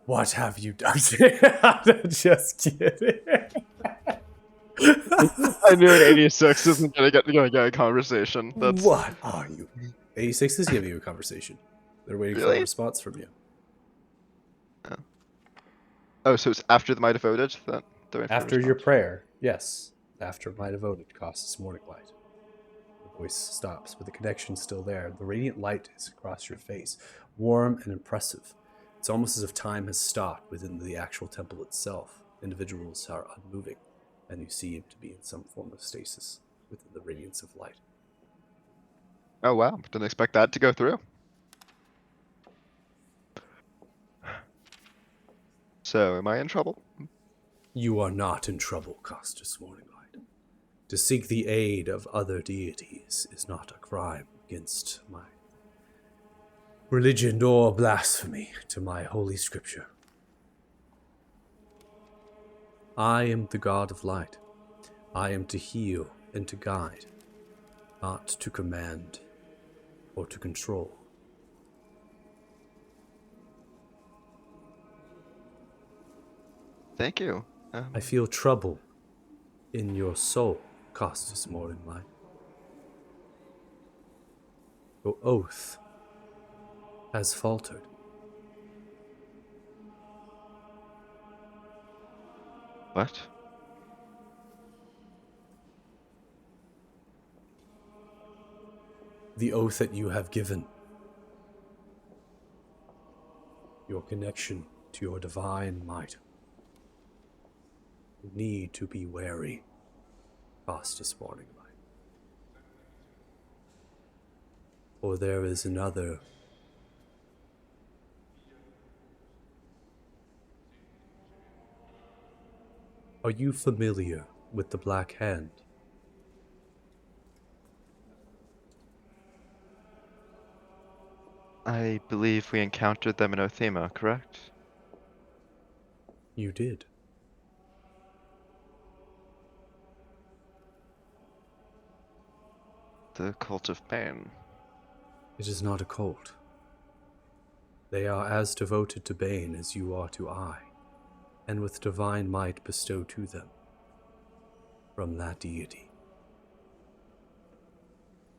S1: What have you done? Just kidding.
S5: I knew an 86 isn't gonna get a conversation. That's
S1: What are you? 86 is giving you a conversation. They're waiting for a
S5: Really?
S1: response from you.
S5: Oh, so it's after my devoted that they're waiting for a
S1: After your
S5: response.
S1: prayer, yes. After my devoted Costas morning light. The voice stops, but the connection's still there. The radiant light is across your face, warm and impressive. It's almost as if time has stopped within the actual temple itself. Individuals are unmoving, and you seem to be in some form of stasis within the radiance of light.
S5: Oh wow, didn't expect that to go through. So, am I in trouble?
S1: You are not in trouble, Costas morning light. To seek the aid of other deities is not a crime against my religion or blasphemy to my holy scripture. I am the God of light. I am to heal and to guide, not to command or to control.
S5: Thank you.
S1: I feel trouble in your soul, Costas morning light. Your oath has faltered.
S5: What?
S1: The oath that you have given. Your connection to your divine might. You need to be wary, Costas morning light. For there is another Are you familiar with the Black Hand?
S5: I believe we encountered them in Othema, correct?
S1: You did.
S5: The Cult of Pain.
S1: It is not a cult. They are as devoted to Bane as you are to I, and with divine might bestow to them from that deity.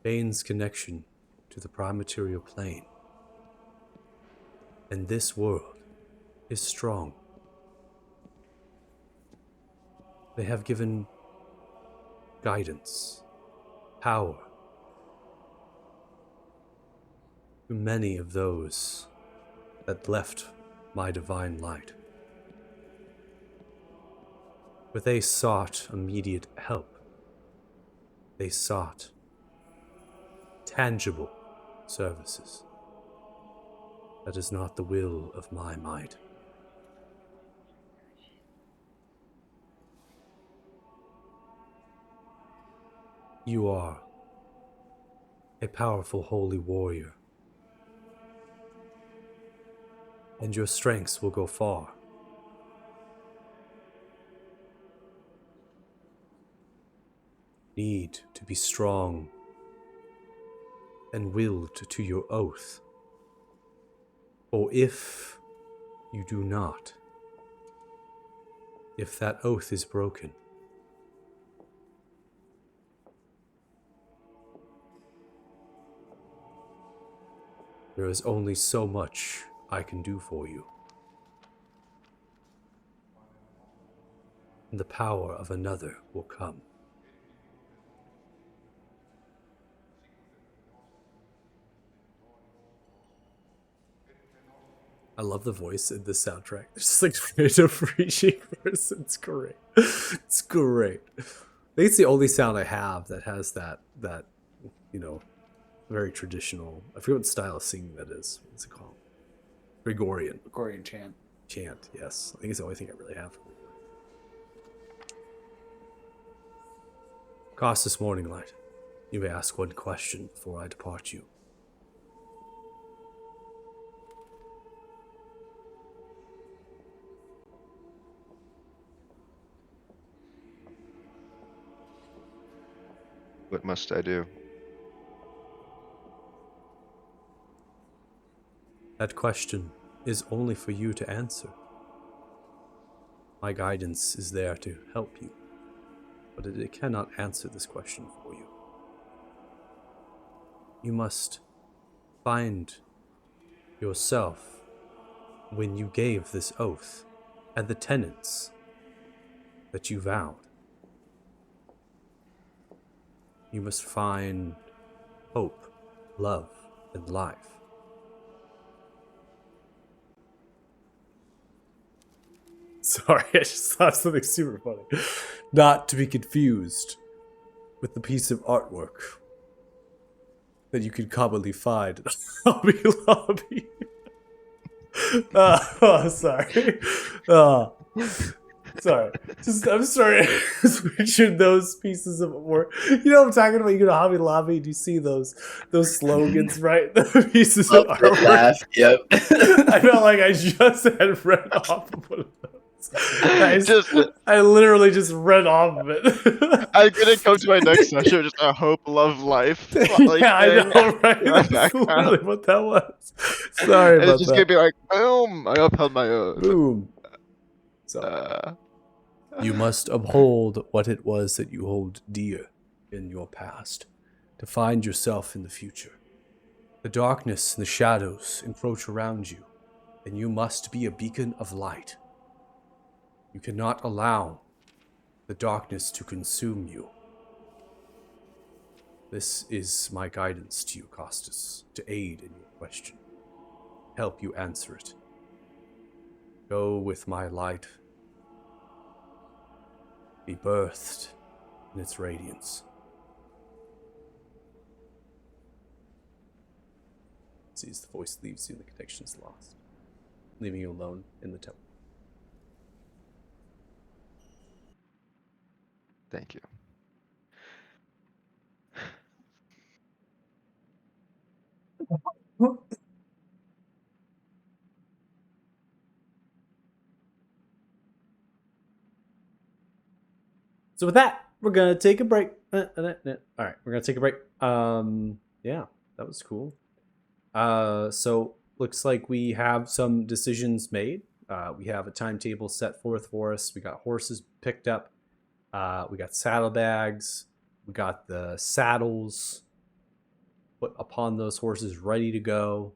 S1: Bane's connection to the prime material plane and this world is strong. They have given guidance, power to many of those that left my divine light. But they sought immediate help. They sought tangible services. That is not the will of my might. You are a powerful holy warrior, and your strengths will go far. Need to be strong and willed to your oath. For if you do not, if that oath is broken, there is only so much I can do for you. And the power of another will come. I love the voice in this soundtrack. It's just like random preaching verse. It's great. It's great. I think it's the only sound I have that has that very traditional. I forget what style of singing that is. What's it called? Gregorian
S7: chant.
S1: Chant. Yes, I think it's the only thing I really have. Costas Morning Light, you may ask one question before I depart you.
S5: What must I do?
S1: That question is only for you to answer. My guidance is there to help you, but it cannot answer this question for you. You must find yourself when you gave this oath and the tenets that you vowed. You must find hope, love, and life. Sorry, I just thought of something super funny. Not to be confused with the piece of artwork that you can commonly find in a Hobby Lobby. Sorry. Sorry. I'm sorry. Just mentioned those pieces of work. You know what I'm talking about? You go to Hobby Lobby and you see those slogans, right? The pieces of artwork.
S8: Laugh. Yep.
S1: I felt like I just had read off of one of those. I literally just read off of it.
S5: I'm gonna come to my next session just a hope, love, life.
S1: Yeah, I know, right? That's literally what that was. Sorry
S5: and
S1: about
S5: it's just
S1: that.
S5: gonna be like, boom! I upheld my oath.
S1: Boom. So you must uphold what it was that you hold dear in your past to find yourself in the future. The darkness and the shadows encroach around you, and you must be a beacon of light. You cannot allow the darkness to consume you. This is my guidance to you, Costas, to aid in your question, help you answer it. Go with my light. Be birthed in its radiance. See, as the voice leaves you, the connection is lost, leaving you alone in the temple.
S5: Thank you.
S1: So with that, we're gonna take a break. All right, we're gonna take a break. Yeah, that was cool. So looks like we have some decisions made. We have a timetable set forth for us. We got horses picked up. We got saddlebags. We got the saddles put upon those horses, ready to go.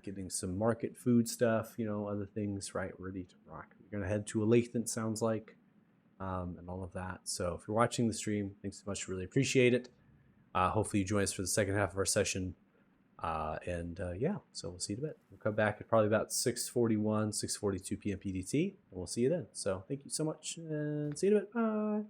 S1: Getting some market food stuff, other things, right? Ready to rock. We're gonna head to Olathe, it sounds like. And all of that. So if you're watching the stream, thanks so much. Really appreciate it. Hopefully you join us for the second half of our session. Yeah, so we'll see you in a bit. We'll come back at probably about 6:41, 6:42 p.m. PDT, and we'll see you then. So thank you so much, and see you in a bit. Bye.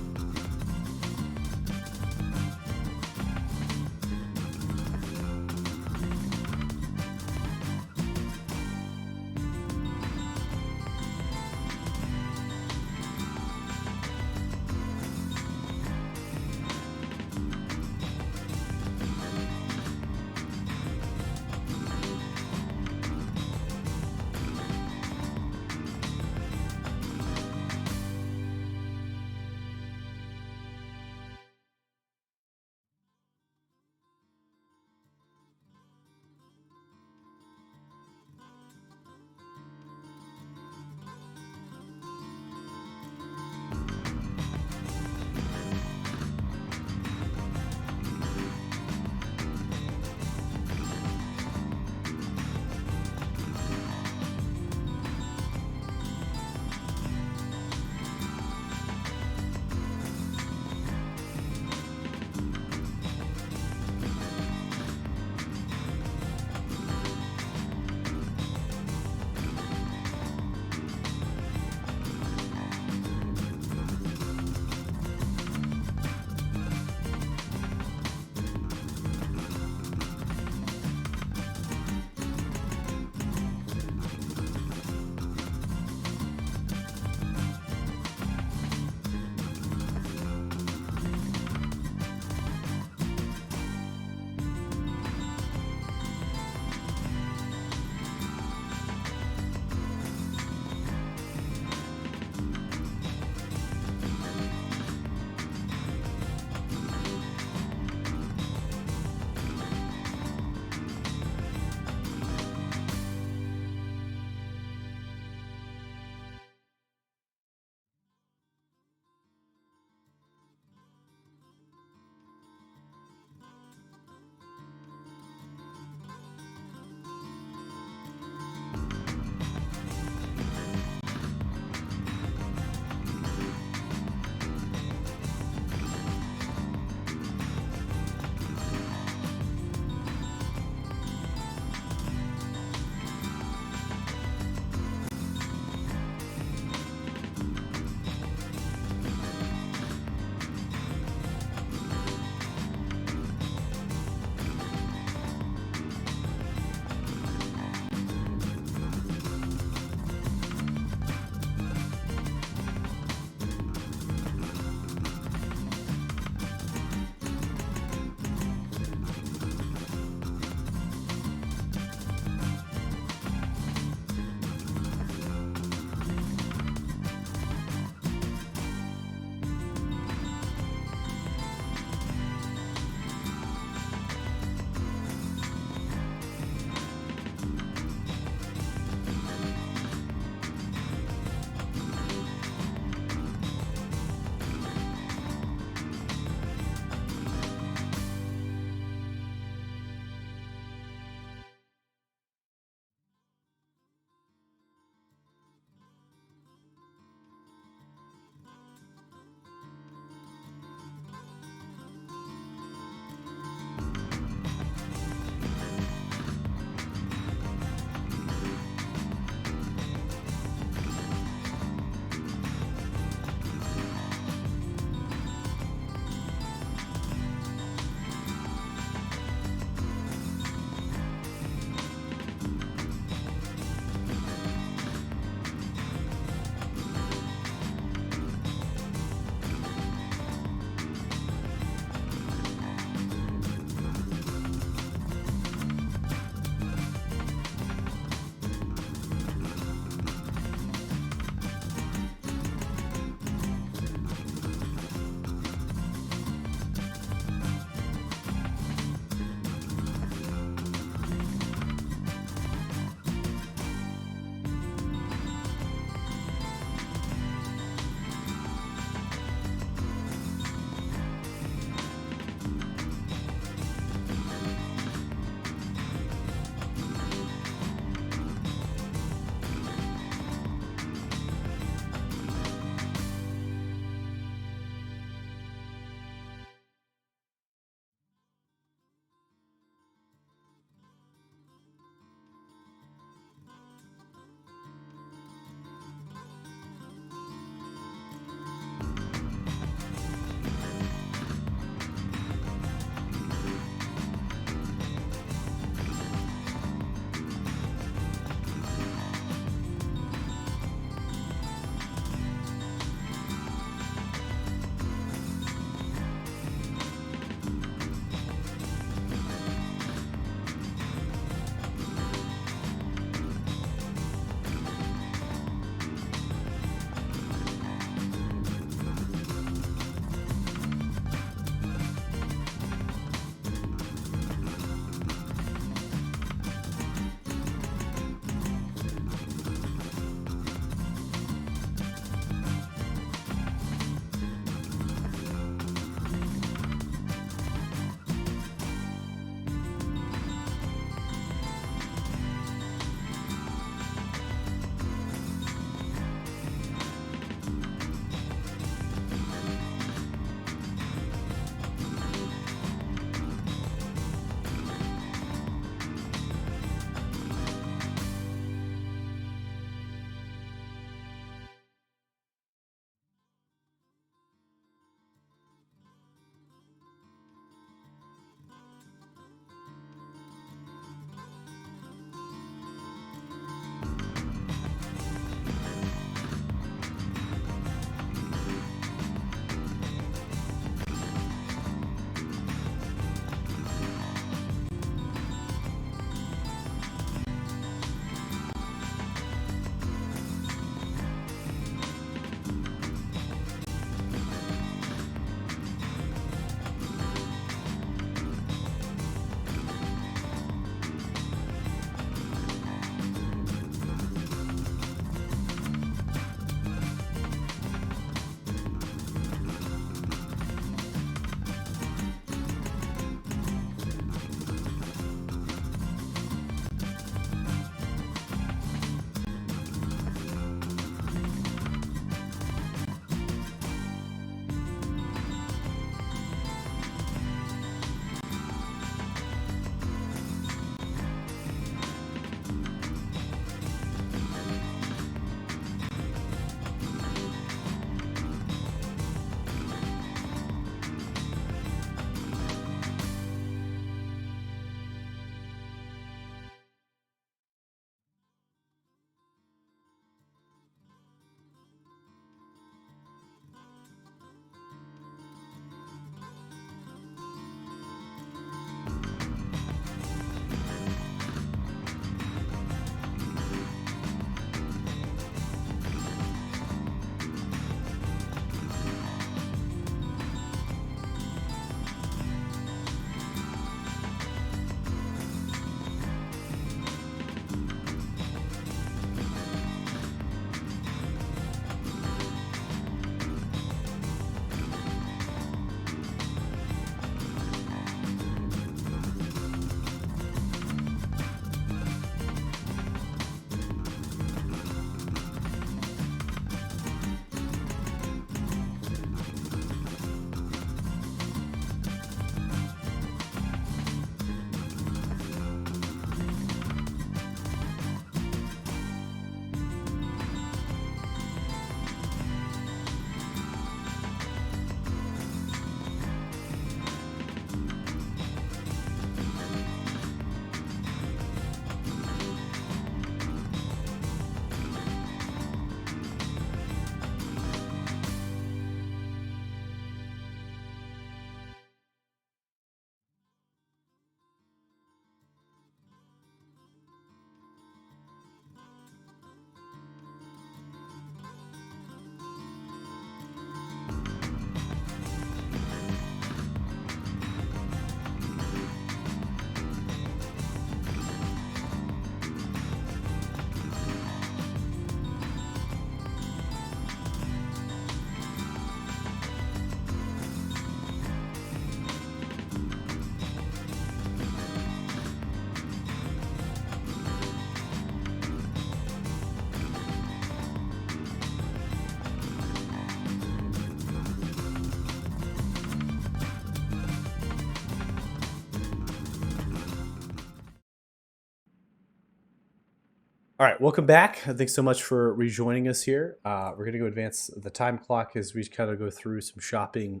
S1: All right, welcome back. Thanks so much for rejoining us here. We're going to go advance the time clock as we kind of go through some shopping,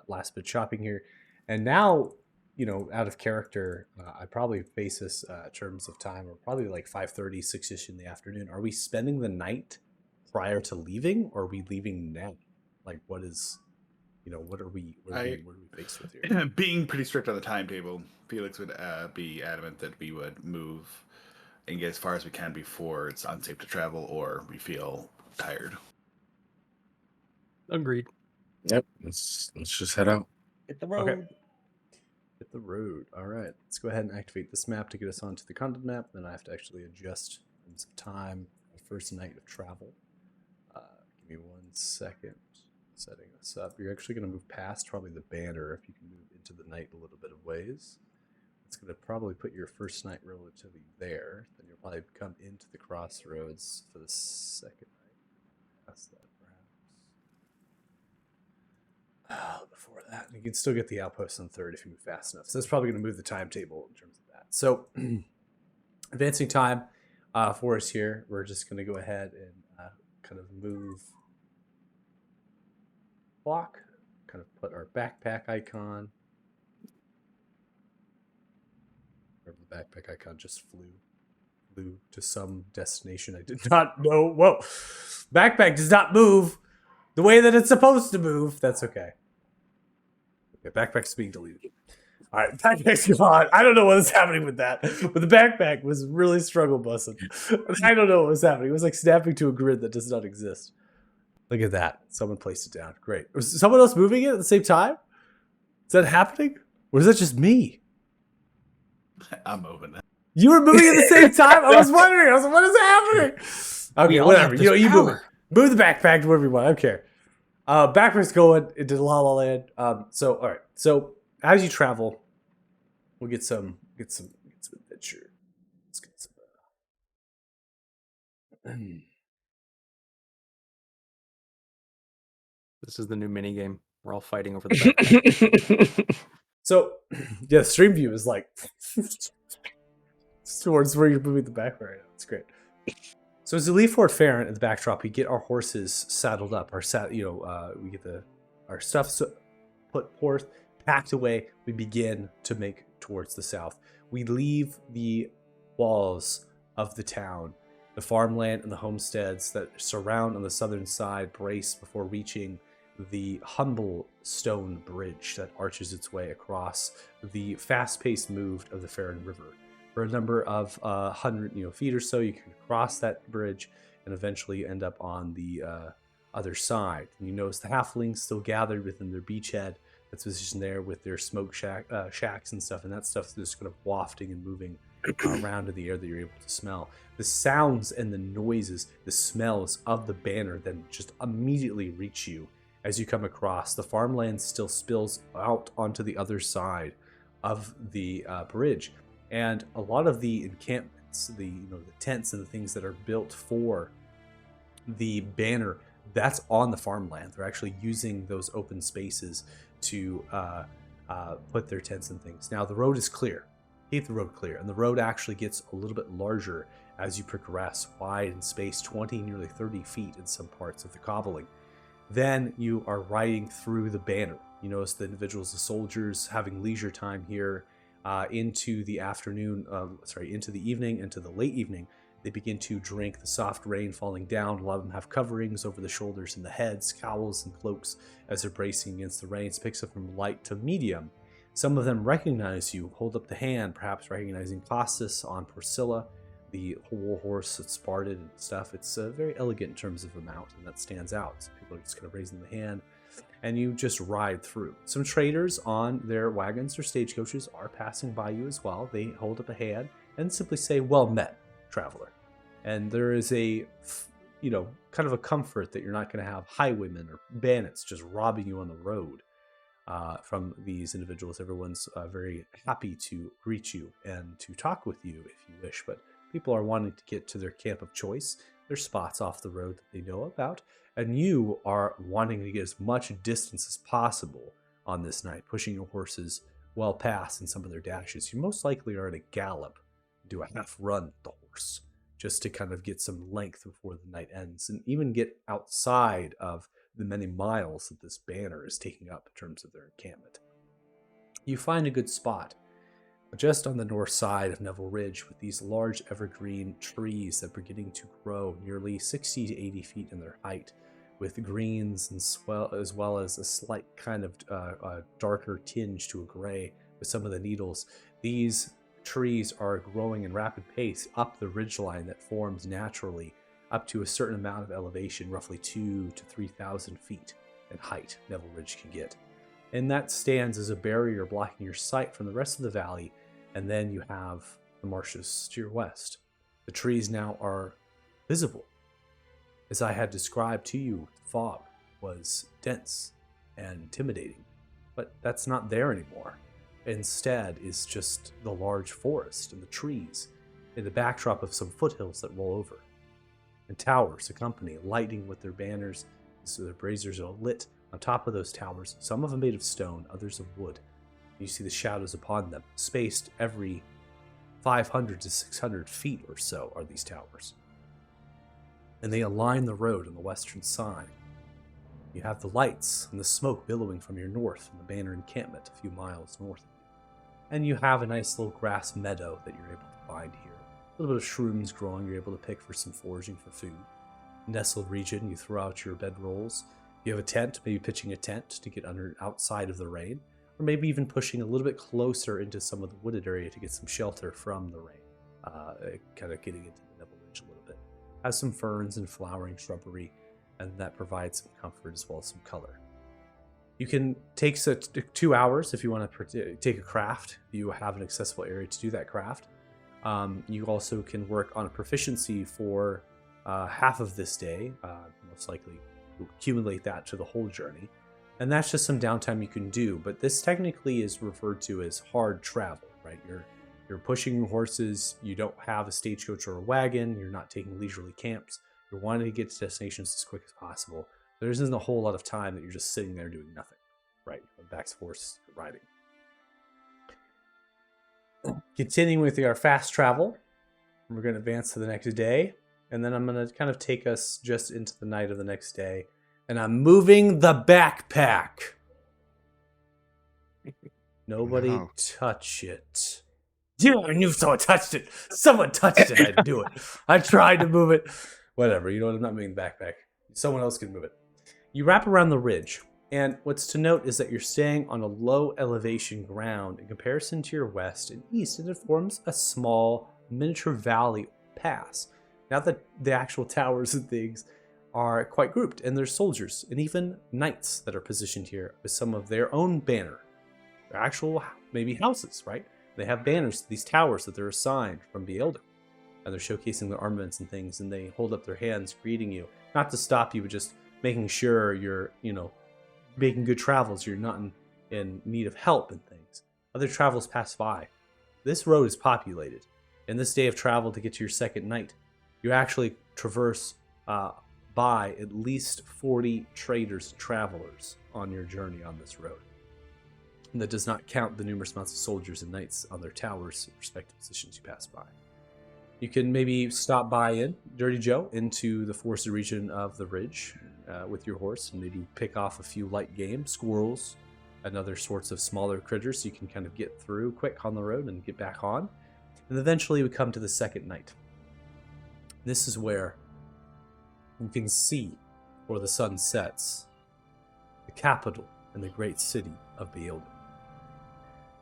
S1: last bit shopping here. And now, out of character, I probably face this in terms of time. We're probably like 5:30, 6-ish in the afternoon. Are we spending the night prior to leaving, or are we leaving now? Like, what is, what are we faced with here?
S7: Being pretty strict on the timetable, Felix would be adamant that we would move and get as far as we can before it's unsafe to travel or we feel tired.
S2: Agreed.
S8: Yep. Let's just head out.
S3: Hit the road.
S1: Okay. Hit the road. All right. Let's go ahead and activate this map to get us onto the content map. Then I have to actually adjust some time for the first night of travel. Give me 1 second. Setting this up. You're actually going to move past probably the banner if you can move into the night a little bit of ways. It's going to probably put your first night relatively there. Then you'll probably come into the crossroads for the second night. Past that, perhaps. Before that, you can still get the outpost on third if you move fast enough. So that's probably going to move the timetable in terms of that. So, advancing time for us here. We're just going to go ahead and kind of move block. Kind of put our backpack icon. The backpack icon just flew to some destination I did not know. Whoa. Backpack does not move the way that it's supposed to move. That's okay. Okay, backpack's being deleted. All right, backpack's gone. I don't know what is happening with that, but the backpack was really struggle bussing. I don't know what was happening. It was like snapping to a grid that does not exist. Look at that. Someone placed it down. Great. Was someone else moving it at the same time? Is that happening? Or is that just me?
S7: I'm moving it.
S1: You were moving at the same time? I was wondering. I was like, what is happening? Okay, whatever. You move it. Move the backpack to wherever you want. I don't care. Backpack's going into La La Land. So, all right. So, as you travel, we'll get some adventure. Let's get some.
S2: This is the new mini game. We're all fighting over the backpack.
S1: So, yeah, stream view is like towards where you're moving the backpack right now. It's great. So as we leave Fort Farron at the backdrop, we get our horses saddled up. We get our stuff put forth, packed away. We begin to make towards the south. We leave the walls of the town, the farmland and the homesteads that surround on the southern side brace before reaching the humble stone bridge that arches its way across the fast-paced move of the Farron River. For a number of 100 feet or so, you can cross that bridge and eventually end up on the other side. And you notice the halflings still gathered within their beachhead that's positioned there with their smoke shacks and stuff, and that stuff's just kind of wafting and moving around in the air that you're able to smell. The sounds and the noises, the smells of the banner then just immediately reach you as you come across. The farmland still spills out onto the other side of the bridge. And a lot of the encampments, the tents and the things that are built for the banner, that's on the farmland. They're actually using those open spaces to put their tents and things. Now the road is clear. Keep the road clear. And the road actually gets a little bit larger as you progress, wide in space, 20, nearly 30 feet in some parts of the cobbling. Then you are riding through the banner. You notice the individuals, the soldiers, having leisure time here into the afternoon, into the evening, into the late evening. They begin to drink the soft rain falling down. A lot of them have coverings over the shoulders and the heads, cowls and cloaks as they're bracing against the rain. It picks up from light to medium. Some of them recognize you, hold up the hand, perhaps recognizing Costas on Priscilla, the war horse that's sparded and stuff. It's very elegant in terms of a mount, and that stands out. So people are just kind of raising the hand, and you just ride through. Some traders on their wagons or stagecoaches are passing by you as well. They hold up a hand and simply say, "Well met, traveler." And there is a, kind of a comfort that you're not going to have highwaymen or bandits just robbing you on the road from these individuals. Everyone's very happy to greet you and to talk with you if you wish, but people are wanting to get to their camp of choice. There's spots off the road that they know about, and you are wanting to get as much distance as possible on this night, pushing your horses well past in some of their dashes. You most likely are at a gallop, do a half run with the horse. just to kind of get some length before the night ends, and even get outside of the many miles that this banner is taking up in terms of their encampment. You find a good spot just on the north side of Neville Ridge with these large evergreen trees that are beginning to grow nearly 60 to 80 feet in their height, with greens and as well as a slight kind of darker tinge to a gray with some of the needles. These trees are growing in rapid pace up the ridgeline that forms naturally up to a certain amount of elevation, roughly 2,000 to 3,000 feet in height Neville Ridge can get. And that stands as a barrier blocking your sight from the rest of the valley. And then you have the marshes to your west. The trees now are visible. As I had described to you, the fog was dense and intimidating, but that's not there anymore. Instead is just the large forest and the trees in the backdrop of some foothills that roll over. And towers accompany, lighting with their banners, so their braziers are lit on top of those towers, some of them made of stone, others of wood. You see the shadows upon them, spaced every 500 to 600 feet or so are these towers. And they align the road on the western side. You have the lights and the smoke billowing from your north from the banner encampment a few miles north of you. And you have a nice little grass meadow that you're able to find here. A little bit of shrooms growing you're able to pick for some foraging for food. Nestled region, you throw out your bedrolls. You have a tent, maybe pitching a tent to get outside of the rain, or maybe even pushing a little bit closer into some of the wooded area to get some shelter from the rain, kind of getting into the Neville Ridge a little bit. Has some ferns and flowering shrubbery, and that provides some comfort as well as some color. You can take 2 hours if you want to take a craft. You have an accessible area to do that craft. You also can work on a proficiency for half of this day, most likely accumulate that to the whole journey. And that's just some downtime you can do, but this technically is referred to as hard travel, right? You're pushing your horses, you don't have a stagecoach or a wagon, you're not taking leisurely camps, you're wanting to get to destinations as quick as possible. There isn't a whole lot of time that you're just sitting there doing nothing, right? Back to horse riding. Continuing with our fast travel, we're going to advance to the next day, and then I'm going to kind of take us just into the night of the next day. And I'm moving the backpack. Nobody
S5: No.
S1: touch it. Yeah, I knew someone touched it. Someone touched it. I had to do it. I tried to move it. Whatever. You know what? I'm not moving the backpack. Someone else can move it. You wrap around the ridge. And what's to note is that you're staying on a low elevation ground in comparison to your west and east, and it forms a small miniature valley pass. Now that the actual towers and things are quite grouped, and there's soldiers and even knights that are positioned here with some of their own banner. They're actual, maybe houses, right? They have banners to these towers that they're assigned from Beelder, and they're showcasing their armaments and things, and they hold up their hands greeting you, not to stop you, but just making sure you're, making good travels, you're not in need of help and things. Other travels pass by. This road is populated. In this day of travel to get to your second night, you actually traverse by at least 40 traders and travelers on your journey on this road. And that does not count the numerous amounts of soldiers and knights on their towers, respective positions you pass by. You can maybe stop by in Dirty Joe into the forested region of the ridge with your horse and maybe pick off a few light game, squirrels, and other sorts of smaller critters so you can kind of get through quick on the road and get back on. And eventually we come to the second night. This is where you can see, where the sun sets, the capital and the great city of Beelder.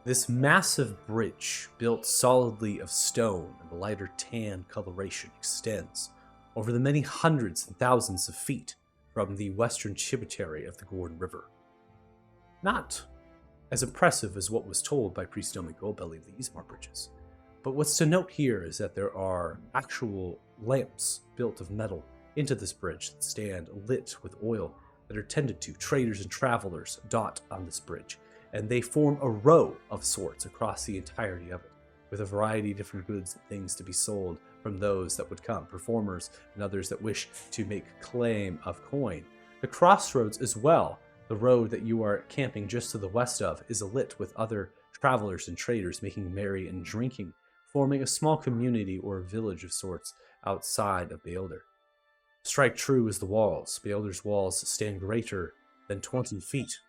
S1: This massive bridge, built solidly of stone and a lighter tan coloration, extends over the many hundreds and thousands of feet from the western tributary of the Gordon River. Not as impressive as what was told by Priest Domi Goldbelly of the Eastmar bridges, but what's to note here is that there are actual lamps built of metal into this bridge that stand lit with oil that are tended to. Traders and travelers dot on this bridge, and they form a row of sorts across the entirety of it, with a variety of different goods and things to be sold from those that would come, performers and others that wish to make claim of coin. The crossroads as well, the road that you are camping just to the west of, is alit with other travelers and traders making merry and drinking, forming a small community or a village of sorts outside of Beelder. Strike true as the walls. Beelder's walls stand greater than 20 feet,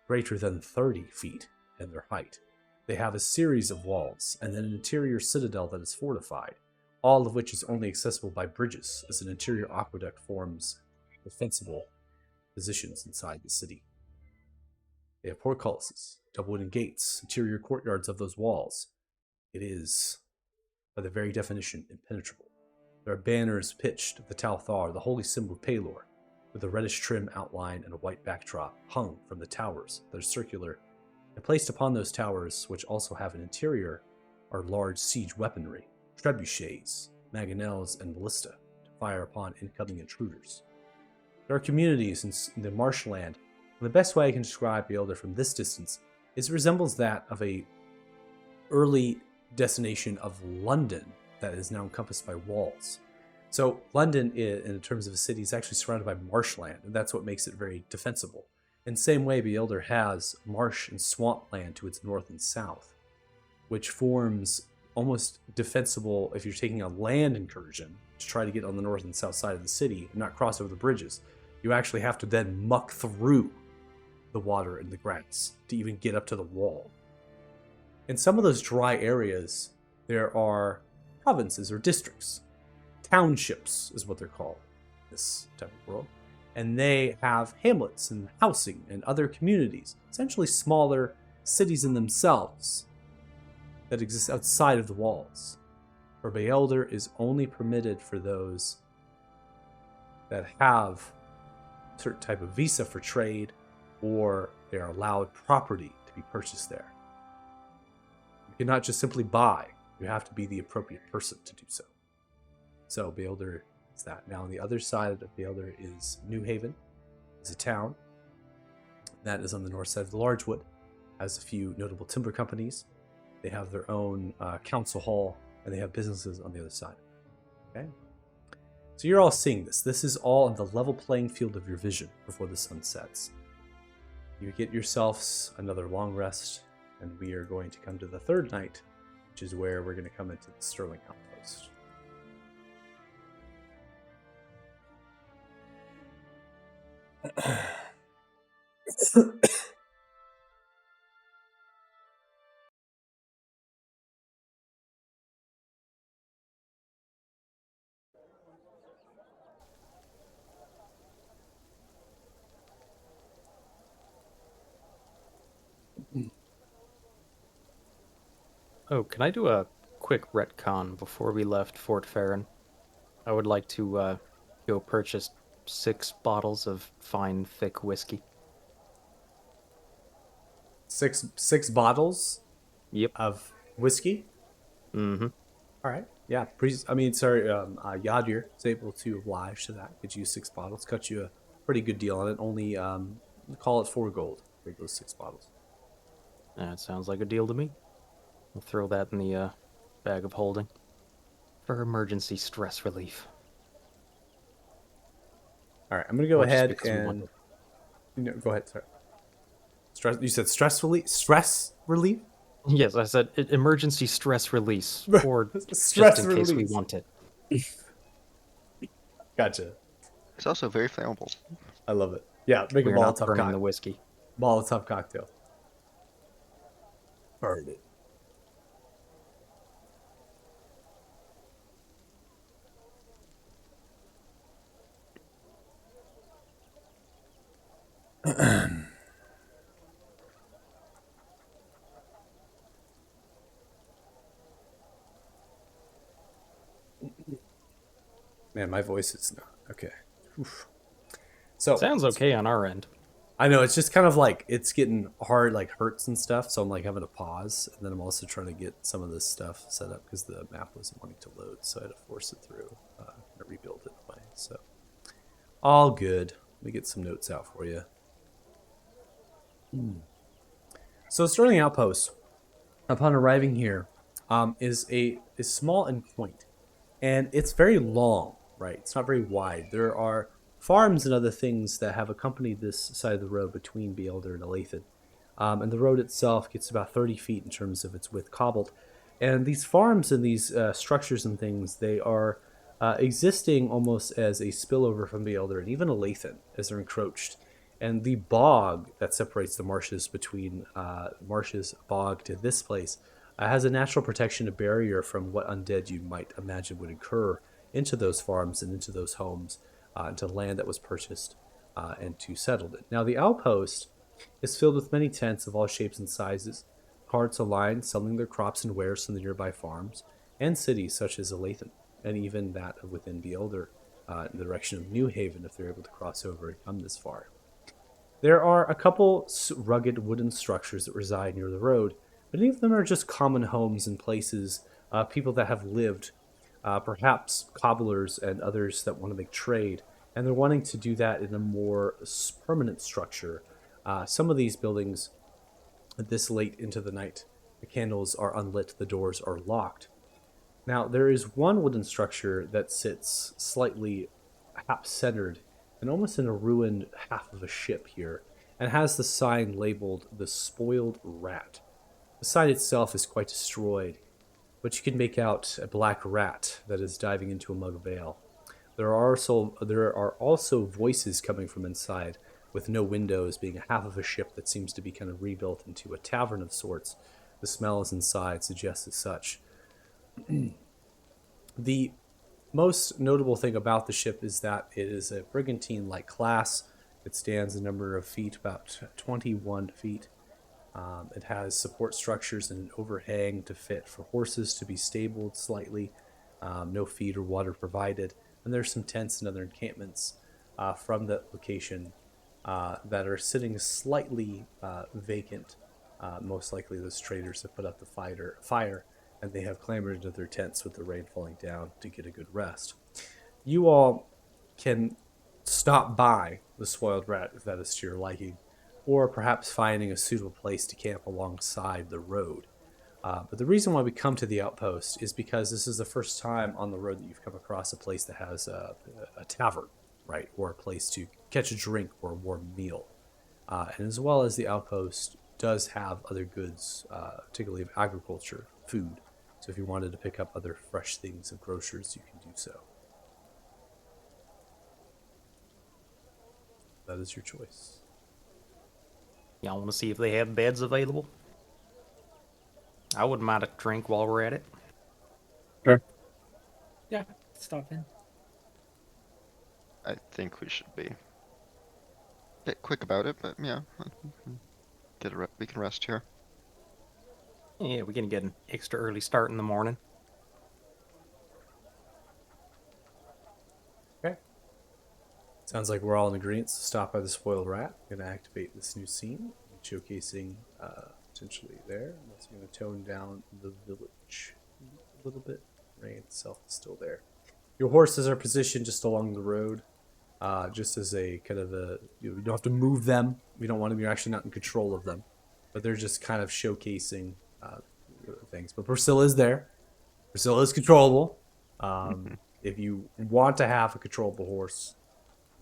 S1: greater than 30 feet in their height. They have a series of walls, and then an interior citadel that is fortified, all of which is only accessible by bridges, as an interior aqueduct forms defensible positions inside the city. They have portcullises, double wooden gates, interior courtyards of those walls. It is, by the very definition, impenetrable. There are banners pitched of the Talthar, the holy symbol of Pelor, with a reddish trim outline and a white backdrop hung from the towers that are circular, and placed upon those towers, which also have an interior, are large siege weaponry, trebuchets, mangonels, and ballista to fire upon incoming intruders. There are communities in the marshland, and the best way I can describe Beelder from this distance is it resembles that of a early destination of London that is now encompassed by walls. So London, in terms of a city, is actually surrounded by marshland, and that's what makes it very defensible. In the same way, Beelder has marsh and swampland to its north and south, which forms almost defensible if you're taking a land incursion to try to get on the north and south side of the city and not cross over the bridges. You actually have to then muck through the water and the grass to even get up to the wall. In some of those dry areas, there are provinces or districts. Townships is what they're called in this type of world. And they have hamlets and housing and other communities, essentially smaller cities in themselves that exist outside of the walls. For Beelder is only permitted for those that have a certain type of visa for trade, or they are allowed property to be purchased there. You cannot just simply buy. You have to be the appropriate person to do so. So Beelder is that. Now on the other side of Beelder is New Haven. It's a town. That is on the north side of the Largewood. Has a few notable timber companies. They have their own council hall, and they have businesses on the other side. Okay? So you're all seeing this. This is all on the level playing field of your vision before the sun sets. You get yourselves another long rest, and we are going to come to the third night, which is where we're going to come into the Sterling Outpost.
S2: Oh, can I do a quick retcon before we left Fort Farron? I would like to go purchase 6 bottles of fine, thick whiskey.
S1: Six bottles
S2: Yep.
S1: of whiskey.
S2: Mm-hmm.
S1: All right. Yeah. Yadir is able to oblige to that. Get you 6 bottles. Cut you a pretty good deal on it. Only call it 4 gold for those 6 bottles.
S2: That sounds like a deal to me. I'll throw that in the bag of holding for emergency stress relief.
S1: All right. I'm gonna go
S2: Or just
S1: ahead
S2: because we want
S1: and
S2: it.
S1: go ahead. Sorry. Stress. You said stress relief. Stress relief.
S2: Yes, I said emergency stress release, or
S1: Stress
S2: just in case we
S1: release.
S2: want it.
S1: Gotcha.
S5: It's also very flammable.
S1: I love it. Yeah. Make
S2: We're
S1: a
S2: not
S1: Molotov
S2: burning the
S1: cocktail.
S2: whiskey.
S1: Molotov cocktail. Burn it. Man, my voice is not okay. Oof. So
S2: Sounds okay on our end.
S1: I know it's just kind of like it's getting hard, like hurts and stuff. So I'm like having to pause, and then I'm also trying to get some of this stuff set up because the map wasn't wanting to load, so I had to force it through and rebuild it away. So all good. Let me get some notes out for you. So Sterling Outpost, upon arriving here, is small and quaint, and it's very long. Right, it's not very wide. There are farms and other things that have accompanied this side of the road between Beelder and Olathe. And the road itself gets about 30 feet in terms of its width cobbled. And these farms and these structures and things, they are existing almost as a spillover from the Elder and even a Lathan as they're encroached. And the bog that separates the marshes between marshes, bog to this place has a natural protection, a barrier from what undead you might imagine would occur into those farms and into those homes, into land that was purchased and to settled it. Now, the outpost is filled with many tents of all shapes and sizes, carts aligned selling their crops and wares from the nearby farms, and cities such as Lathan, and even that within the Elder in the direction of New Haven if they're able to cross over and come this far. There are a couple rugged wooden structures that reside near the road. Many of them are just common homes and places, people that have lived, perhaps cobblers and others that want to make trade, and they're wanting to do that in a more permanent structure. Some of these buildings, this late into the night, the candles are unlit, the doors are locked. Now, there is one wooden structure that sits slightly half-centered and almost in a ruined half of a ship here, and has the sign labeled The Spoiled Rat. The sign itself is quite destroyed, but you can make out a black rat that is diving into a mug of ale. There are also voices coming from inside, with no windows, being a half of a ship that seems to be kind of rebuilt into a tavern of sorts. The smells inside suggest as such. The most notable thing about the ship is that it is a brigantine-like class. It stands a number of feet, about 21 feet. It has support structures and an overhang to fit for horses to be stabled slightly. No feed or water provided. And there's some tents and other encampments from that location that are sitting slightly vacant. Most likely those traders have put up the fire and they have clambered into their tents with the rain falling down to get a good rest. You all can stop by the Spoiled Rat if that is to your liking, or perhaps finding a suitable place to camp alongside the road. But the reason why we come to the outpost is because this is the first time on the road that you've come across a place that has a tavern, right, or a place to catch a drink or a warm meal. And as well as the outpost does have other goods, particularly of agriculture, food. So if you wanted to pick up other fresh things of grocers, you can do so. That is your choice.
S2: Y'all want to see if they have beds available? I wouldn't mind a drink while we're at it.
S4: Sure.
S3: Yeah, stop in.
S5: I think we should be a bit quick about it, but yeah, we can rest here.
S2: Yeah, we can get an extra early start in the morning.
S1: Okay. Sounds like we're all in agreement to stop by the Spoiled Rat. I'm going to activate this new scene, showcasing potentially there. I'm also going to tone down the village a little bit. Rain itself is still there. Your horses are positioned just along the road, just as a kind of a, you don't have to move them. We don't want them, you're actually not in control of them, but they're just kind of showcasing things. But Priscilla is there. Priscilla is controllable. If you want to have a controllable horse,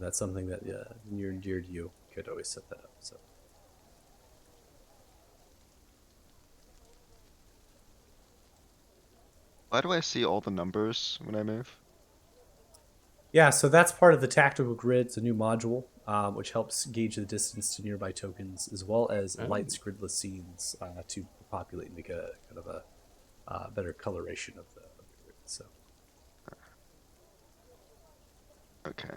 S1: that's something that near and dear to you. You could always set that up. So.
S5: Why do I see all the numbers when I move?
S1: Yeah, so that's part of the tactical grid. It's a new module, which helps gauge the distance to nearby tokens, as well as lights gridless scenes to populate and make a kind of a better coloration of the grid. So.
S5: Okay.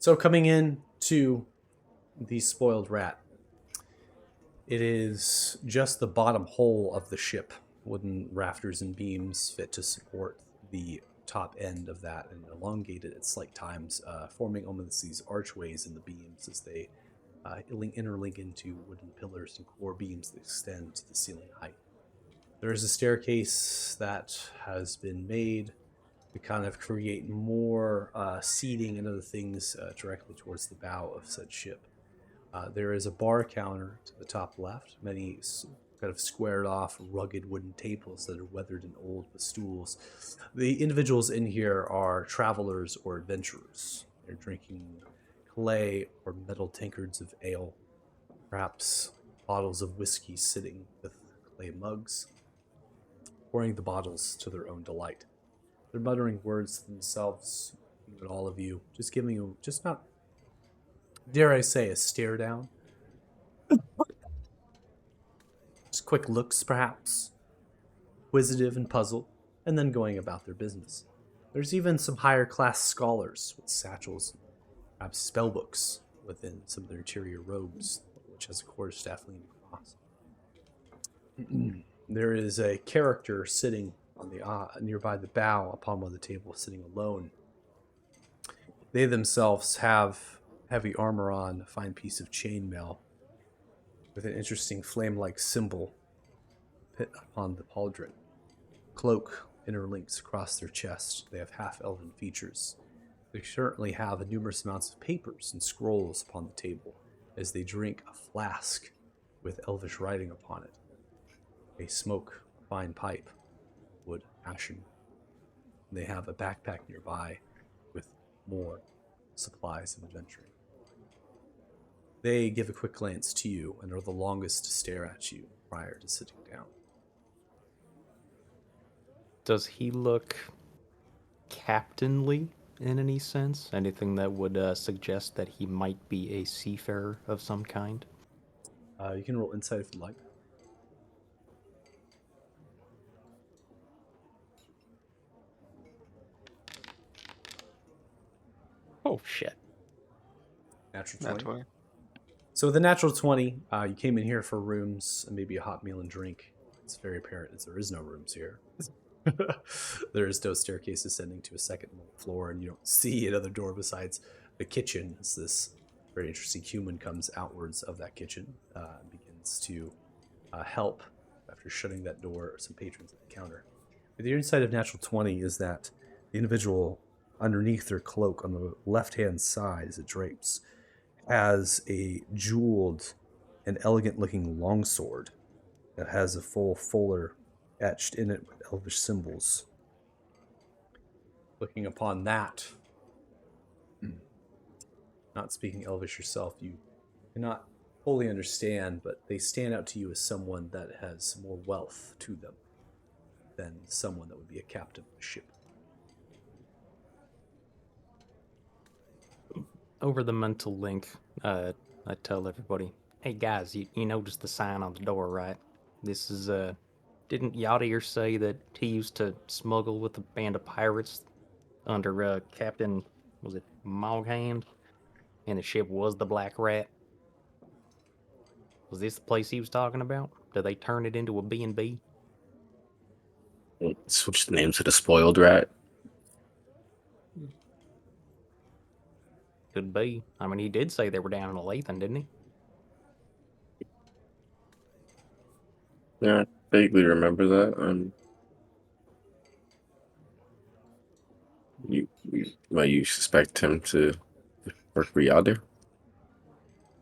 S1: So coming in to the Spoiled Rat, it is just the bottom hole of the ship. Wooden rafters and beams fit to support the top end of that and elongate it at slight times, forming almost these archways in the beams as they interlink into wooden pillars and core beams that extend to the ceiling height. There is a staircase that has been made to kind of create more seating and other things directly towards the bow of said ship. There is a bar counter to the top left, many kind of squared off, rugged wooden tables that are weathered and old with stools. The individuals in here are travelers or adventurers. They're drinking clay or metal tankards of ale, perhaps bottles of whiskey sitting with clay mugs, pouring the bottles to their own delight. They're muttering words to themselves, looking at all of you, just giving you, just not, dare I say, a stare down. Just quick looks, perhaps, inquisitive and puzzled, and then going about their business. There's even some higher class scholars with satchels, perhaps spell books within some of their interior robes, which has a quarterstaff leaning across. There is a character sitting on the nearby the bow upon one of the tables, sitting alone. They themselves have heavy armor on, a fine piece of chainmail with an interesting flame-like symbol put upon the pauldron. Cloak interlinks across their chest. They have half-elven features. They certainly have numerous amounts of papers and scrolls upon the table as they drink a flask with elvish writing upon it. They smoke a fine pipe, wood, ashen. They have a backpack nearby with more supplies of adventuring. They give a quick glance to you and are the longest to stare at you prior to sitting down.
S2: Does he look captainly in any sense? Anything that would suggest that he might be a seafarer of some kind?
S1: You can roll insight if you like.
S2: Oh, shit.
S1: Natural
S5: That's
S1: 20.
S5: why.
S1: So with a natural 20, you came in here for rooms and maybe a hot meal and drink. It's very apparent as there is no rooms here. There is no staircase ascending to a second floor, and you don't see another door besides the kitchen. As this very interesting human comes outwards of that kitchen and begins to help after shutting that door. Some patrons at the counter. But the insight of natural 20 is that the individual underneath their cloak on the left-hand side as it drapes has a jeweled and elegant-looking longsword that has a full fuller etched in it with elvish symbols. Looking upon that, not speaking elvish yourself, you cannot fully understand, but they stand out to you as someone that has more wealth to them than someone that would be a captain of a ship.
S2: Over the mental link, I tell everybody, hey guys, you noticed the sign on the door, right? This is, didn't Yadier say that he used to smuggle with a band of pirates under Captain, was it Moghand? And the ship was the Black Rat? Was this the place he was talking about? Did they turn it into a B&B?
S8: Switch the name to the Spoiled Rat.
S2: Could be. I mean, he did say they were down in Lathan, didn't he?
S8: Yeah, I vaguely remember that. You suspect him to work for Yadir?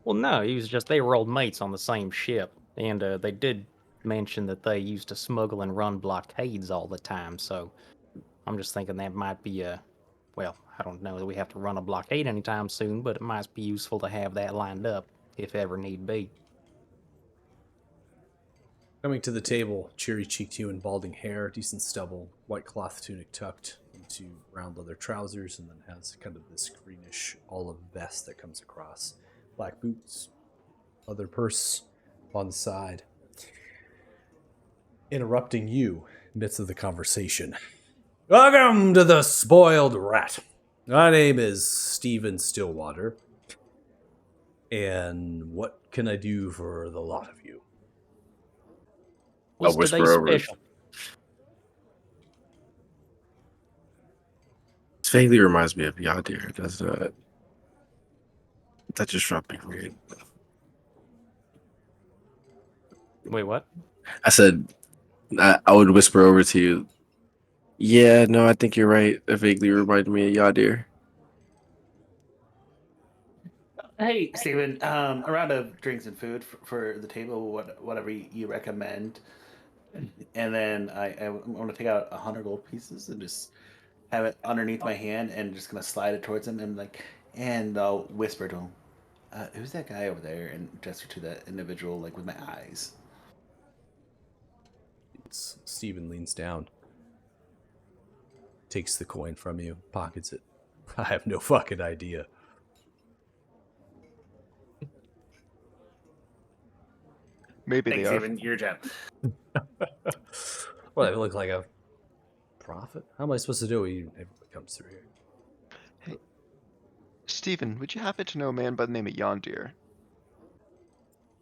S2: Well, no, he was just, they were old mates on the same ship. And they did mention that they used to smuggle and run blockades all the time, so I'm just thinking that might be a, well, I don't know that we have to run a blockade anytime soon, but it might be useful to have that lined up if ever need be.
S1: Coming to the table, cherry-cheeked human, balding hair, decent stubble, white cloth tunic tucked into round leather trousers, and then has kind of this greenish olive vest that comes across. Black boots, leather purse on the side. Interrupting you in the midst of the conversation. Welcome to the Spoiled Rat. My name is Stephen Stillwater. And what can I do for the lot of you?
S8: I'll
S2: What's
S8: whisper
S2: today's
S8: over it.
S2: special?
S8: This vaguely reminds me of Yadir. That just dropped me weird.
S2: Wait, what?
S8: I said I would whisper over to you. Yeah, no, I think you're right. It vaguely reminded me of Yadir.
S6: Hey, Steven, a round of drinks and food for the table, whatever you recommend. And then I'm going to take out 100 gold pieces and just have it underneath my hand and just going to slide it towards him and like, and I'll whisper to him, "Who's that guy over there?" And gesture to that individual, like with my eyes.
S1: Stephen leans down, takes the coin from you, pockets it. I have no fucking idea.
S5: Maybe
S6: Thanks,
S5: they are.
S6: Steven. Your job.
S1: Well, I look like a prophet. How am I supposed to do it? Everybody comes through here.
S5: Hey, Stephen, would you happen to know a man by the name of Yondir?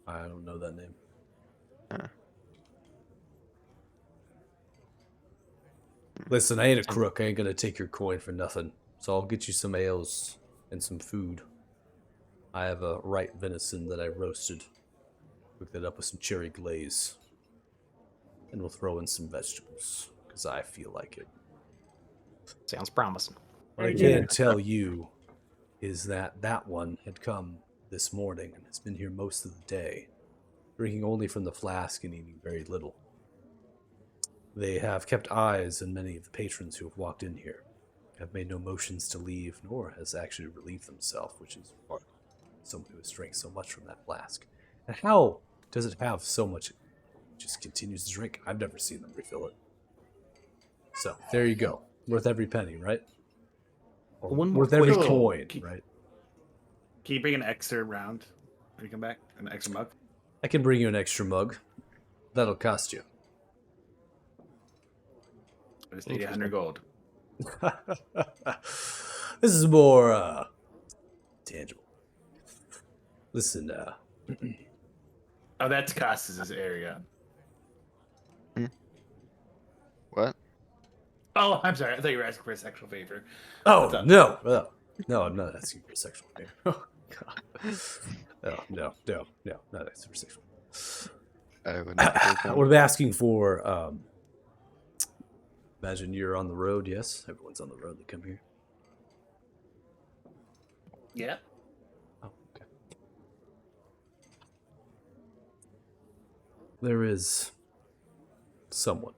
S1: I don't know that name. Listen, I ain't a crook. I ain't gonna take your coin for nothing. So I'll get you some ales and some food. I have a right venison that I roasted. Cook that up with some cherry glaze. And we'll throw in some vegetables, because I feel like it.
S2: Sounds promising.
S1: What I can tell you is that that one had come this morning and has been here most of the day, drinking only from the flask and eating very little. They have kept eyes on many of the patrons who have walked in here, have made no motions to leave, nor has actually relieved themselves, which is hard. Someone who has drank so much from that flask. And how does it have so much? It just continues to drink. I've never seen them refill it. So, there you go. Worth every penny, right? Or
S2: One more
S1: worth every
S6: question.
S1: coin, right?
S6: Can you bring an extra round when you come back? An extra mug?
S1: I can bring you an extra mug. That'll cost you.
S6: I just need 100 gold.
S1: This is more tangible. Listen,
S6: Oh, that's Costas' area.
S5: What?
S6: Oh, I'm sorry. I thought you were asking for a sexual favor.
S1: oh
S6: What's up?
S1: no, I'm not asking for sexual favor. Oh God, no, not asking for sexual.
S5: I would not take that.
S1: What I'm asking for, imagine you're on the road. Yes, everyone's on the road. They come here.
S6: Yeah.
S1: Oh, okay. There is someone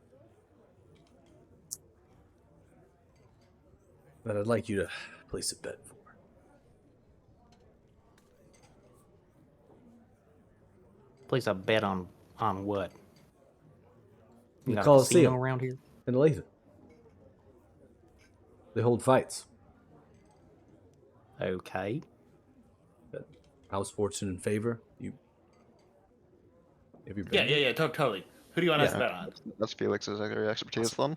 S1: that I'd like you to place a bet for.
S2: Place a bet on what?
S1: The
S2: got a
S1: Coliseum.
S2: casino around here?
S1: In Lathan. They hold fights.
S2: Okay.
S1: House fortune in favor. Have you been?
S6: Yeah. Totally. Who do you want us to bet on?
S5: That's Felix's area expertise then.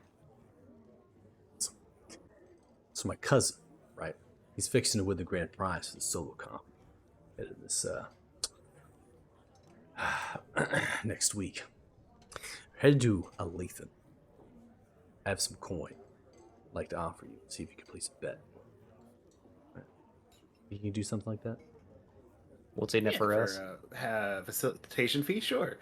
S1: So my cousin, right? He's fixing to win the grand prize for the solo comp. Headed this next week. Headed to Lathan. I have some coin. I'd like to offer you. See if you can place a bet. Right. You can do something like that?
S2: What's in it for us?
S6: Facilitation fee? Sure.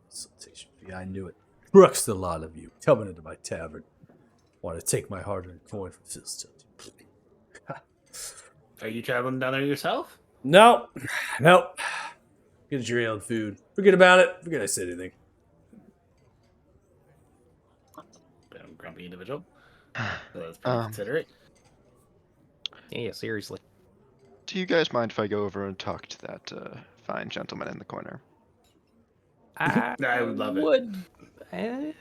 S1: Facilitation fee. I knew it. Brooks, the lot of you. Coming into my tavern. Want to take my hard-earned coin from facility.
S6: Are you traveling down there yourself?
S1: Nope. Get your own food. Forget about it. Forget I said anything.
S6: Grumpy individual. So that's pretty considerate.
S2: Yeah, seriously.
S5: Do you guys mind if I go over and talk to that fine gentleman in the corner?
S6: I would love it.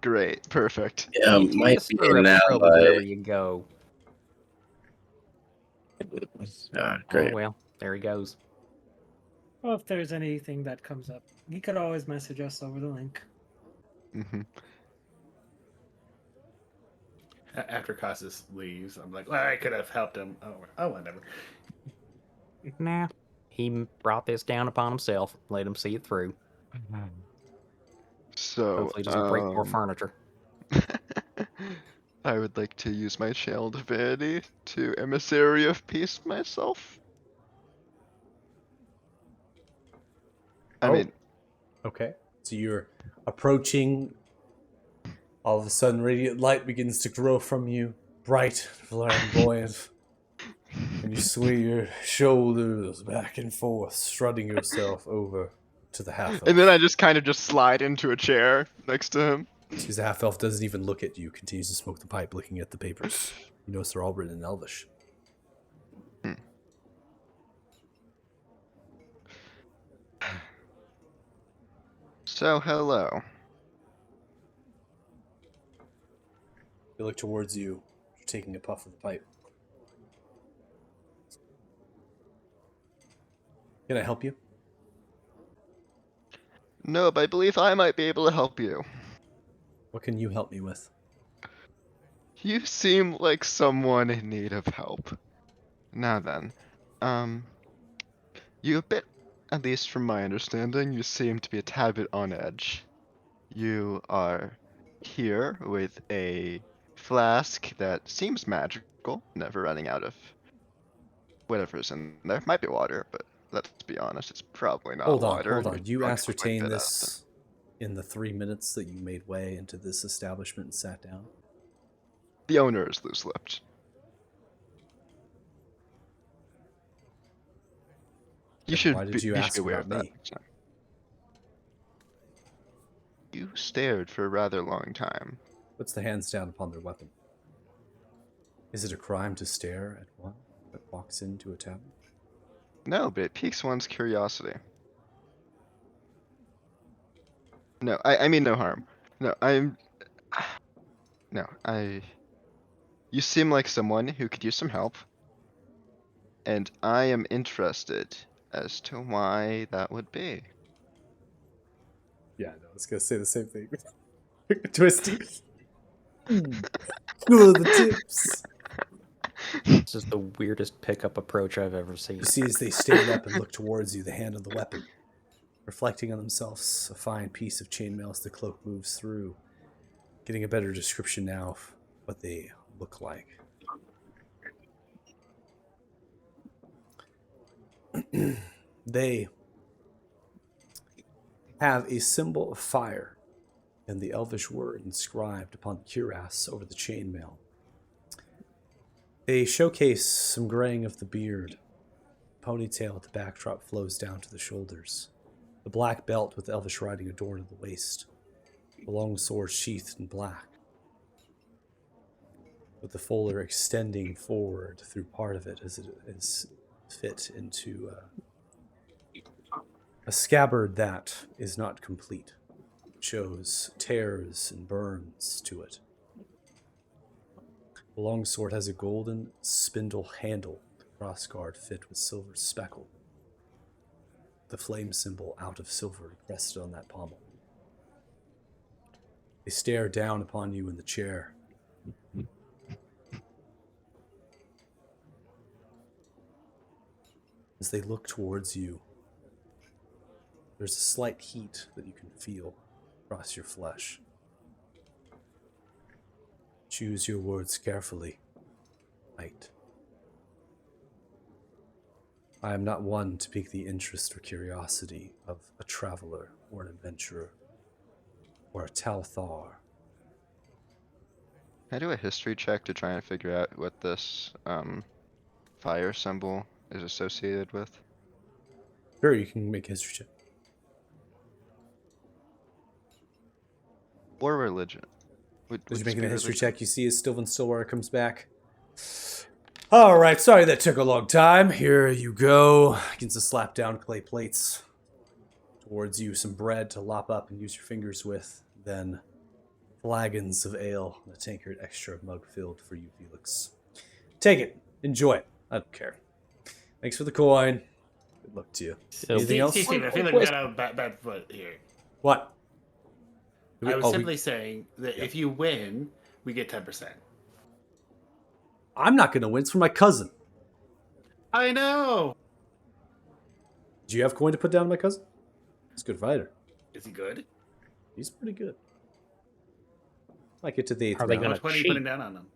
S5: Great, perfect.
S8: Yeah, might be
S2: Spur
S8: an
S2: up trouble wherever
S8: ally.
S2: you go.
S8: Great.
S2: Oh, well, there he goes.
S3: Well, if there's anything that comes up, you could always message us over the link.
S5: Mm-hmm.
S6: After Costas leaves, I'm like, well, I could have helped him. Oh, whatever.
S2: Nah. He brought this down upon himself. Let him see it through.
S5: So,
S2: Hopefully he doesn't break more furniture.
S5: I would like to use my channel divinity to emissary of peace myself. I mean,
S1: Okay. So you're approaching. All of a sudden, radiant light begins to grow from you, bright, flamboyant. And you sway your shoulders back and forth, strutting yourself over to the half elf.
S5: and then I just kind of just slide into a chair next to him.
S1: Because the half elf doesn't even look at you, continues to smoke the pipe, looking at the papers. You notice they're all written in Elvish.
S5: So, hello.
S1: They look towards you, taking a puff of the pipe. Can I help you?
S5: No, but I believe I might be able to help you.
S1: What can you help me with?
S5: You seem like someone in need of help. Now then, you a bit, at least from my understanding, you seem to be a tad bit on edge. You are here with a flask that seems magical, never running out of whatever's in there. Might be water, but let's be honest, it's probably not
S1: Hold
S5: water.
S1: on.
S5: You'd
S1: You
S5: probably
S1: ascertained
S5: spit out of it.
S1: this in the 3 minutes that you made way into this establishment and sat down?
S5: The owner is loose-lipped. You
S1: Then
S5: should
S1: why
S5: be,
S1: did you
S5: you should
S1: ask
S5: be aware
S1: about
S5: of that.
S1: me?
S5: next time. You stared for a rather long time.
S1: Puts the hands down upon their weapon. Is it a crime to stare at one that walks into a tavern?
S5: No, but it piques one's curiosity. No, I mean no harm. No, No, You seem like someone who could use some help. And I am interested as to why that would be.
S1: Yeah, no, I was gonna say the same thing. Twisty. Cool the tips.
S2: This is the weirdest pickup approach I've ever seen.
S1: You see as they stand up and look towards you, the hand on the weapon, reflecting on themselves, a fine piece of chainmail as the cloak moves through, getting a better description now of what they look like. They have a symbol of fire and the elvish word inscribed upon the cuirass over the chainmail. They showcase some graying of the beard. Ponytail at the backdrop flows down to the shoulders. The black belt with elvish writing adorned at the waist. The long sword sheathed in black, with the folder extending forward through part of it as it is fit into a scabbard that is not complete. It shows tears and burns to it. The longsword has a golden spindle handle, the crossguard fit with silver speckle. The flame symbol out of silver crested on that pommel. They stare down upon you in the chair. As they look towards you, there's a slight heat that you can feel across your flesh. Choose your words carefully, knight. I am not one to pique the interest or curiosity of a traveler or an adventurer or a Talthar.
S5: Can I do a history check to try and figure out what this fire symbol is associated with?
S1: Sure, you can make a history check.
S5: Or religion?
S1: As you're making a history check, you see as Sylvan Stillwater comes back. All right, sorry that took a long time. Here you go. Begins to slap down clay plates towards you, some bread to lop up and use your fingers with, then flagons of ale, and a tankard extra mug filled for you, Felix. Take it. Enjoy it. I don't care. Thanks for the coin. Good luck to you. Anything else?
S6: Steve, I feel like we got a bad foot here.
S1: What?
S6: I was simply saying that if you win, we get 10%.
S1: I'm not going to win. It's for my cousin.
S6: I know.
S1: Do you have coin to put down on my cousin? He's a good fighter.
S6: Is he good?
S1: He's pretty good. Might get to the 8th
S2: Are they
S1: round.
S6: How
S2: gonna
S6: much money are you
S2: cheat?
S6: putting down on him?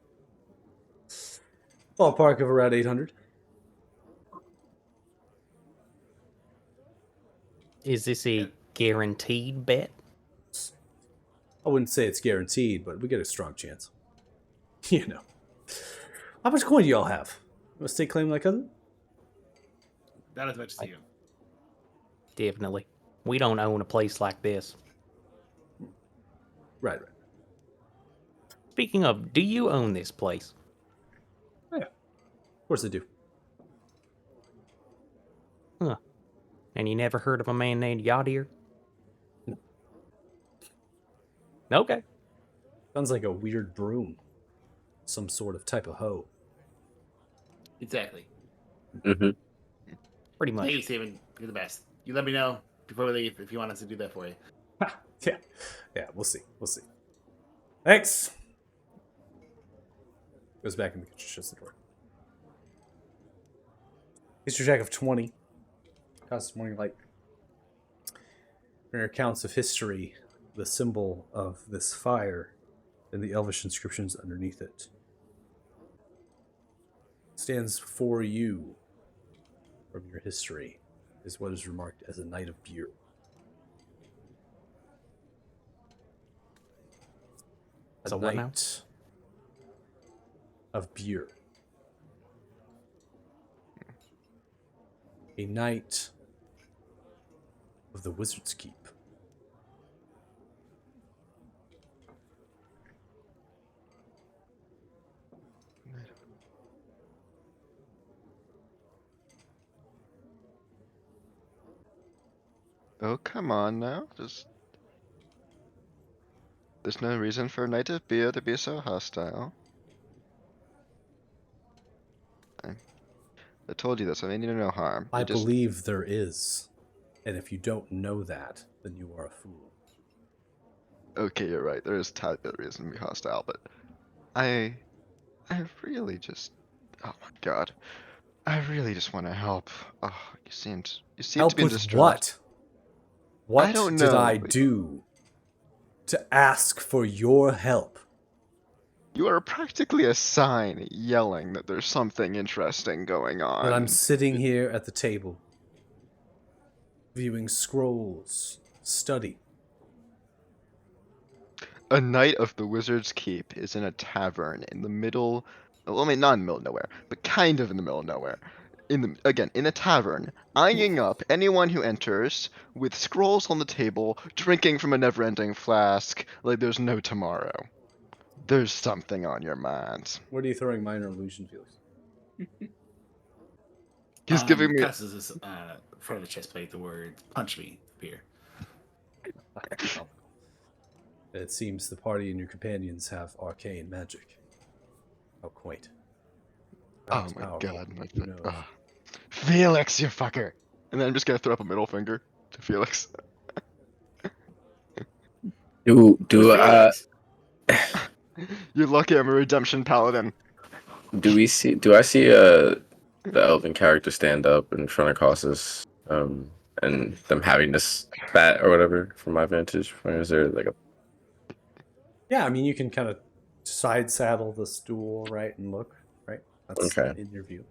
S1: Ballpark of around 800.
S2: Is this a guaranteed bet?
S1: I wouldn't say it's guaranteed, but we get a strong chance. You know. How much coin do y'all have? You want to stake claim my cousin?
S6: Not as much as you.
S2: Definitely. We don't own a place like this.
S1: Right.
S2: Speaking of, do you own this place?
S1: Oh, yeah. Of course I do.
S2: Huh. And you never heard of a man named Yadir? Okay.
S1: Sounds like a weird broom. Some sort of type of hoe.
S6: Exactly.
S8: Mm-hmm.
S2: Pretty much.
S6: Thank you, Steven. You're the best. You let me know before we leave if you want us to do that for you.
S1: Yeah. Yeah, we'll see. We'll see. Thanks. Goes back in the kitchen, shuts the door. History check of 20. Costs morning light. In accounts of history, the symbol of this fire and the elvish inscriptions underneath it stands for you from your history is what is remarked as a knight of beer. A
S2: So what now?
S1: knight of beer. A knight of the Wizard's Keep.
S5: Oh, come on now. There's no reason for a knight of beer to be so hostile. I told you this, I mean you no harm.
S1: I
S5: You just
S1: believe there is. And if you don't know that, then you are a fool.
S5: okay, you're right. There is a tad bit of reason to be hostile, but I really just oh my god. I really just want to help. Oh, you seem to
S1: Help
S5: be
S1: with
S5: distraught.
S1: what? What
S5: I don't
S1: did
S5: know.
S1: I do to ask for your help?
S5: You are practically a sign yelling that there's something interesting going on.
S1: That I'm sitting here at the table, viewing scrolls, study.
S5: A knight of the Wizard's Keep is in a tavern in the middle. Well, I mean, not in the middle of nowhere, but kind of in the middle of nowhere. In a tavern, eyeing up anyone who enters with scrolls on the table, drinking from a never-ending flask, like there's no tomorrow. There's something on your mind.
S1: What are you throwing minor illusion, Felix?
S5: He's giving me.
S6: Cusses is front of the chest plate the word punch me appear.
S1: It seems the party and your companions have arcane magic. How quaint.
S5: Oh
S1: Perhaps
S5: my
S1: powerful.
S5: god, my
S1: Who knows?
S5: Felix, you fucker! And then I'm just gonna throw up a middle finger to Felix.
S8: Do
S6: Who's Felix?
S5: You're lucky I'm a redemption paladin.
S8: do I see the elven character stand up in front of Cossus, and them having this spat or whatever from my vantage point? Is there like a
S1: Yeah, I mean, you can kind of side saddle the stool, right, and look, right? That's
S8: okay?
S1: in your view.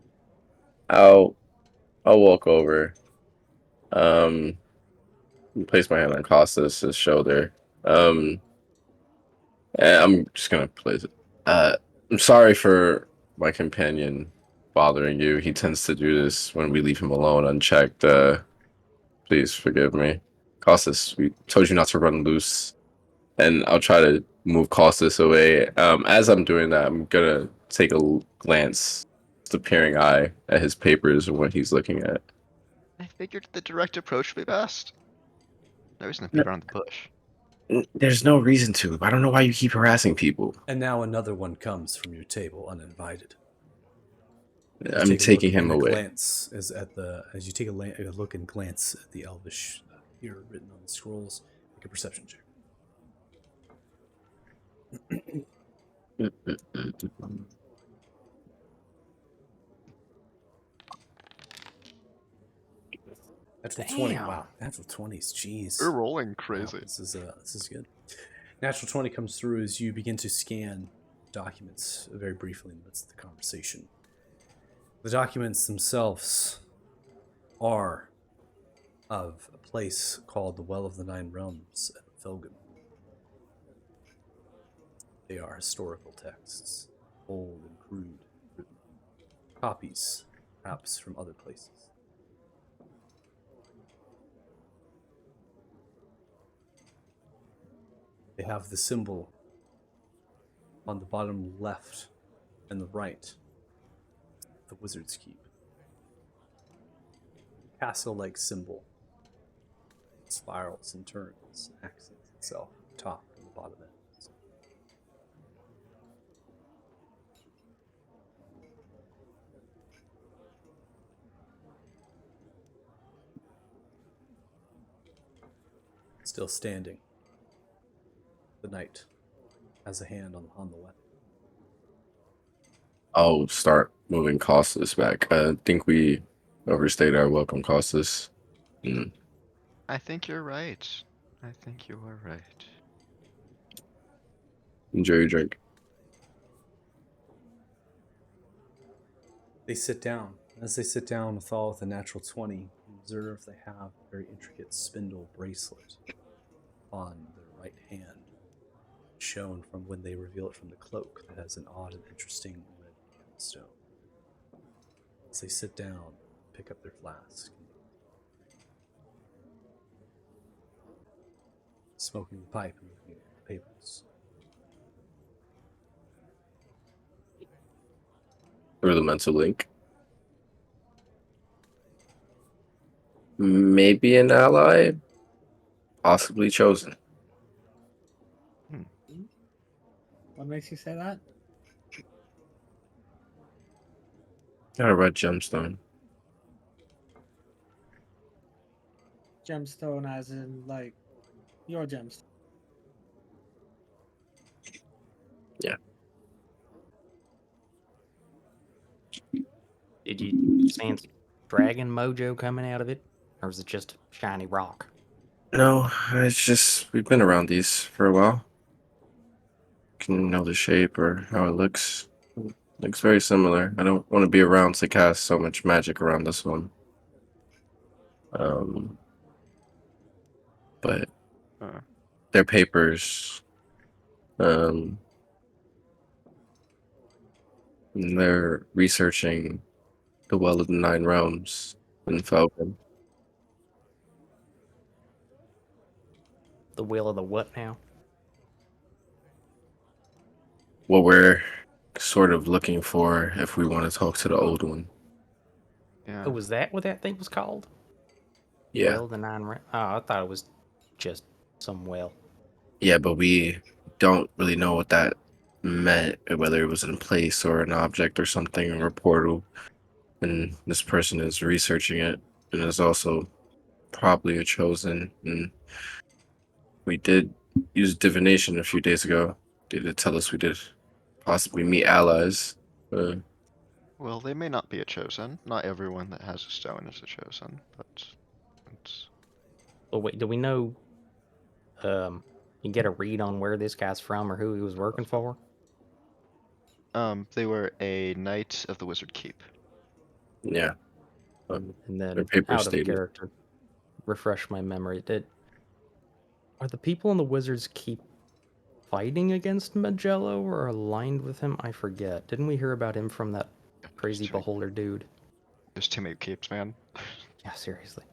S8: I'll walk over, um, place my hand on Costas' shoulder, and I'm just gonna place it. I'm sorry for my companion bothering you. He tends to do this when we leave him alone unchecked. Please forgive me. Costas, we told you not to run loose. And I'll try to move Costas away. As I'm doing that, I'm gonna take a glance, the peering eye at his papers and what he's looking at.
S5: I figured the direct approach would be best. No reason to beat around the bush.
S8: There's no reason to. I don't know why you keep harassing people.
S1: And now another one comes from your table uninvited.
S8: I'm taking him away.
S1: Glance as you take a look and glance at the elvish here written on the scrolls. Make a perception check. Natural 20. Wow. Natural 20s. Jeez.
S5: We're rolling
S1: Wow,
S5: crazy.
S1: this is good. Natural 20 comes through as you begin to scan documents very briefly in the midst of the conversation. The documents themselves are of a place called the Well of the Nine Realms at Felgen. They are historical texts, old and crude, written copies, perhaps from other places. They have the symbol on the bottom left and the right, the Wizard's Keep. Castle-like symbol. Spirals and turns, accents itself, top and the bottom end. still standing. The knight has a hand on the weapon.
S8: I'll start moving Costas back. I think we overstayed our welcome, Costas. Mm.
S5: I think you're right. I think you are right.
S8: Enjoy your drink.
S1: They sit down. As they sit down with all with a natural 20, you observe they have a very intricate spindle bracelet on their right hand, shown from when they reveal it from the cloak that has an odd and interesting red gemstone. As they sit down, pick up their flask, smoking the pipe and looking at the papers.
S8: Through the mental link. Maybe an ally, possibly chosen.
S3: What makes you say that?
S8: Got a red gemstone.
S3: Gemstone, as in like your gemstone.
S8: Yeah.
S2: Did you sense dragon mojo coming out of it? Or was it just shiny rock?
S8: No, it's just we've been around these for a while. Can know the shape or how it looks. Looks very similar. I don't want to be around to cast so much magic around this one. But
S5: Uh.
S8: their papers, and they're researching the Well of the Nine Realms in Falcon.
S2: The will of the what now?
S8: What we're sort of looking for if we want to talk to the old one.
S5: Yeah.
S2: Oh, was that what that thing was called?
S8: Yeah.
S2: Well, the oh, I thought it was just some well.
S8: Yeah, but we don't really know what that meant, whether it was in place or an object or something or a portal. And this person is researching it and is also probably a chosen. And we did use divination a few days ago. They did tell us we did possibly meet allies.
S5: Well, they may not be a chosen. Not everyone that has a stone is a chosen, but it's...
S2: Well, wait, do we know? You get a read on where this guy's from or who he was working for?
S5: They were a knight of the Wizard Keep.
S8: Yeah.
S2: And
S8: their
S2: then,
S8: paper
S2: out of
S8: stated.
S2: character, refresh my memory. Are the people in the Wizards Keep fighting against Magello or aligned with him? I forget. Didn't we hear about him from that crazy beholder dude?
S5: There's too many keeps, man.
S2: Yeah, seriously.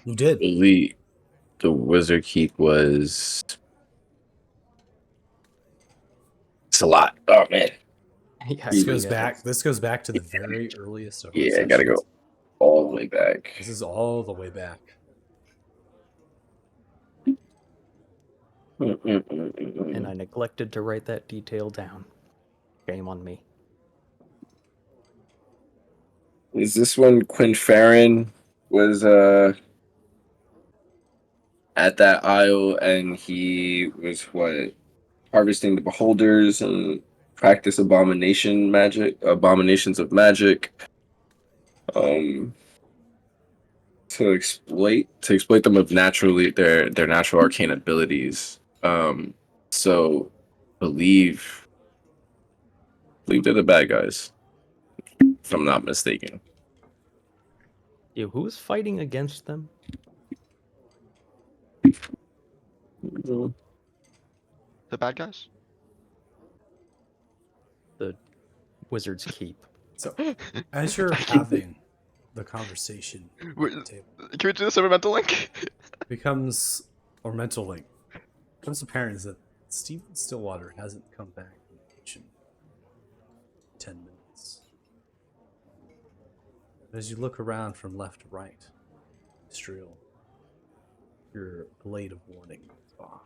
S1: You did.
S8: The Wizard Keep was... It's a lot. Oh, man.
S2: Yeah,
S1: This
S2: I
S1: goes
S2: forget.
S1: back. This goes back to the very earliest of our
S8: Yeah, I gotta
S1: sessions.
S8: go all the way back.
S1: This is all the way back.
S2: And I neglected to write that detail down. Shame on me.
S8: Is this when Quinferin was at that isle and he was what, harvesting the beholders and practice abominations of magic to exploit them of naturally their natural arcane abilities. So believe they're the bad guys, if I'm not mistaken.
S2: Yeah, who's fighting against them?
S5: The bad guys?
S2: The Wizards Keep.
S1: So, as you're having the conversation at
S5: Wait,
S1: the table,
S5: can we do this over mental link?
S1: becomes, or mental link, becomes apparent is that Stephen Stillwater hasn't come back from the kitchen in 10 minutes. As you look around from left to right, Striel, your blade of warning goes off.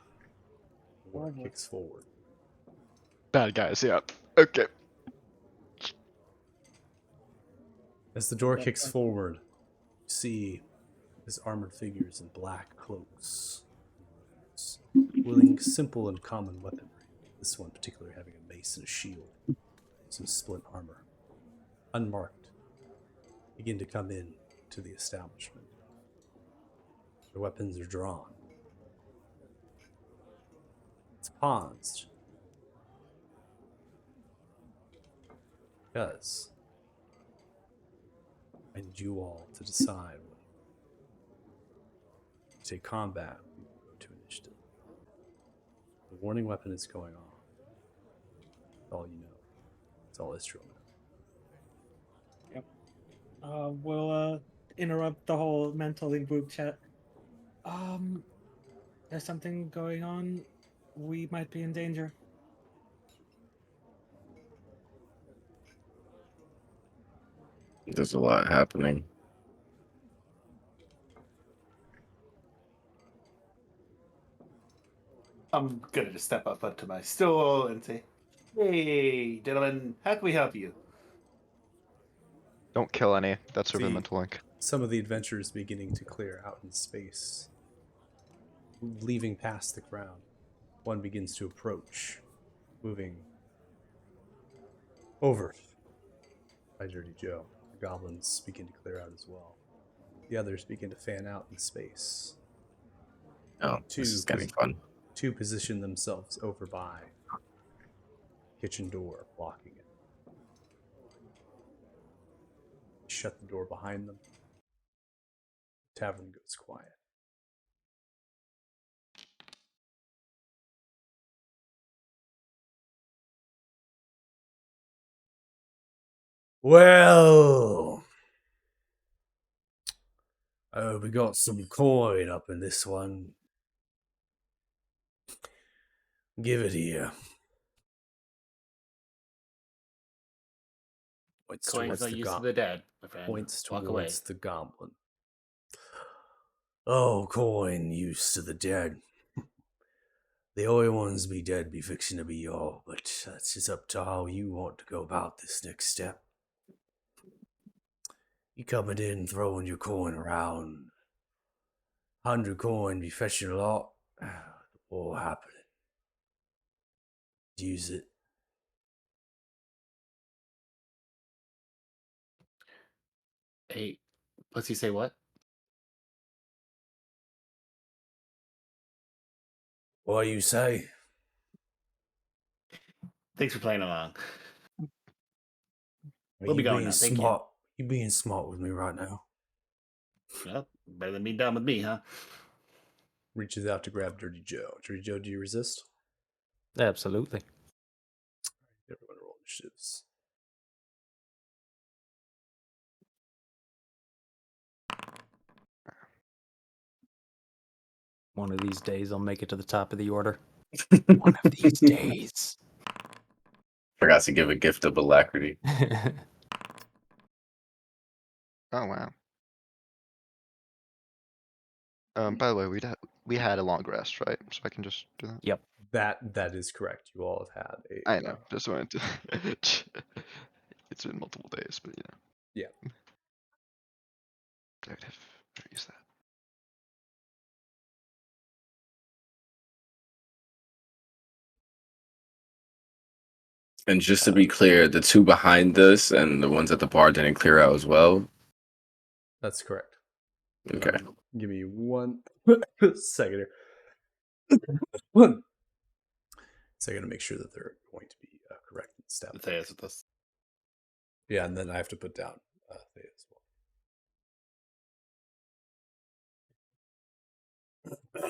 S1: The door kicks forward.
S5: Bad guys, yeah. Okay.
S1: As the door kicks forward, you see as armored figures in black cloaks, wielding simple and common weaponry. This one particularly having a mace and a shield, some splint armor, unmarked, begin to come in to the establishment. Their weapons are drawn. It's paused because I need you all to decide whether to take combat or go to initiative. The warning weapon is going off. That's all you know. That's all Israel knows.
S3: We'll interrupt the whole mentally group chat. There's something going on. We might be in danger.
S8: There's a lot happening.
S6: I'm gonna just step up onto my stool and say, "Hey, gentlemen, how can we help you?"
S5: Don't kill any. That's over the
S1: See,
S5: mental link.
S1: some of the adventurers beginning to clear out in space, leaving past the crowd. One begins to approach, moving over by Dirty Joe. The goblins begin to clear out as well. The others begin to fan out in space.
S8: Oh, this is getting fun.
S1: Two position themselves over by kitchen door, blocking it. Shut the door behind them. Tavern goes quiet. Well, we got some coin up in this one. Give it here. Points
S6: Coins
S1: towards
S6: no
S1: the
S6: use to the dead, my friend.
S1: points
S6: Walk away.
S1: towards the goblin. Oh, coin used to the dead. The only ones be dead be fixing to be y'all, but that's just up to how you want to go about this next step. You coming in, throwing your coin around. 100 coin be fetching a lot. The war happening. Use it.
S6: Hey, what's he say? What?
S1: What you say?
S6: Thanks for playing along.
S1: Are
S6: We'll be
S1: you
S6: going
S1: being
S6: now. Thank you.
S1: smart? You being smart with me right now?
S6: Well, better than being done with me, huh?
S1: Reaches out to grab Dirty Joe. Dirty Joe, do you resist?
S2: Absolutely.
S1: Everyone roll initiatives.
S2: One of these days, I'll make it to the top of the order. One of these days.
S8: Forgot to give a gift of alacrity.
S5: Oh wow. By the way, we had a long rest, right? So I can just do that.
S2: Yep.
S1: That is correct. You all have had a.
S5: I know. Just wanted to. It's been multiple days, but you know.
S1: Yeah.
S5: I'd have use that.
S8: And just to be clear, the two behind us and the ones at the bar didn't clear out as well.
S1: That's correct.
S8: Okay.
S1: Give me one second here. One second to make sure that they're going to be correct in step.
S6: Matthias with us.
S1: Yeah, and then I have to put down Thea as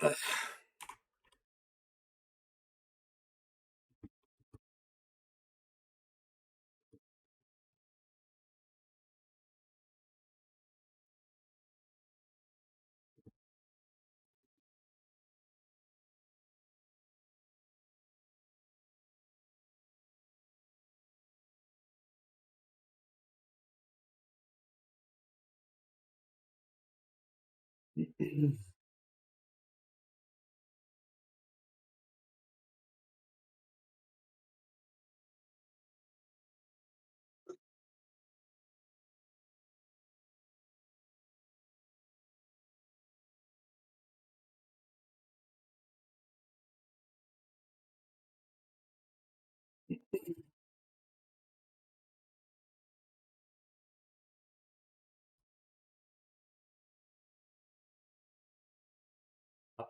S1: well.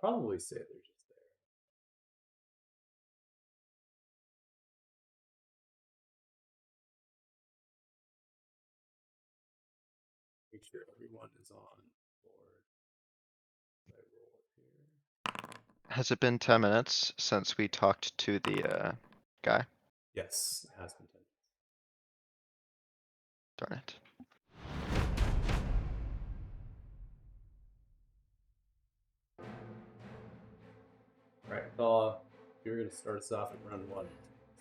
S1: probably say they're just there. Make sure everyone is on board. I roll it here.
S5: Has it been 10 minutes since we talked to the guy?
S1: Yes, it has been 10.
S5: Darn it.
S1: Right, you're going to start us off at round 1.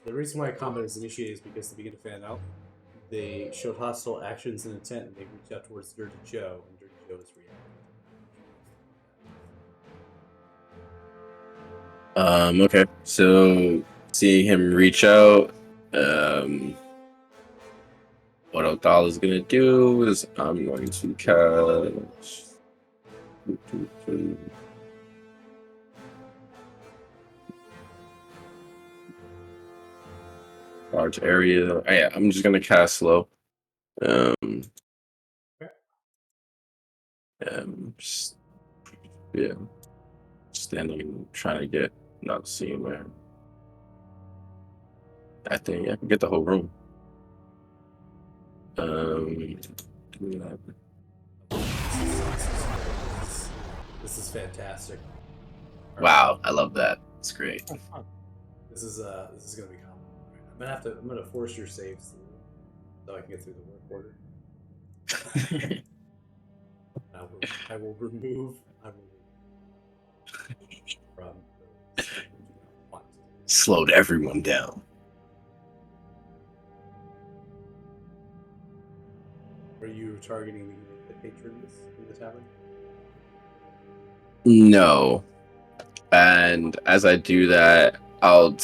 S1: So the reason why combat is initiated is because they begin to fan out. They showed hostile actions and intent, and they reached out towards Dirty Joe, and Dirty Joe is reacting.
S8: Okay. So seeing him reach out, what Othal is gonna do is I'm going to cast. Large area. Oh, yeah, I'm just gonna cast slow. Just, yeah, standing and trying to get not seeing where. I think I can get the whole room.
S1: This is fantastic.
S8: Wow, I love that. It's great.
S1: This is gonna be complicated. I'm gonna force your saves so I can get through the work order. I will remove from
S8: Slowed everyone down.
S1: Are you targeting the patrons in the tavern?
S8: No. And as I do that, I'll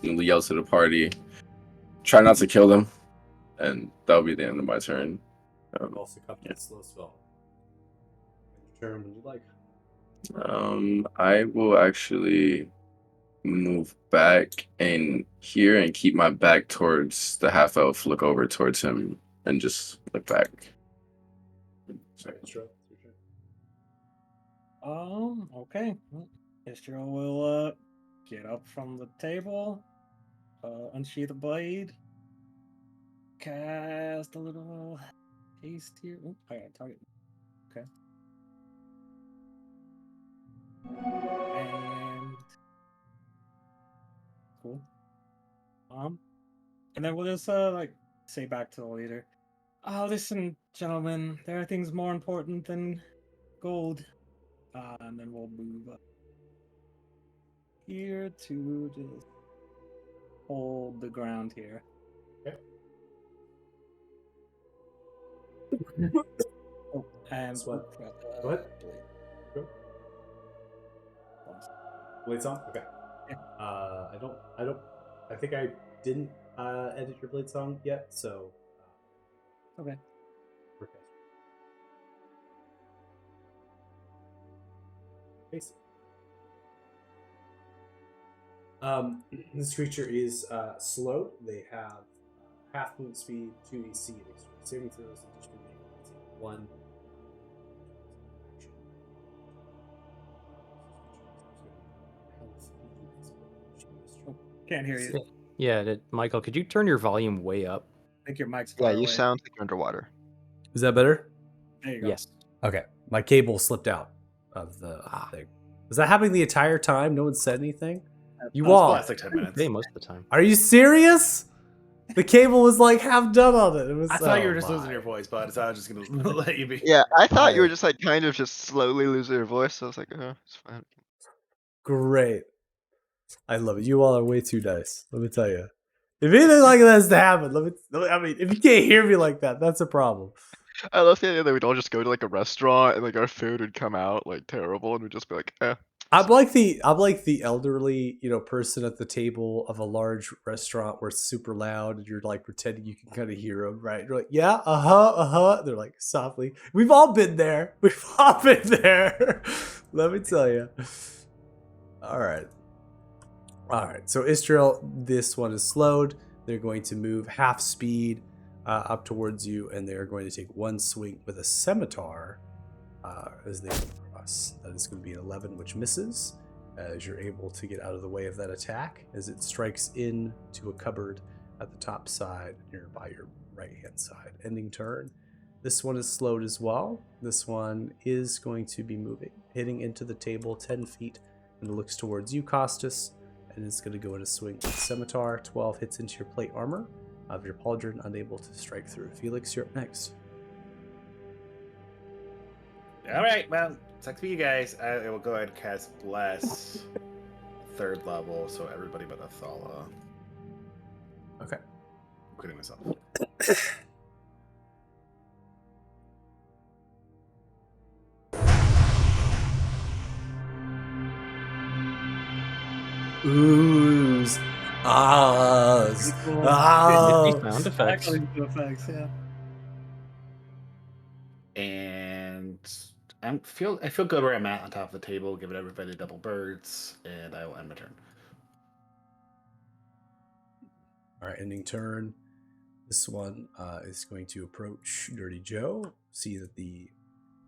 S8: yell to the party, try not to kill them, and that'll be the end of my turn.
S1: Also, copy the slow spell. Turn when you like.
S8: I will actually move back in here and keep my back towards the half elf. Look over towards him and just look back.
S1: Sorry, Istro, it's your turn.
S3: Okay. Istro will get up from the table, unsheath the blade, cast a little haste here. Ooh, I got a target. Okay. And cool. And then we'll just say back to the leader. Oh, listen, gentlemen, there are things more important than gold. And then we'll move up here to just hold the ground here.
S1: Okay.
S3: Oh, and
S1: What? What?
S3: blade.
S1: Blades on? Okay.
S3: Yeah.
S1: I think I didn't edit your blade song yet, so.
S3: Okay.
S1: Basic. This creature is slowed. They have half movement speed, 2 AC, and extra saving throws, additional negative 1.
S3: Can't hear you.
S2: Yeah, Michael, could you turn your volume way up?
S3: I think your mic's
S5: Yeah,
S3: far
S5: you
S3: away.
S5: sound like you're underwater.
S1: Is that better?
S3: There you go.
S2: Yes.
S1: Okay. My cable slipped out of the thing. Was that happening the entire time? No one said anything? You
S7: Well,
S1: all.
S7: it's last like 10 minutes.
S2: Hey, most of the time.
S1: Are you serious? The cable was like half done on it. It was.
S7: I thought you were
S1: oh
S7: just
S1: my.
S7: losing your voice, but so I was just gonna let you be.
S5: Yeah, I thought you
S1: I-
S5: were just like kind of just slowly losing your voice. So I was like, oh, it's fine.
S1: Great. I love it. You all are way too nice. Let me tell you. If anything like that has to happen, I mean, if you can't hear me like that, that's a problem.
S5: I love the idea that we'd all just go to like a restaurant and like our food would come out like terrible and we'd just be like, eh.
S1: I'm like the elderly, person at the table of a large restaurant where it's super loud and you're like pretending you can kind of hear them, right? You're like, yeah, They're like softly. We've all been there. We've all been there. Let me tell you. All right. So Israel, this one is slowed. They're going to move half speed up towards you, and they're going to take one swing with a scimitar as they across. That is going to be an 11, which misses, as you're able to get out of the way of that attack as it strikes into a cupboard at the top side nearby your right hand side. Ending turn. This one is slowed as well. This one is going to be moving, hitting into the table 10 feet, and it looks towards you, Costas, and it's going to go in a swing with Scimitar. 12 hits into your plate armor of your pauldron, unable to strike through. Felix, you're up next.
S6: All right, well, sucks for you guys. I will go ahead and cast Bless, 3rd level, so everybody but Athala,
S1: Okay.
S6: including myself.
S1: Oohs. Ahs.
S3: Cool.
S1: Ah.
S2: Sound effects.
S3: Actually, no effects, yeah.
S6: And I feel good where I'm at on top of the table, giving everybody double birds, and I will end my turn.
S1: All right, ending turn. This one is going to approach Dirty Joe. See that the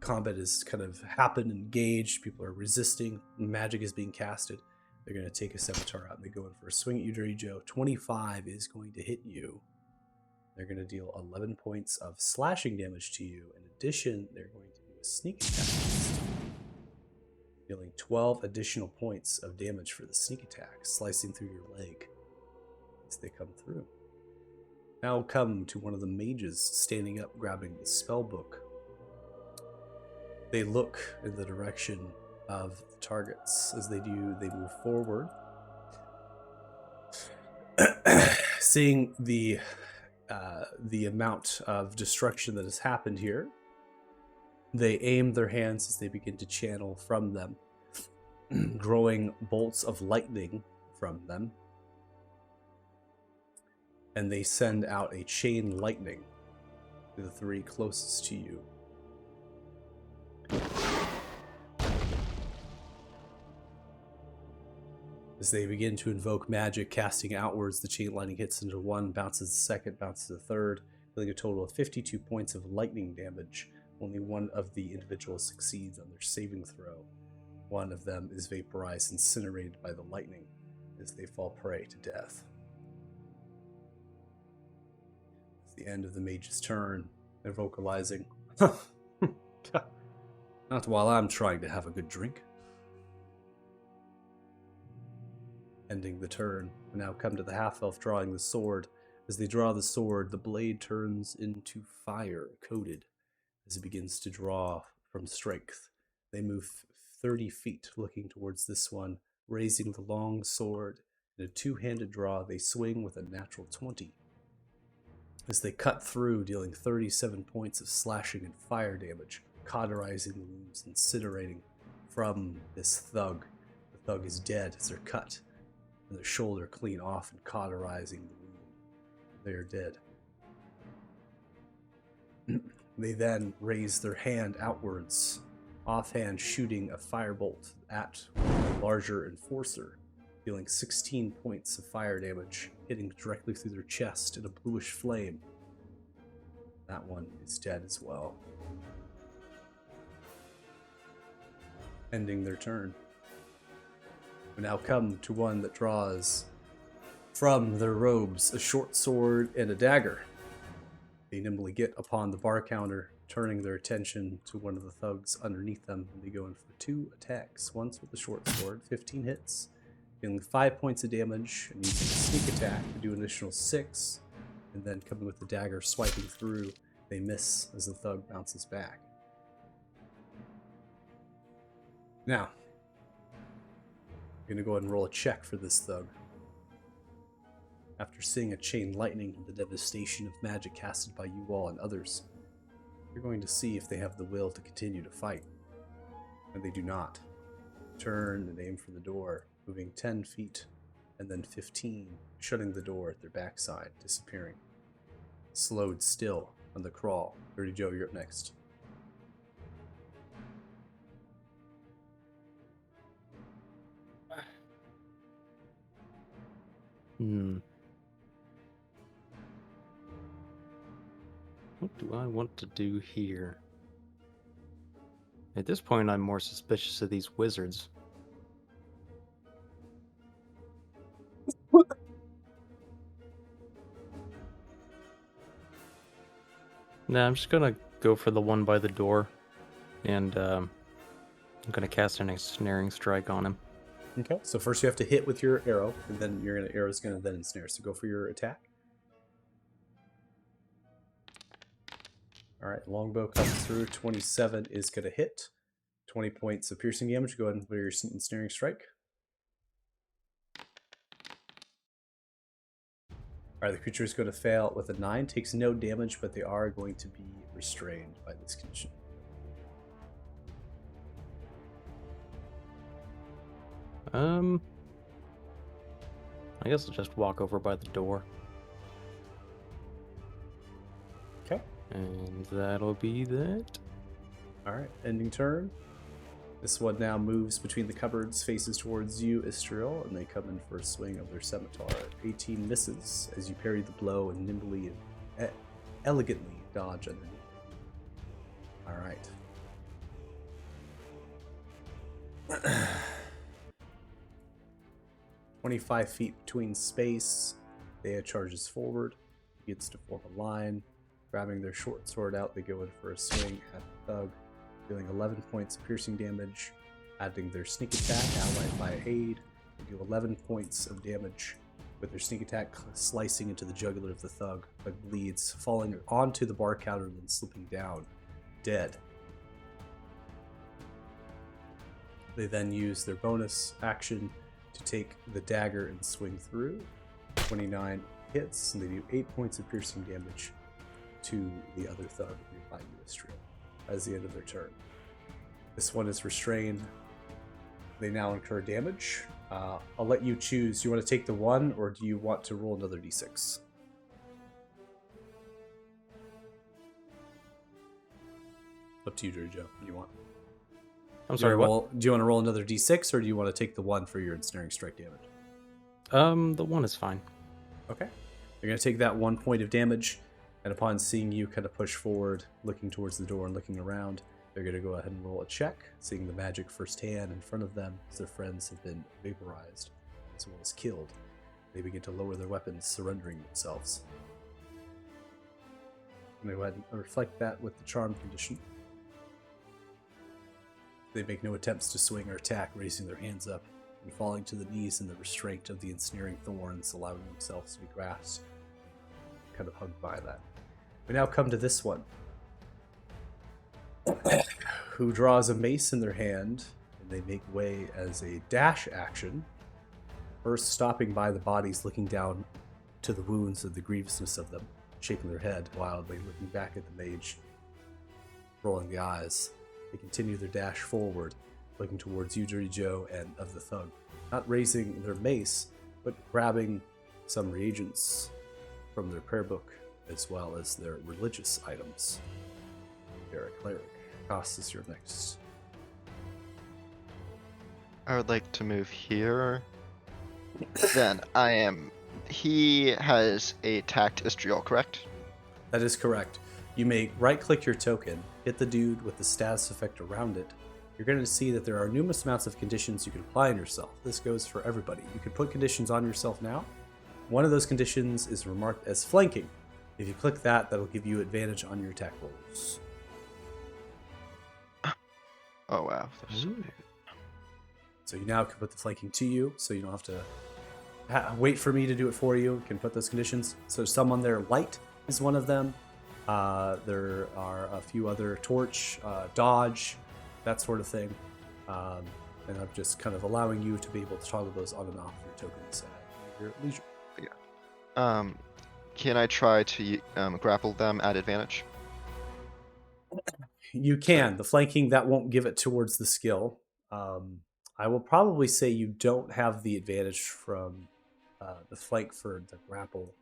S1: combat has kind of happened, engaged. People are resisting. Magic is being casted. They're going to take a Scimitar out and they go in for a swing at you, Dirty Joe. 25 is going to hit you. They're going to deal 11 points of slashing damage to you. In addition, they're going to do a sneak attack, dealing 12 additional points of damage for the sneak attack, slicing through your leg as they come through. Now come to one of the mages standing up, grabbing the spell book. They look in the direction of the targets. As they do, they move forward. Seeing the amount of destruction that has happened here, they aim their hands as they begin to channel from them, growing bolts of lightning from them. And they send out a chain lightning to the 3 closest to you. As they begin to invoke magic, casting outwards, the chain lightning hits into 1, bounces the 2nd, bounces the 3rd, dealing a total of 52 points of lightning damage. Only one of the individuals succeeds on their saving throw. One of them is vaporized, incinerated by the lightning as they fall prey to death. It's the end of the mage's turn. They're vocalizing, "Not while I'm trying to have a good drink." Ending the turn. We now come to the half-elf drawing the sword. As they draw the sword, the blade turns into fire, coated, as it begins to draw from strength. They move 30 feet, looking towards this one, raising the long sword. In a two-handed draw, they swing with a natural 20. As they cut through, dealing 37 points of slashing and fire damage, cauterizing the wounds, incinerating from this thug. The thug is dead as they're cut, and their shoulder clean off and cauterizing the wound. They are dead. They then raise their hand outwards, offhand shooting a firebolt at the larger enforcer, dealing 16 points of fire damage, hitting directly through their chest in a bluish flame. That one is dead as well. Ending their turn. We now come to one that draws from their robes a short sword and a dagger. They nimbly get upon the bar counter, turning their attention to one of the thugs underneath them, and they go in for 2 attacks. Once with the short sword, 15 hits, dealing 5 points of damage, and using a sneak attack to do an additional 6, and then coming with the dagger, swiping through. They miss as the thug bounces back. Now, I'm going to go ahead and roll a check for this thug. After seeing a chain lightning and the devastation of magic casted by you all and others, you're going to see if they have the will to continue to fight. And they do not. Turn and aim for the door, moving 10 feet, and then 15, shutting the door at their backside, disappearing. Slowed still on the crawl. Dirty Joe, you're up next.
S2: What do I want to do here? At this point, I'm more suspicious of these wizards. Nah, I'm just gonna go for the one by the door, and I'm gonna cast an ensnaring strike on him.
S1: Okay. So first you have to hit with your arrow, and then your arrow's gonna then ensnare. So go for your attack. All right, longbow comes through. 27 is gonna hit. 20 points of piercing damage. Go ahead and put your ensnaring strike. All right, the creature is going to fail with a 9. Takes no damage, but they are going to be restrained by this condition.
S2: I guess I'll just walk over by the door.
S1: Okay.
S2: And that'll be that.
S1: All right, ending turn. This one now moves between the cupboards, faces towards you, Istriel, and they come in for a swing of their scimitar. 18 misses as you parry the blow and nimbly and elegantly dodge underneath. All right. 25 feet between space. Thea charges forward, gets to form a line. Grabbing their short sword out, they go in for a swing at the thug, dealing 11 points of piercing damage, adding their sneak attack, allied by aid. They do 11 points of damage with their sneak attack, slicing into the jugular of the thug. Thug bleeds, falling onto the bar counter and then slipping down, dead. They then use their bonus action to take the dagger and swing through. 29 hits, and they do 8 points of piercing damage to the other thug nearby you, Istriel, as the end of their turn. This one is restrained. They now incur damage. I'll let you choose. Do you want to take the 1, or do you want to roll another d6? Up to you, Joe. What do you want?
S2: I'm sorry, what?
S1: Do you want to roll another d6, or do you want to take the 1 for your ensnaring strike damage?
S2: The 1 is fine.
S1: Okay. You're going to take that 1 point of damage, and upon seeing you kind of push forward, looking towards the door and looking around, they're going to go ahead and roll a check, seeing the magic firsthand in front of them as their friends have been vaporized as well as killed. They begin to lower their weapons, surrendering themselves. I'm going to go ahead and reflect that with the charm condition. They make no attempts to swing or attack, raising their hands up and falling to the knees in the restraint of the ensnaring thorns, allowing themselves to be grasped, kind of hugged by that. We now come to this one, who draws a mace in their hand, and they make way as a dash action, first stopping by the bodies, looking down to the wounds and the grievousness of them, shaking their head wildly, looking back at the mage, rolling the eyes. They continue their dash forward, looking towards you, Dirty Joe, and of the thug, not raising their mace, but grabbing some reagents from their prayer book, as well as their religious items. They're a cleric. Costas, you're next.
S5: I would like to move here. Then I am. He has attacked Istriel, correct?
S1: That is correct. You may right-click your token, hit the dude with the status effect around it. You're going to see that there are numerous amounts of conditions you can apply on yourself. This goes for everybody. You can put conditions on yourself now. One of those conditions is remarked as flanking. If you click that, that'll give you advantage on your attack rolls.
S5: Oh wow.
S1: So you now can put the flanking to you, so you don't have to wait for me to do it for you. You can put those conditions. So someone there, light is one of them. There are a few other, torch, dodge, that sort of thing. And I'm just kind of allowing you to be able to toggle those on and off your tokens at your leisure.
S5: Can I try to grapple them at advantage?
S1: You can. The flanking, that won't give it towards the skill. I will probably say you don't have the advantage from the flank for the grapple.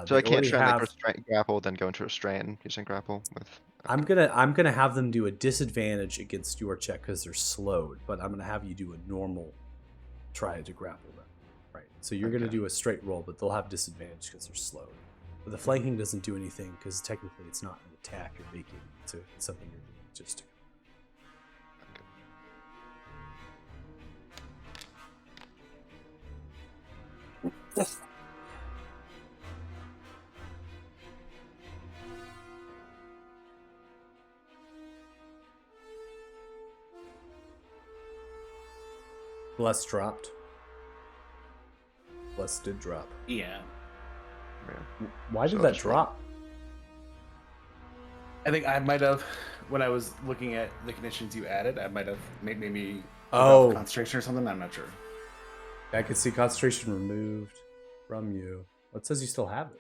S5: So I can't try and like grapple, then go into restrain using grapple with. Okay.
S1: I'm gonna have them do a disadvantage against your check because they're slowed, but I'm gonna have you do a normal try to grapple them. Right. So you're gonna do a straight roll, but they'll have disadvantage because they're slowed. But the flanking doesn't do anything because technically it's not an attack you're making. It's something you're doing just to. Bless dropped. Bless did drop.
S6: Yeah.
S1: Why did
S5: So
S1: that
S5: just roll.
S1: drop?
S7: I think I might have, when I was looking at the conditions you added, I might have maybe took
S1: Oh.
S7: off concentration or something. I'm not sure.
S1: I could see concentration removed from you. Well, it says you still have it.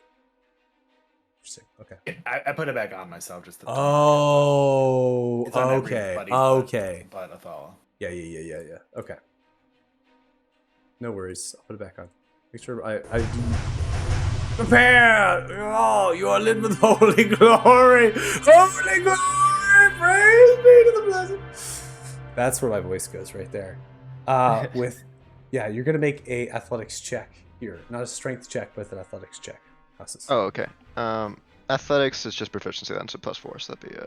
S1: Interesting. Okay.
S7: I put it back on myself just to.
S1: Oh,
S7: It's on
S1: okay.
S7: everybody
S1: Okay.
S7: But Athala.
S1: Yeah. Okay. No worries. I'll put it back on. Make sure I do. Prepare! Oh, you are lit with holy glory! Holy glory! Praise be to the blessed. That's where my voice goes right there. You're gonna make a athletics check here. Not a strength check, but an athletics check. Costas.
S5: Oh, okay. Athletics is just proficiency then, so +4, so that'd be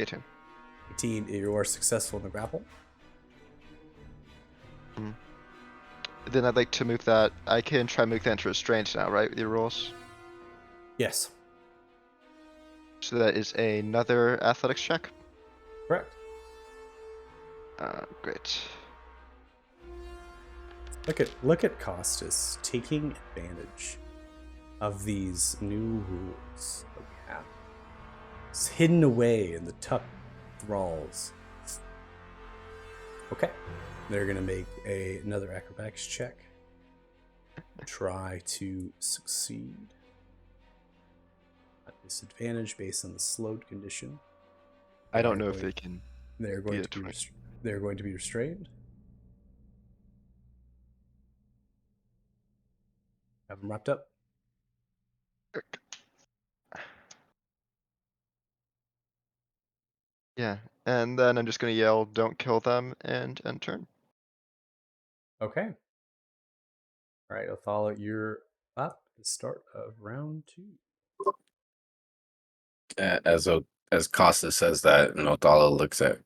S5: 18.
S1: 18, you are successful in the grapple.
S5: Then I'd like to move that. I can try and move that into restraint now, right? With your rolls.
S1: Yes.
S5: So that is another athletics check.
S1: Correct.
S5: Great.
S1: Look at Costas taking advantage of these new rules that we have. It's hidden away in the tuck thralls. Okay. They're gonna make another acrobatics check. Try to succeed. At disadvantage based on the slowed condition.
S5: I don't know if they can.
S1: They're going
S5: a
S1: to be
S5: 20.
S1: they're going to be restrained. Have them wrapped up.
S5: Yeah, and then I'm just gonna yell, "Don't kill them," and end turn.
S1: Okay. All right, Othala, you're up. The start of round 2.
S8: As Costa says that, and Othala looks at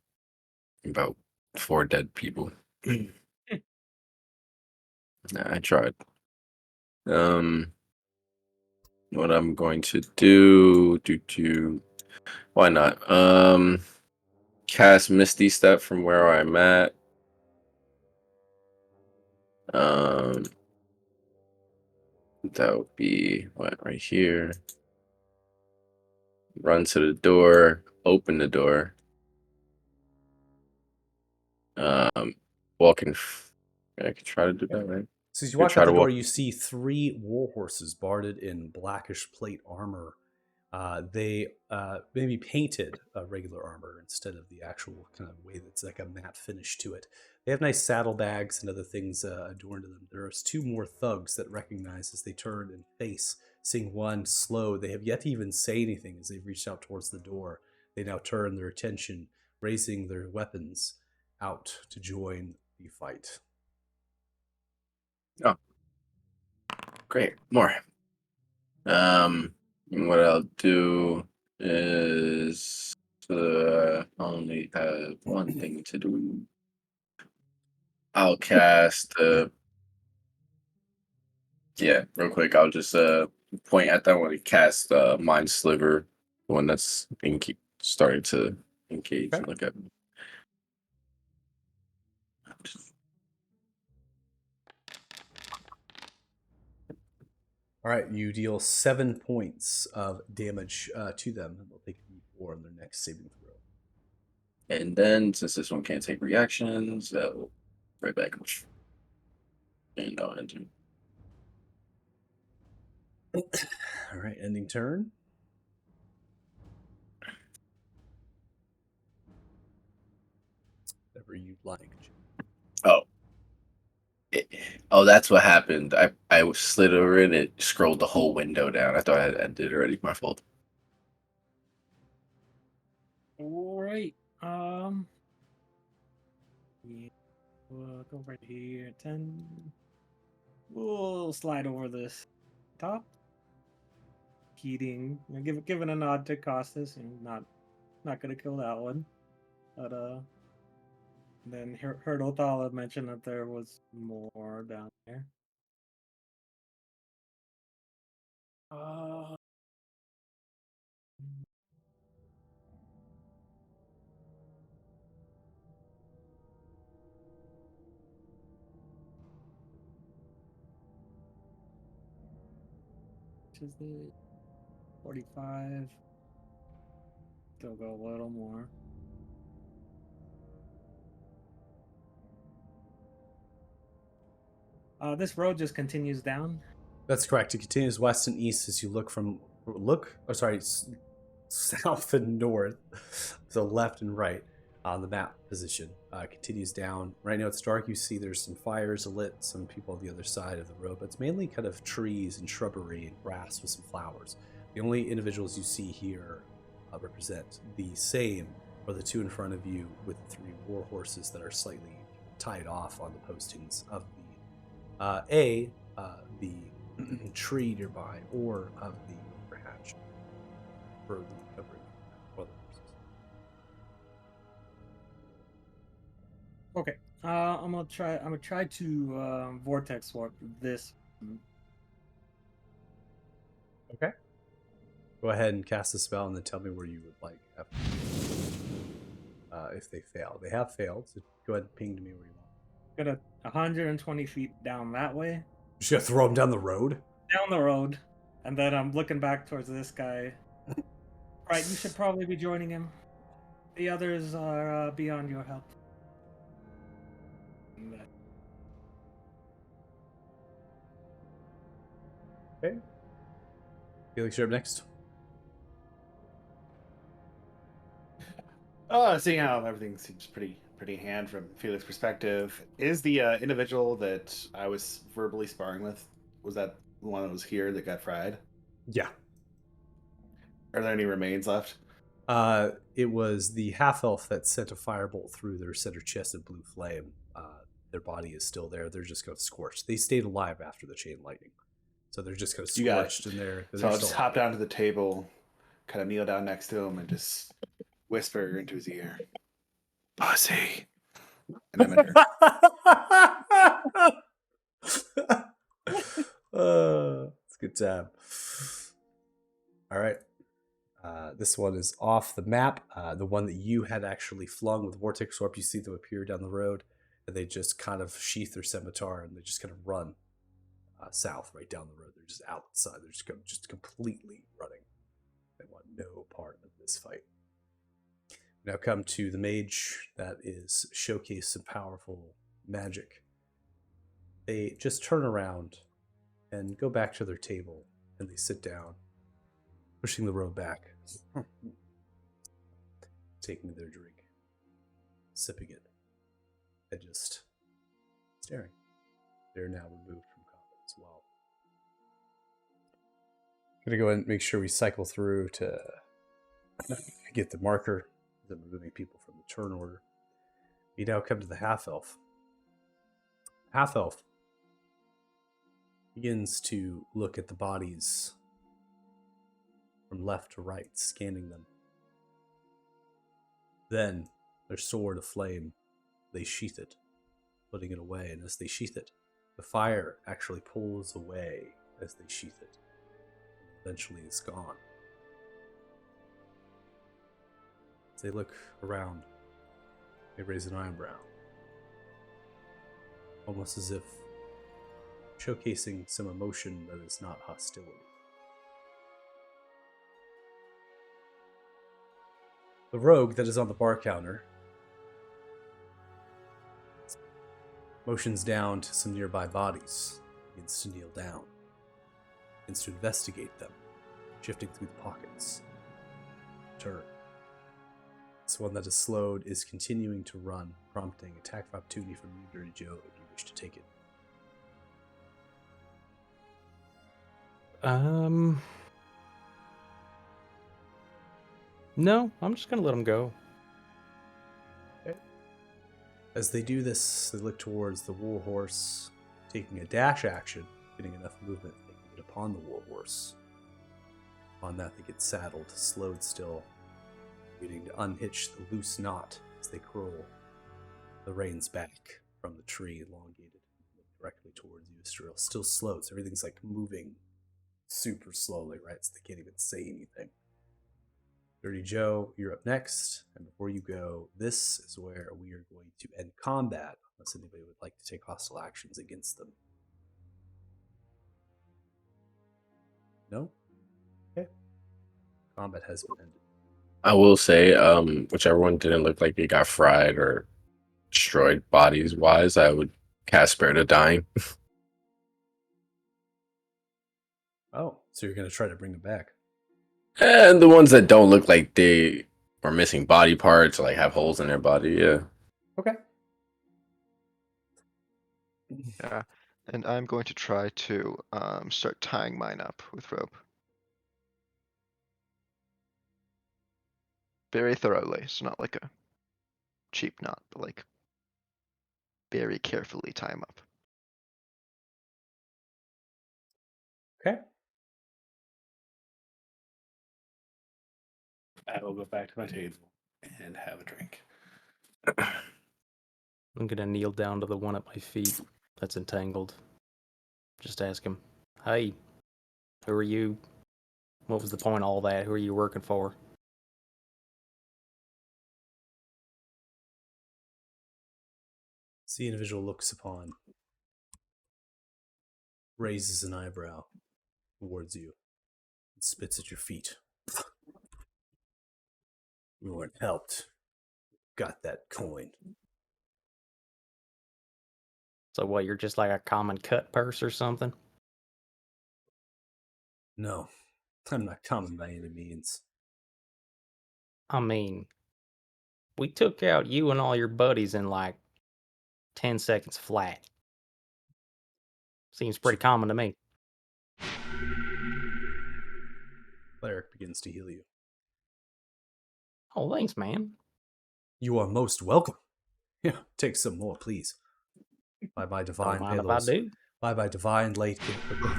S8: about 4 dead people. I tried. What I'm going to do, why not? Cast Misty Step from where I'm at. That would be what, right here. Run to the door, open the door. Walking. I could try to do that, right?
S1: So as you
S8: Good
S1: walk
S8: try
S1: out the
S8: to
S1: door,
S8: walk-
S1: you see 3 war horses barded in blackish plate armor. They maybe painted regular armor instead of the actual kind of way that's like a matte finish to it. They have nice saddlebags and other things adorned to them. There's 2 more thugs that recognize as they turn and face, seeing one slow. They have yet to even say anything as they've reached out towards the door. They now turn their attention, raising their weapons out to join the fight.
S8: Oh, great. More. What I'll do is only have one thing to do. I'll cast real quick. I'll just point at that one and cast Mind Sliver, the one that's starting to engage and look at me.
S1: All right, you deal 7 points of damage to them. They'll take D4 on their next saving throw.
S8: And then, since this one can't take reactions, right back. And I'll enter.
S1: All right, ending turn. Whatever you'd like.
S8: Oh. That's what happened. I slid over it and it scrolled the whole window down. I thought I had ended already. My fault.
S3: All right. Yeah, we'll go right here. 10. We'll slide over this top. Heating. Giving a nod to Costas, and not gonna kill that one. But then heard Othala mention that there was more down there.
S1: Uh,
S3: Which is the 45. Still go a little more. This road just continues down.
S1: That's correct. It continues west and east as you look south and north, so left and right on the map position. Continues down. Right now it's dark. You see there's some fires lit, some people on the other side of the road, but it's mainly kind of trees and shrubbery and grass with some flowers. The only individuals you see here represent the same, or the two in front of you with the three war horses that are slightly tied off on the postings of the tree nearby, or of the overhatch for the covering of the horses.
S3: Okay. I'm gonna try to vortex warp this.
S1: Okay. Go ahead and cast a spell, and then tell me where you would like after. If they fail, they have failed. So go ahead and ping to me where you want.
S3: Got 120 feet down that way.
S1: Just gonna throw them down the road.
S3: Down the road, and then I'm looking back towards this guy. Right, you should probably be joining him. The others are beyond your help.
S1: Okay. Felix, you're up next.
S6: Seeing how everything seems pretty hand from Felix's perspective, is the individual that I was verbally sparring with, was that the one that was here that got fried?
S1: Yeah.
S6: Are there any remains left?
S1: It was the half elf that sent a firebolt through their center chest of blue flame. Their body is still there. They're just kind of scorched. They stayed alive after the chain lightning, so they're just kind of scorched in there.
S6: So I'll just hop down to the table, kind of kneel down next to him, and just whisper into his ear, "Pussy." And I'm in
S1: it's a good time. All right. This one is off the map. The one that you had actually flung with Vortex Warp, you see them appear down the road, and they just kind of sheath their scimitar and they just kind of run south right down the road. They're just outside. They're just completely running. They want no part of this fight. Now come to the mage that is showcase some powerful magic. They just turn around and go back to their table, and they sit down, pushing the robe back, taking their drink, sipping it, and just staring. They're now removed from combat as well. Gonna go ahead and make sure we cycle through to get the marker. I'm removing people from the turn order. We now come to the half-elf. Half-elf begins to look at the bodies from left to right, scanning them. Then, their sword of flame, they sheath it, putting it away, and as they sheath it, the fire actually pulls away as they sheath it. Eventually, it's gone. As they look around, they raise an eyebrow, almost as if showcasing some emotion that is not hostility. The rogue that is on the bar counter motions down to some nearby bodies, begins to kneel down, begins to investigate them, shifting through the pockets. Turn. This one that is slowed is continuing to run, prompting attack of opportunity from you, Dirty Joe, if you wish to take it.
S2: No, I'm just gonna let him go.
S1: Okay. As they do this, they look towards the war horse, taking a dash action, getting enough movement, they can get upon the war horse. On that, they get saddled, slowed still, waiting to unhitch the loose knot as they curl the reins back from the tree, elongated, directly towards you, Astriel. Still slowed, so everything's like moving super slowly, right? So they can't even say anything. Dirty Joe, you're up next. And before you go, this is where we are going to end combat, unless anybody would like to take hostile actions against them. No? Okay. Combat has been ended.
S8: I will say, whichever one didn't look like it got fried or destroyed bodies wise, I would cast Spirit of Dying.
S1: Oh, so you're going to try to bring them back.
S8: And the ones that don't look like they are missing body parts, or like have holes in their body, yeah.
S1: Okay.
S5: Yeah, and I'm going to try to start tying mine up with rope. Very thoroughly, so not like a cheap knot, but like very carefully tie 'em up.
S1: Okay.
S7: I will go back to my table and have a drink.
S2: I'm gonna kneel down to the one at my feet that's entangled. Just ask him, hey, who are you? What was the point of all that? Who are you working for?
S1: The individual looks upon, raises an eyebrow towards you, and spits at your feet. You weren't helped. Got that coin.
S2: So what, you're just like a common cut purse or something?
S1: No, I'm not common by any means.
S2: I mean, we took out you and all your buddies in like 10 seconds flat. Seems pretty common to me.
S1: Cleric begins to heal you.
S2: Oh, thanks, man.
S1: You are most welcome. Yeah, take some more, please. By my divine
S2: Don't mind if I
S1: Palos,
S2: do.
S1: by my divine light,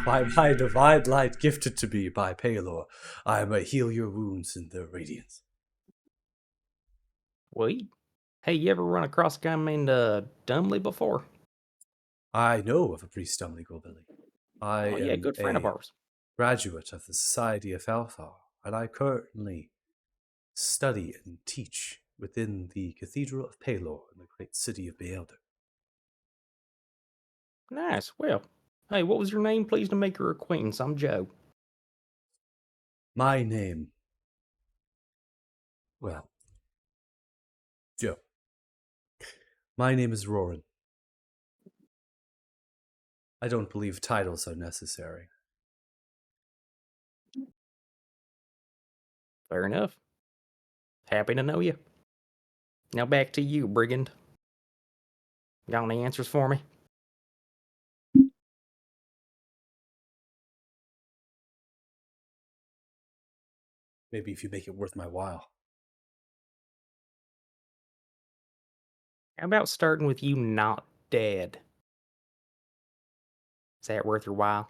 S1: by my divine light gifted to me by Palor, I may heal your wounds in their radiance.
S2: Wait. Hey, you ever run across a guy named Dumley before?
S1: I know of a priest Dominic Gobilly. I
S2: Oh, yeah,
S1: am
S2: good friend of
S1: a
S2: ours.
S1: graduate of the Society of Althar, and I currently study and teach within the Cathedral of Palor in the great city of Beelder.
S2: Nice. Well, hey, what was your name? Pleased to make your acquaintance. I'm Joe.
S1: My name, well, Joe. My name is Roran. I don't believe titles are necessary.
S2: Fair enough. Happy to know you. Now back to you, brigand. Got any answers for me?
S1: Maybe if you make it worth my while.
S2: How about starting with you not dead? Is that worth your while?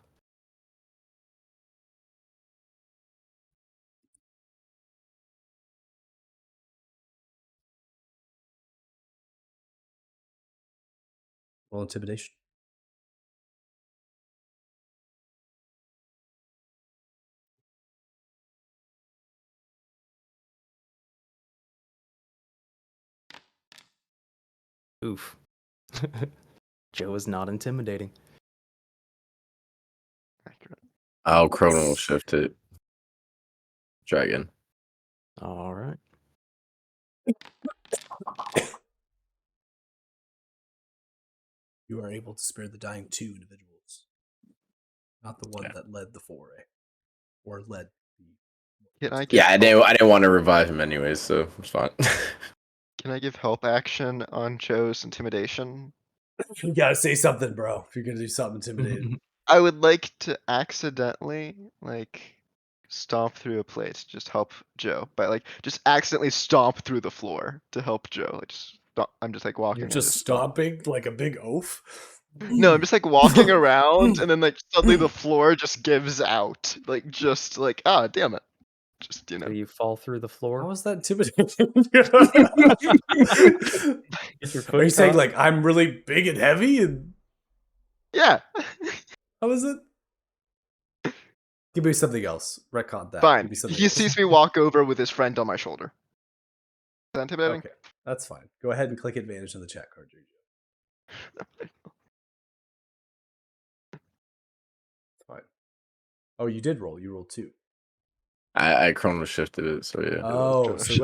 S1: Roll intimidation.
S2: Oof. Joe is not intimidating.
S5: Accurate.
S8: I'll chronal shift it. Dragon.
S2: All right.
S1: You are able to spare the dying 2 individuals. Not the one that led the foray. Or led the...
S5: Can I give
S8: Yeah, I
S5: help-
S8: didn't want to revive him anyways, so it's fine.
S5: Can I give help action on Joe's intimidation?
S1: You gotta say something, bro. If you're gonna do something intimidating.
S5: I would like to accidentally like stomp through a plate, just help Joe, but like just accidentally stomp through the floor to help Joe. Like just I'm just like walking.
S1: You're
S5: and
S1: just
S5: stomp.
S1: stomping like a big oaf?
S5: No, I'm just like walking around, and then like suddenly the floor just gives out. Like just like ah, damn it, just you know.
S2: Do you fall through the
S1: How
S2: floor?
S1: was that intimidating?
S2: Get your
S1: Are
S2: foot
S1: you saying
S2: caught?
S1: like I'm really big and heavy? And
S5: Yeah.
S1: how is it? Give me something else. Retcon that.
S5: Fine.
S1: Give me something
S5: He
S1: else.
S5: sees me walk over with his friend on my shoulder. Is that intimidating?
S1: Okay, that's fine. Go ahead and click advantage on the chat card, JJ. Fine. Oh, you did roll. You rolled 2.
S8: I chrono shifted it, so yeah.
S1: Oh, so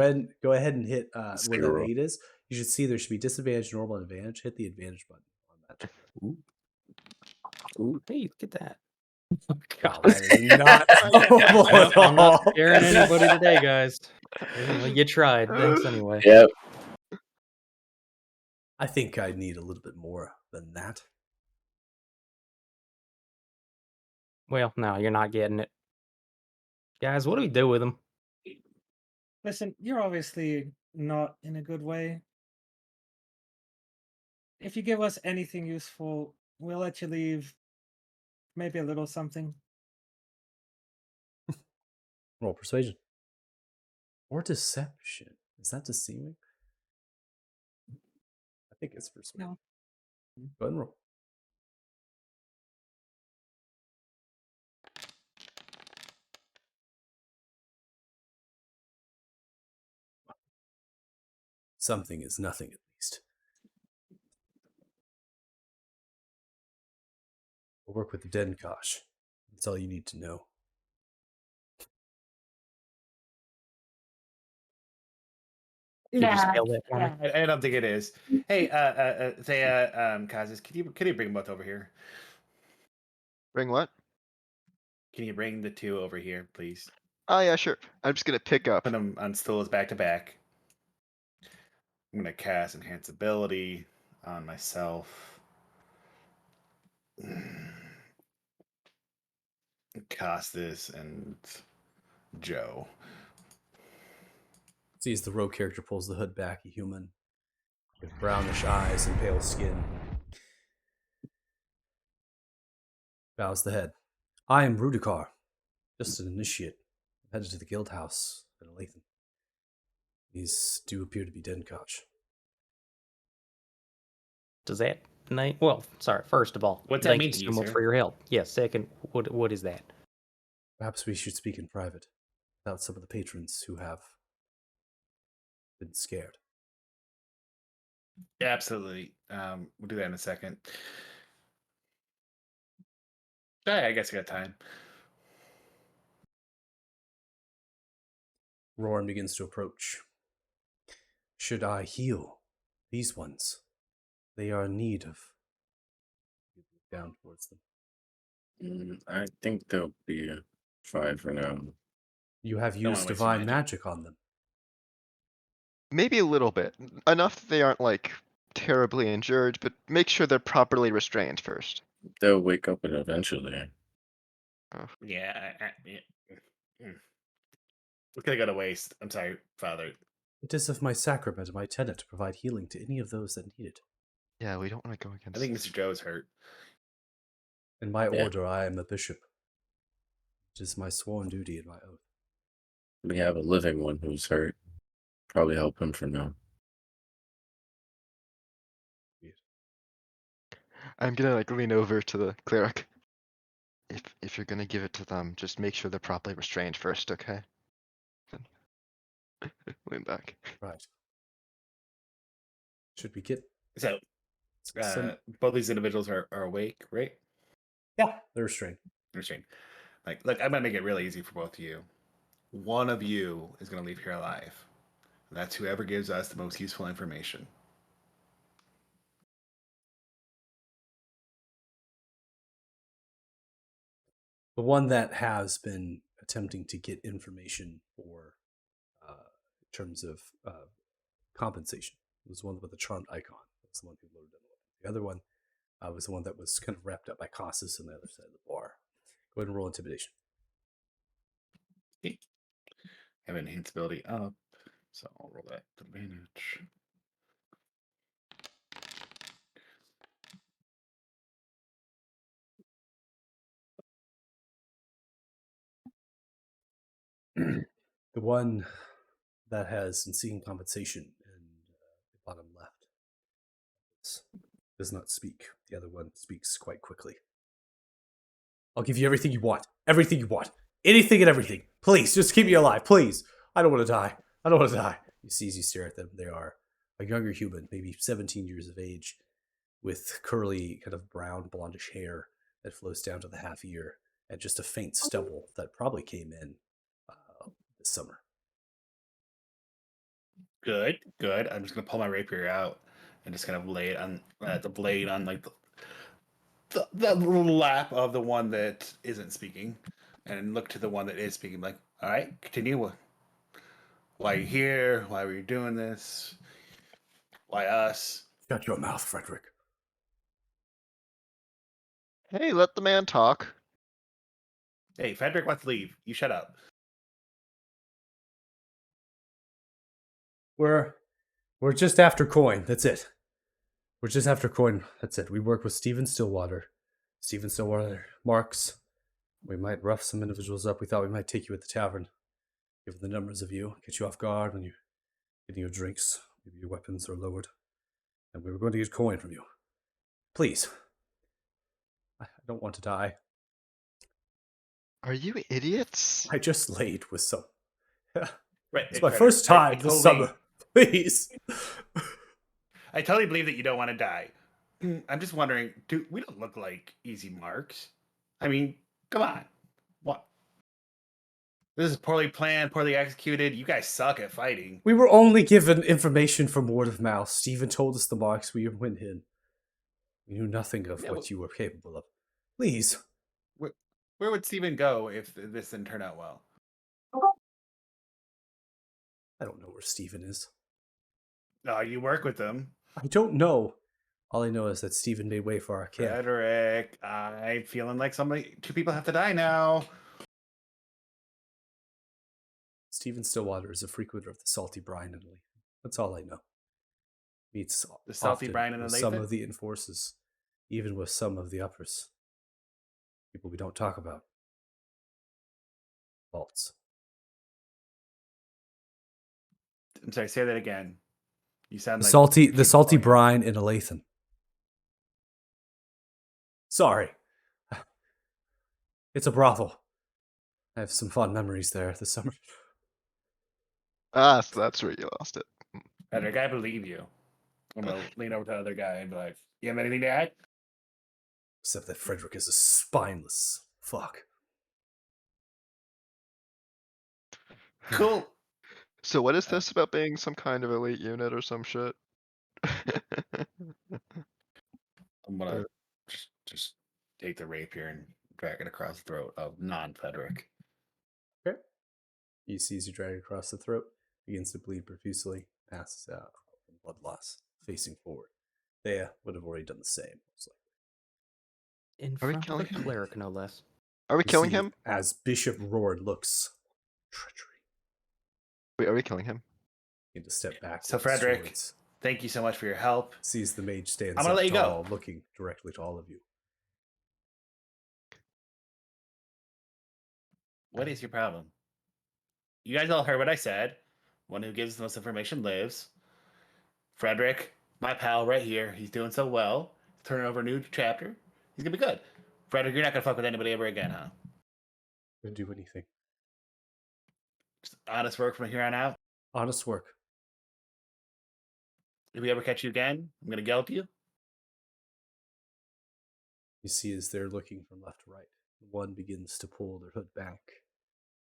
S1: go ahead and hit where that
S8: Zero.
S1: 8 is. You should see there should be disadvantage, normal, and advantage. Hit the advantage button on that.
S2: Ooh, hey, look at that.
S1: Wow, that is not helpful at
S2: I'm not
S1: all.
S2: scaring anybody today, guys. Well, you tried. Thanks anyway.
S8: Yep.
S1: I think I need a little bit more than that.
S2: Well, no, you're not getting it. Guys, what do we do with him?
S3: Listen, you're obviously not in a good way. If you give us anything useful, we'll let you leave. Maybe a little something.
S1: Roll persuasion. Or deception. Is that deceiving? I think it's persuasion.
S3: No.
S1: Go ahead and roll. Something is nothing, at least. We'll work with the Denkosh. That's all you need to know.
S2: Can you spell that for me?
S6: I don't think it is. Hey, Thea, Kazis, can you bring them both over here?
S5: Bring what?
S6: Can you bring the 2 over here, please?
S5: Oh yeah, sure. I'm just gonna pick up.
S6: Put them on stools back to back. I'm gonna cast Enhance Ability on myself. Costas and Joe.
S1: See, as the rogue character pulls the hood back, a human with brownish eyes and pale skin bows the head. I am Rudikar, just an initiate. I'm headed to the guild house in Lathan. These do appear to be Denkosh.
S2: Does that name? Well, sorry. First of all,
S6: What's that
S2: thank
S6: mean
S2: you
S6: to
S2: so
S6: you,
S2: much
S6: sir?
S2: for your help. Yes. Second, what is that?
S1: Perhaps we should speak in private without some of the patrons who have been scared.
S6: Yeah, absolutely. We'll do that in a second. I guess I got time.
S1: Roran begins to approach. Should I heal these ones? They are in need of. Down towards them.
S8: I think they'll be fine for now.
S1: You have
S6: Don't wanna
S1: used
S6: waste
S1: divine
S6: magic.
S1: magic on them.
S5: Maybe a little bit. Enough that they aren't like terribly injured, but make sure they're properly restrained first.
S8: They'll wake up eventually.
S6: Yeah. It's gonna go to waste. I'm sorry, Father.
S1: It is of my sacrament and my tenet to provide healing to any of those that need it.
S5: Yeah, we don't want to go
S6: I
S5: against.
S6: think Mr. Joe's hurt.
S1: In my
S8: Yeah.
S1: order, I am a bishop. It is my sworn duty and my oath.
S8: We have a living one who's hurt. Probably help him for now.
S5: I'm gonna like lean over to the cleric. If you're gonna give it to them, just make sure they're properly restrained first, okay? Lean back.
S1: Right. Should we get
S6: So,
S1: some?
S6: both these individuals are awake, right?
S1: Yeah, they're restrained.
S6: Restrained. Like, look, I'm gonna make it really easy for both of you. One of you is gonna leave here alive. That's whoever gives us the most useful information.
S1: The one that has been attempting to get information for, in terms of compensation, was the one with the charmed icon. That's the one who loaded it. The other one was the one that was kind of wrapped up by Costas on the other side of the bar. Go ahead and roll intimidation.
S6: I have an enhance ability up, so I'll roll that advantage.
S1: The one that has been seeking compensation in the bottom left does not speak. The other one speaks quite quickly. I'll give you everything you want. Everything you want. Anything and everything. Please, just keep me alive. Please. I don't want to die. I don't want to die. You see as you stare at them, they are a younger human, maybe 17 years of age, with curly, kind of brown, blondish hair that flows down to the half ear, and just a faint stubble that probably came in this summer.
S6: Good, good. I'm just gonna pull my rapier out and just kind of lay it on the blade on like the little lap of the one that isn't speaking, and look to the one that is speaking. Like, all right, continue. Why are you here? Why were you doing this? Why us?
S1: Shut your mouth, Frederick.
S5: Hey, let the man talk.
S6: Hey, Frederick wants to leave. You shut up.
S1: We're just after coin. That's it. We're just after coin. That's it. We work with Stephen Stillwater. Stephen Stillwater marks. We might rough some individuals up. We thought we might take you at the tavern. Given the numbers of you, get you off guard when you're getting your drinks. Maybe your weapons are lowered. And we were going to get coin from you. Please. I don't want to die.
S5: Are you idiots?
S1: I just laid with some.
S6: Right,
S1: It's
S6: hey,
S1: my
S6: Frederick,
S1: first time
S6: I
S1: this
S6: totally-
S1: summer. Please.
S6: I totally believe that you don't want to die. I'm just wondering, we don't look like easy marks. I mean, come on. What? This is poorly planned, poorly executed. You guys suck at fighting.
S1: We were only given information from word of mouth. Stephen told us the marks we went in. We knew nothing of
S6: Yeah,
S1: what you were capable of. Please.
S6: Where would Steven go if this didn't turn out well?
S1: I don't know where Stephen is.
S6: Oh, you work with him.
S1: I don't know. All I know is that Stephen made way for our camp.
S6: Frederick, I'm feeling like two people have to die now.
S1: Stephen Stillwater is a frequenter of the Salty Brine in Lee. That's all I know. Meets
S6: The Salty
S1: often
S6: Brine in
S1: with
S6: Olathe?
S1: some of the enforcers, even with some of the uppers. People we don't talk about. Vaults.
S6: I'm sorry, say that again. You sound like
S1: The
S6: keep
S1: salty
S6: going.
S1: brine in Olathe. Sorry. It's a brothel. I have some fond memories there this summer.
S5: Ah, so that's where you lost it.
S6: Frederick, I believe you. I'm gonna lean over to the other guy and be like, "You have anything to add?"
S1: Except that Frederick is a spineless fuck.
S6: Cool.
S5: So what is this about being some kind of elite unit or some shit?
S6: I'm gonna just take the rapier and drag it across the throat of non-Frederick.
S1: Okay. He sees you drag across the throat, begins to bleed profusely, passes out from blood loss, facing forward. Thea would have already done the same. Most likely.
S2: In
S5: Are we
S2: front of
S5: killing
S2: the
S5: him?
S2: cleric, no less.
S5: Are we
S1: You
S5: killing
S1: see,
S5: him?
S1: as Bishop Roard looks, treachery.
S5: Wait, are we killing him?
S1: Begin to step back.
S6: So
S1: with
S6: Frederick,
S1: swords.
S6: thank you so much for your help.
S1: Sees the mage stands
S6: I'm gonna
S1: up
S6: let you go.
S1: tall, looking directly to all of you.
S6: What is your problem? You guys all heard what I said. One who gives the most information lives. Frederick, my pal right here, he's doing so well. Turning over a new chapter. He's gonna be good. Frederick, you're not gonna fuck with anybody ever again, huh?
S1: Don't do anything.
S6: Just honest work from here on out.
S1: Honest work.
S6: If we ever catch you again, I'm gonna gelt you.
S1: You see as they're looking from left to right, one begins to pull their hood back,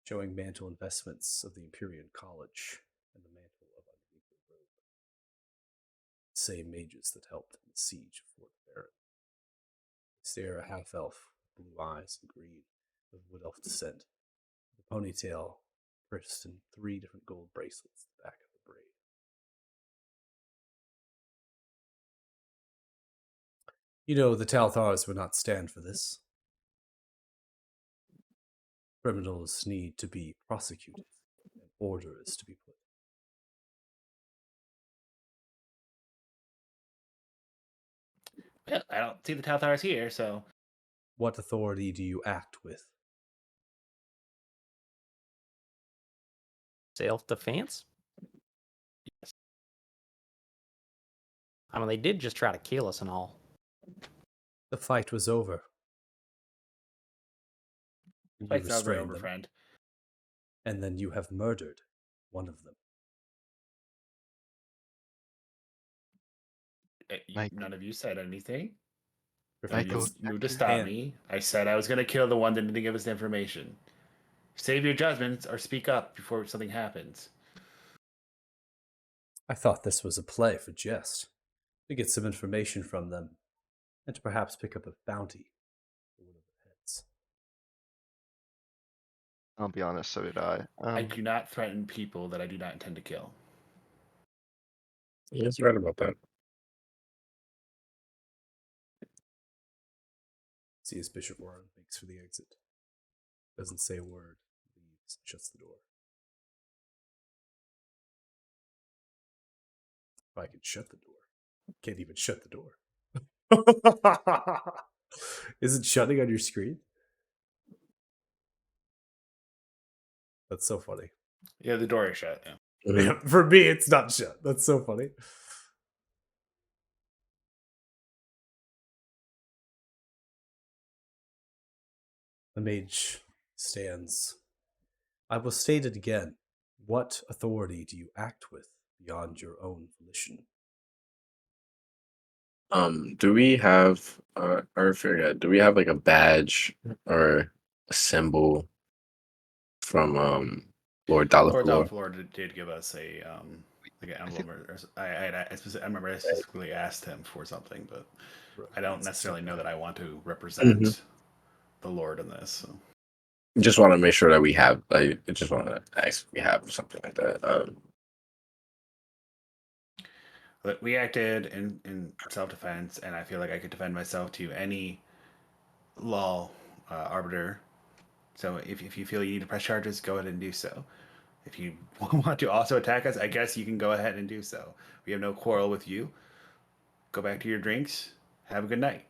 S1: showing mantle investments of the Empyrean College and the mantle of underneath the robe. Same mages that helped in the siege of Fort Barren. They stare a half-elf, blue eyes and green, of wood elf descent, the ponytail purchased in 3 different gold bracelets at the back of the braid. You know, the Talthars would not stand for this. Criminals need to be prosecuted, and order is to be put.
S6: Well, I don't see the Talthars here, so
S1: What authority do you act with?
S2: Self-defense? I mean, they did just try to kill us and all.
S1: The fight was over. You
S6: Fight's over,
S1: restrain them,
S6: friend.
S1: and then you have murdered one of them.
S5: Michael.
S6: None of you said anything.
S1: Griffin,
S5: Michael,
S1: you
S6: Moved to stop
S1: hand-
S6: me. I said I was going to kill the one that didn't give us the information. Save your judgments or speak up before something happens.
S1: I thought this was a play for jest, to get some information from them, and to perhaps pick up a bounty for one of the heads.
S5: I'll be honest, so did I.
S6: I do not threaten people that I do not intend to kill.
S8: He's right about that.
S1: See as Bishop Warren makes for the exit. Doesn't say a word, leaves, shuts the door. If I can shut the door. Can't even shut the door. Is it shutting on your screen? That's so funny.
S6: Yeah, the door is shut. Yeah.
S1: For me, it's not shut. That's so funny. The mage stands. I will state it again. What authority do you act with beyond your own volition?
S8: Do we have or forget, do we have like a badge or a symbol from Lord
S6: Lord
S8: Dalaflor?
S6: Florida did give us a like an emblem, I remember I specifically asked him for something, but I don't necessarily know that I want to represent the Lord in this. So.
S8: Just want to make sure that we have. I just want to ask if we have something like that.
S6: But we acted in self-defense, and I feel like I could defend myself to any law arbiter. So if you feel you need to press charges, go ahead and do so. If you want to also attack us, I guess you can go ahead and do so. We have no quarrel with you. Go back to your drinks. Have a good night.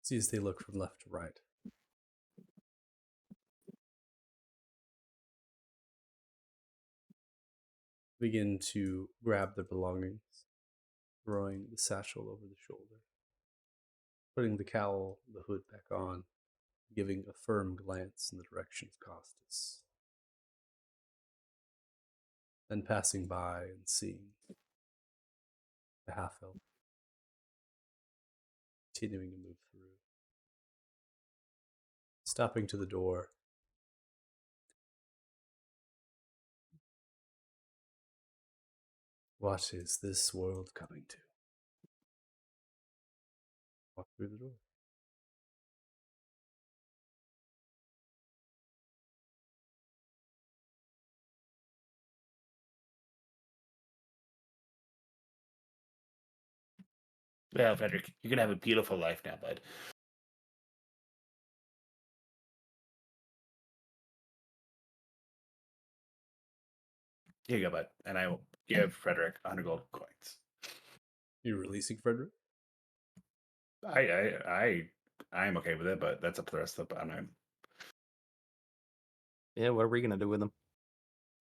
S1: See as they look from left to right. Begin to grab their belongings, throwing the satchel over the shoulder, putting the cowl, the hood back on, giving a firm glance in the direction of Costas. Then passing by and seeing the half-elf continuing to move through. Stopping to the door. What is this world coming to? Walk through the door.
S6: Well, Frederick, you're gonna have a beautiful life now, bud. Here you go, bud. And I will give Frederick 100 gold coins.
S1: You're releasing Frederick?
S6: I'm okay with it, but that's up to the rest of the panel.
S2: Yeah, what are we gonna do with them?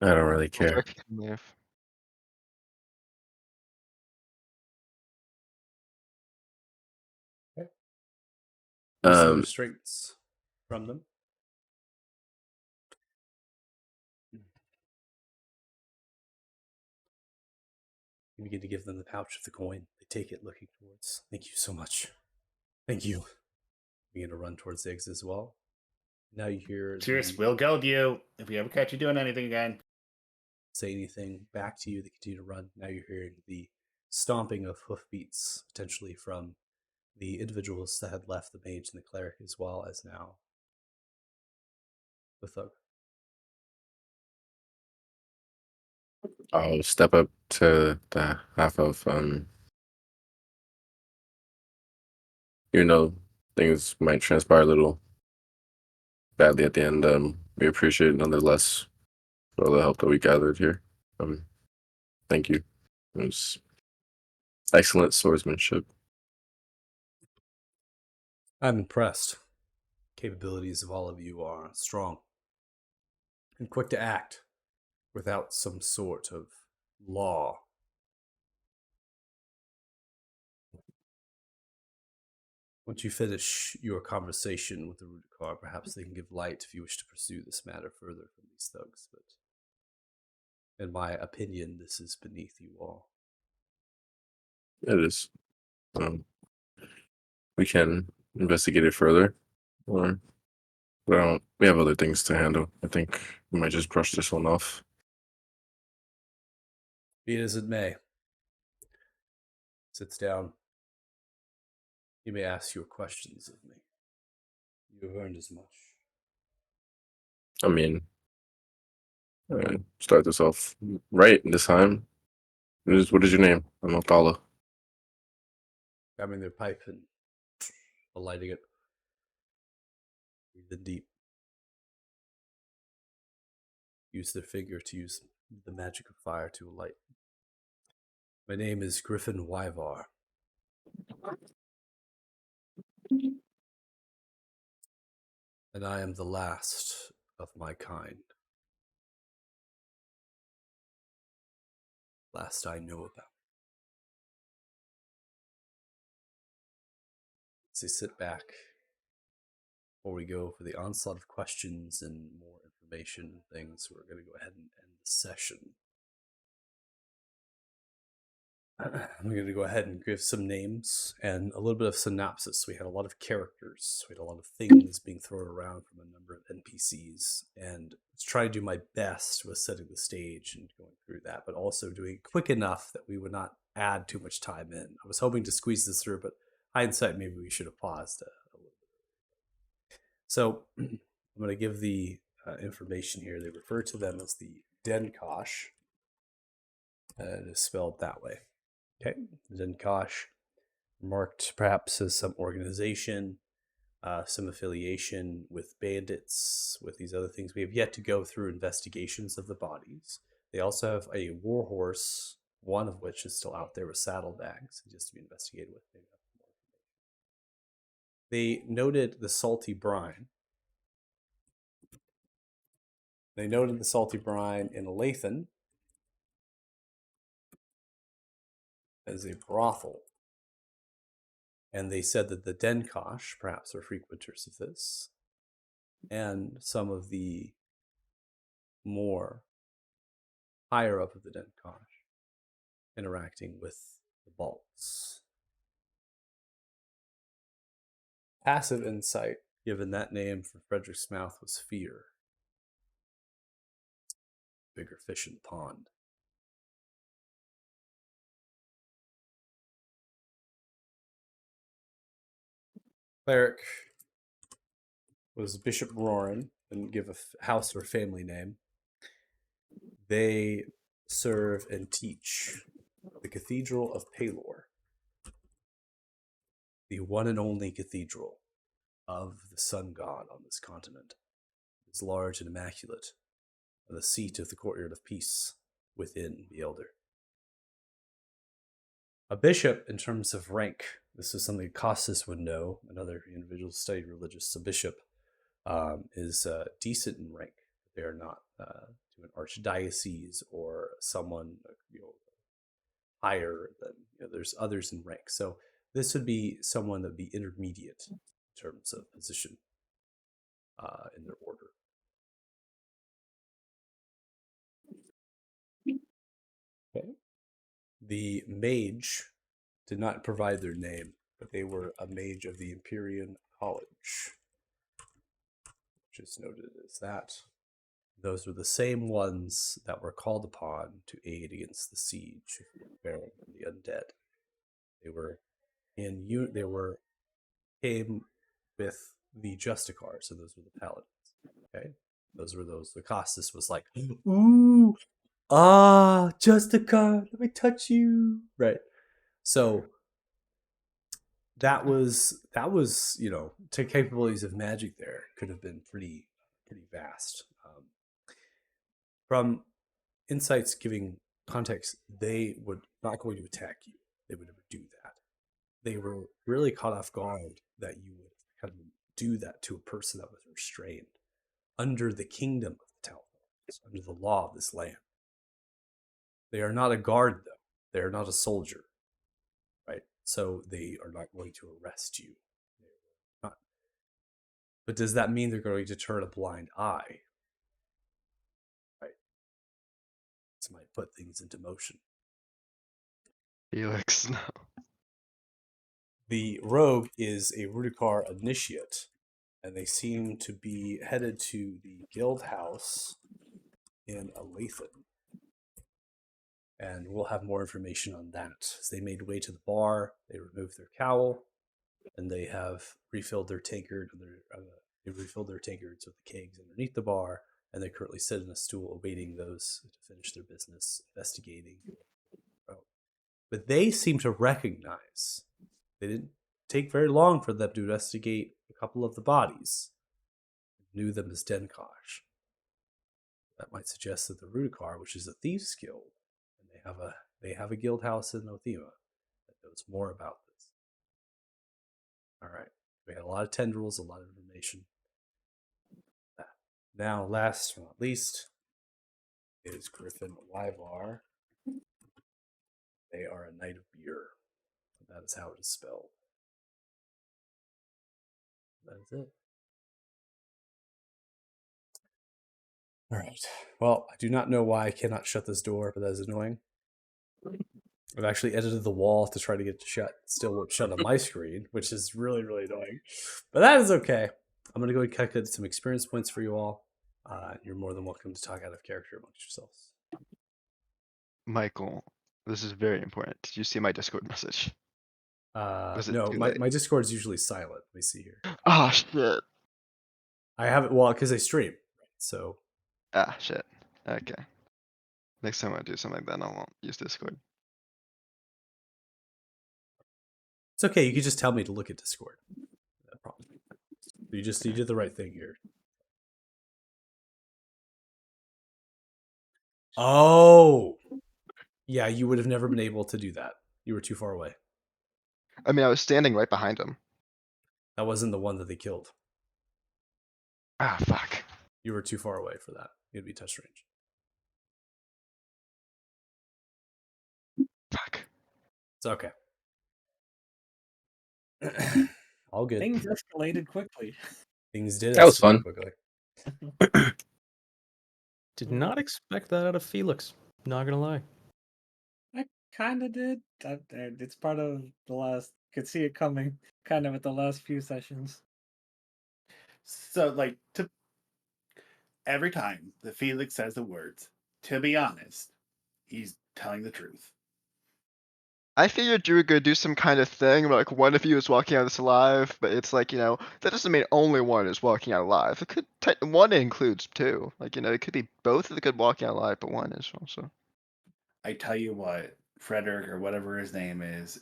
S8: I don't really care.
S5: Frederick can leave.
S1: Some restraints from them. You begin to give them the pouch of the coin. They take it, looking towards. Thank you so much. Thank you. Begin to run towards the exit as well. Now you hear.
S6: Cheers, we'll geld you if we ever catch you doing anything again.
S1: Say anything back to you. They continue to run. Now you're hearing the stomping of hoofbeats, potentially from the individuals that had left the mage and the cleric, as well as now the thug.
S8: I'll step up to the half of things might transpire a little badly at the end. We appreciate it nonetheless for all the help that we gathered here. Thank you. It was excellent swordsmanship.
S1: I'm impressed. Capabilities of all of you are strong and quick to act. without some sort of law. Once you finish your conversation with the Rudikar, perhaps they can give light if you wish to pursue this matter further from these thugs, but in my opinion, this is beneath you all.
S8: It is. We can investigate it further, or we have other things to handle. I think we might just brush this one off.
S1: Be it as it may. Sits down. You may ask your questions of me. You have earned as much.
S8: I mean, start this off right this time. What is your name? I'm Othala.
S1: Grabbing their pipe and lighting it. Breathe in deep. Use their finger to use the magic of fire to light. My name is Griffin Wyvar. And I am the last of my kind. Last I know about. So sit back before we go for the onslaught of questions and more information and things. We're going to go ahead and end the session. I'm going to go ahead and give some names and a little bit of synopsis. We had a lot of characters. We had a lot of things being thrown around from a number of NPCs. And let's try to do my best with setting the stage and going through that, but also doing it quick enough that we would not add too much time in. I was hoping to squeeze this through, but hindsight, maybe we should have paused a little bit. So I'm going to give the information here. They refer to them as the Denkosh. It is spelled that way. Okay, Denkosh, marked perhaps as some organization, some affiliation with bandits, with these other things. We have yet to go through investigations of the bodies. They also have a warhorse, one of which is still out there with saddlebags, just to be investigated with. They noted the salty brine. They noted the salty brine in Lathan as a brothel. And they said that the Denkosh, perhaps, are frequenters of this, and some of the more higher up of the Denkosh interacting with the Balts. Passive insight, given that name for Frederick's mouth, was fear. Bigger fish in the pond. Cleric was Bishop Roran, didn't give a house or family name. They serve and teach the Cathedral of Palor, the one and only cathedral of the sun god on this continent. It is large and immaculate, and the seat of the courtyard of peace within the Elder. A bishop, in terms of rank, this is something Costas would know, another individual studied religious. A bishop is decent in rank. They are not to an archdiocese or someone higher than, there's others in rank. So this would be someone that would be intermediate in terms of position in their order. Okay. The mage did not provide their name, but they were a mage of the Empyrean College, which is noted as that. Those were the same ones that were called upon to aid against the siege of the Baron and the undead. They were came with the Justicars, so those were the paladins. Okay, those were those. The Costas was like, ooh, Justicar, let me touch you, right? So that was to capabilities of magic there could have been pretty vast. From insights giving context, they were not going to attack you. They would never do that. They were really caught off guard that you would kind of do that to a person that was restrained under the kingdom of the Talmud. under the law of this land. They are not a guard, though. They are not a soldier, right? So they are not going to arrest you. Not. But does that mean they're going to turn a blind eye? Right. This might put things into motion.
S5: Felix, no.
S1: The rogue is a Rudikar initiate, and they seem to be headed to the guild house in Alathan. And we'll have more information on that. As they made way to the bar, they removed their cowl, and they have refilled their tankard. They refilled their tankards with the kegs underneath the bar, and they currently sit in a stool awaiting those to finish their business, investigating. But they seem to recognize. They didn't take very long for them to investigate a couple of the bodies. Knew them as Denkosh. That might suggest that the Rudikar, which is a thieves' guild, and they have a guild house in Othema that knows more about this. All right, we had a lot of tendrils, a lot of information. Now, last but not least, is Griffin Wyvar. They are a knight of beer. That is how it is spelled. That is it. All right. Well, I do not know why I cannot shut this door, but that is annoying. I've actually edited the wall to try to get it to shut. It still won't shut on my screen, which is really, really annoying. But that is okay. I'm going to go and calculate some experience points for you all. You're more than welcome to talk out of character amongst yourselves.
S5: Michael, this is very important. Did you see my Discord message? Was it
S1: No,
S5: too
S1: my
S5: late?
S1: Discord is usually silent. Let me see here.
S5: Ah, shit.
S1: I have it, well, because I stream. So,
S5: Ah, shit. Okay. Next time I do something like that, I won't use Discord.
S1: it's okay. You can just tell me to look at Discord. No problem. You did the right thing here. Oh, yeah. You would have never been able to do that. You were too far away.
S5: I mean, I was standing right behind him.
S1: That wasn't the one that they killed.
S5: Ah, fuck.
S1: You were too far away for that. You'd be touch range.
S5: Fuck.
S1: It's okay. All good.
S3: Things escalated quickly.
S1: Things did.
S8: That was
S1: escalate
S8: fun.
S1: quickly.
S2: Did not expect that out of Felix. Not gonna lie.
S3: I kind of did. It's part of the last. Could see it coming. Kind of at the last few sessions.
S6: So, like, every time that Felix says the words, to be honest, he's telling the truth.
S5: I figured you were gonna do some kind of thing where, like, one of you is walking out of this alive, but it's like, that doesn't mean only one is walking out alive. It could one includes two. Like, it could be both of the good walking out alive, but one is also.
S6: I tell you what, Frederick or whatever his name is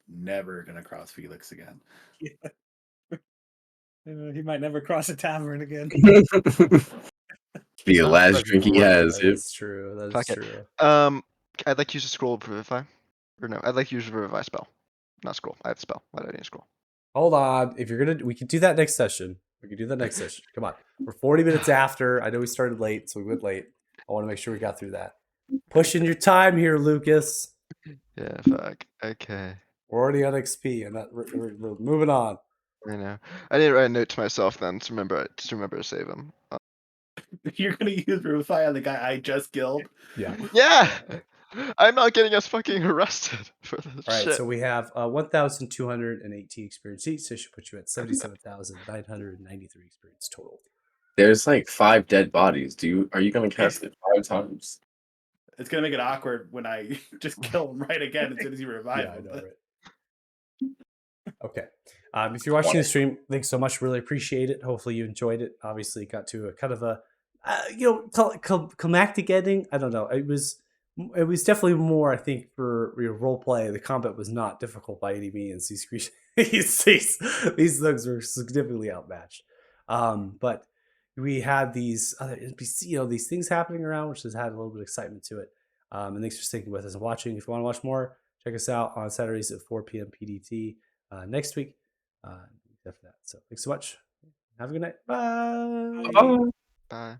S6: never gonna cross Felix again.
S3: Yeah. He might never cross a tavern again.
S8: Be the last drink he has.
S1: That is true. That is
S5: Fuck it.
S1: true.
S5: I'd like to use a scroll of Revivify. Or no, I'd like to use a Revivify spell. Not scroll. I have the spell. Why do I need a scroll?
S1: Hold on. If you're gonna, we can do that next session. Come on. We're 40 minutes after. I know we started late, so we went late. I want to make sure we got through that. Pushing your time here, Lucas.
S5: Yeah, fuck. Okay.
S1: We're already on XP, and we're moving on.
S5: I know. I need to write a note to myself then to remember to save him.
S6: You're gonna use Revivify on the guy I just killed?
S1: Yeah.
S5: Yeah! I'm not getting us fucking arrested for this
S1: All right,
S5: shit.
S1: so we have 1,218 experience each. So should put you at 77,993 experience total.
S8: There's like 5 dead bodies. Are you gonna cast it 5 times?
S6: It's gonna make it awkward when I just kill him right again as soon as you revive
S1: Yeah, I
S6: him.
S1: know,
S6: but-
S1: right? Okay. If you're watching the stream, thanks so much. Really appreciate it. Hopefully you enjoyed it. Obviously, got to a kind of a, climactic ending. I don't know. It was definitely more, I think, for role play. The combat was not difficult by any means. These thugs were significantly outmatched. But we had these other, these things happening around, which has had a little bit of excitement to it. And thanks for sticking with us and watching. If you want to watch more, check us out on Saturdays at 4 p.m. PDT next week. After that. So thanks so much. Have a good night. Bye.
S5: Bye.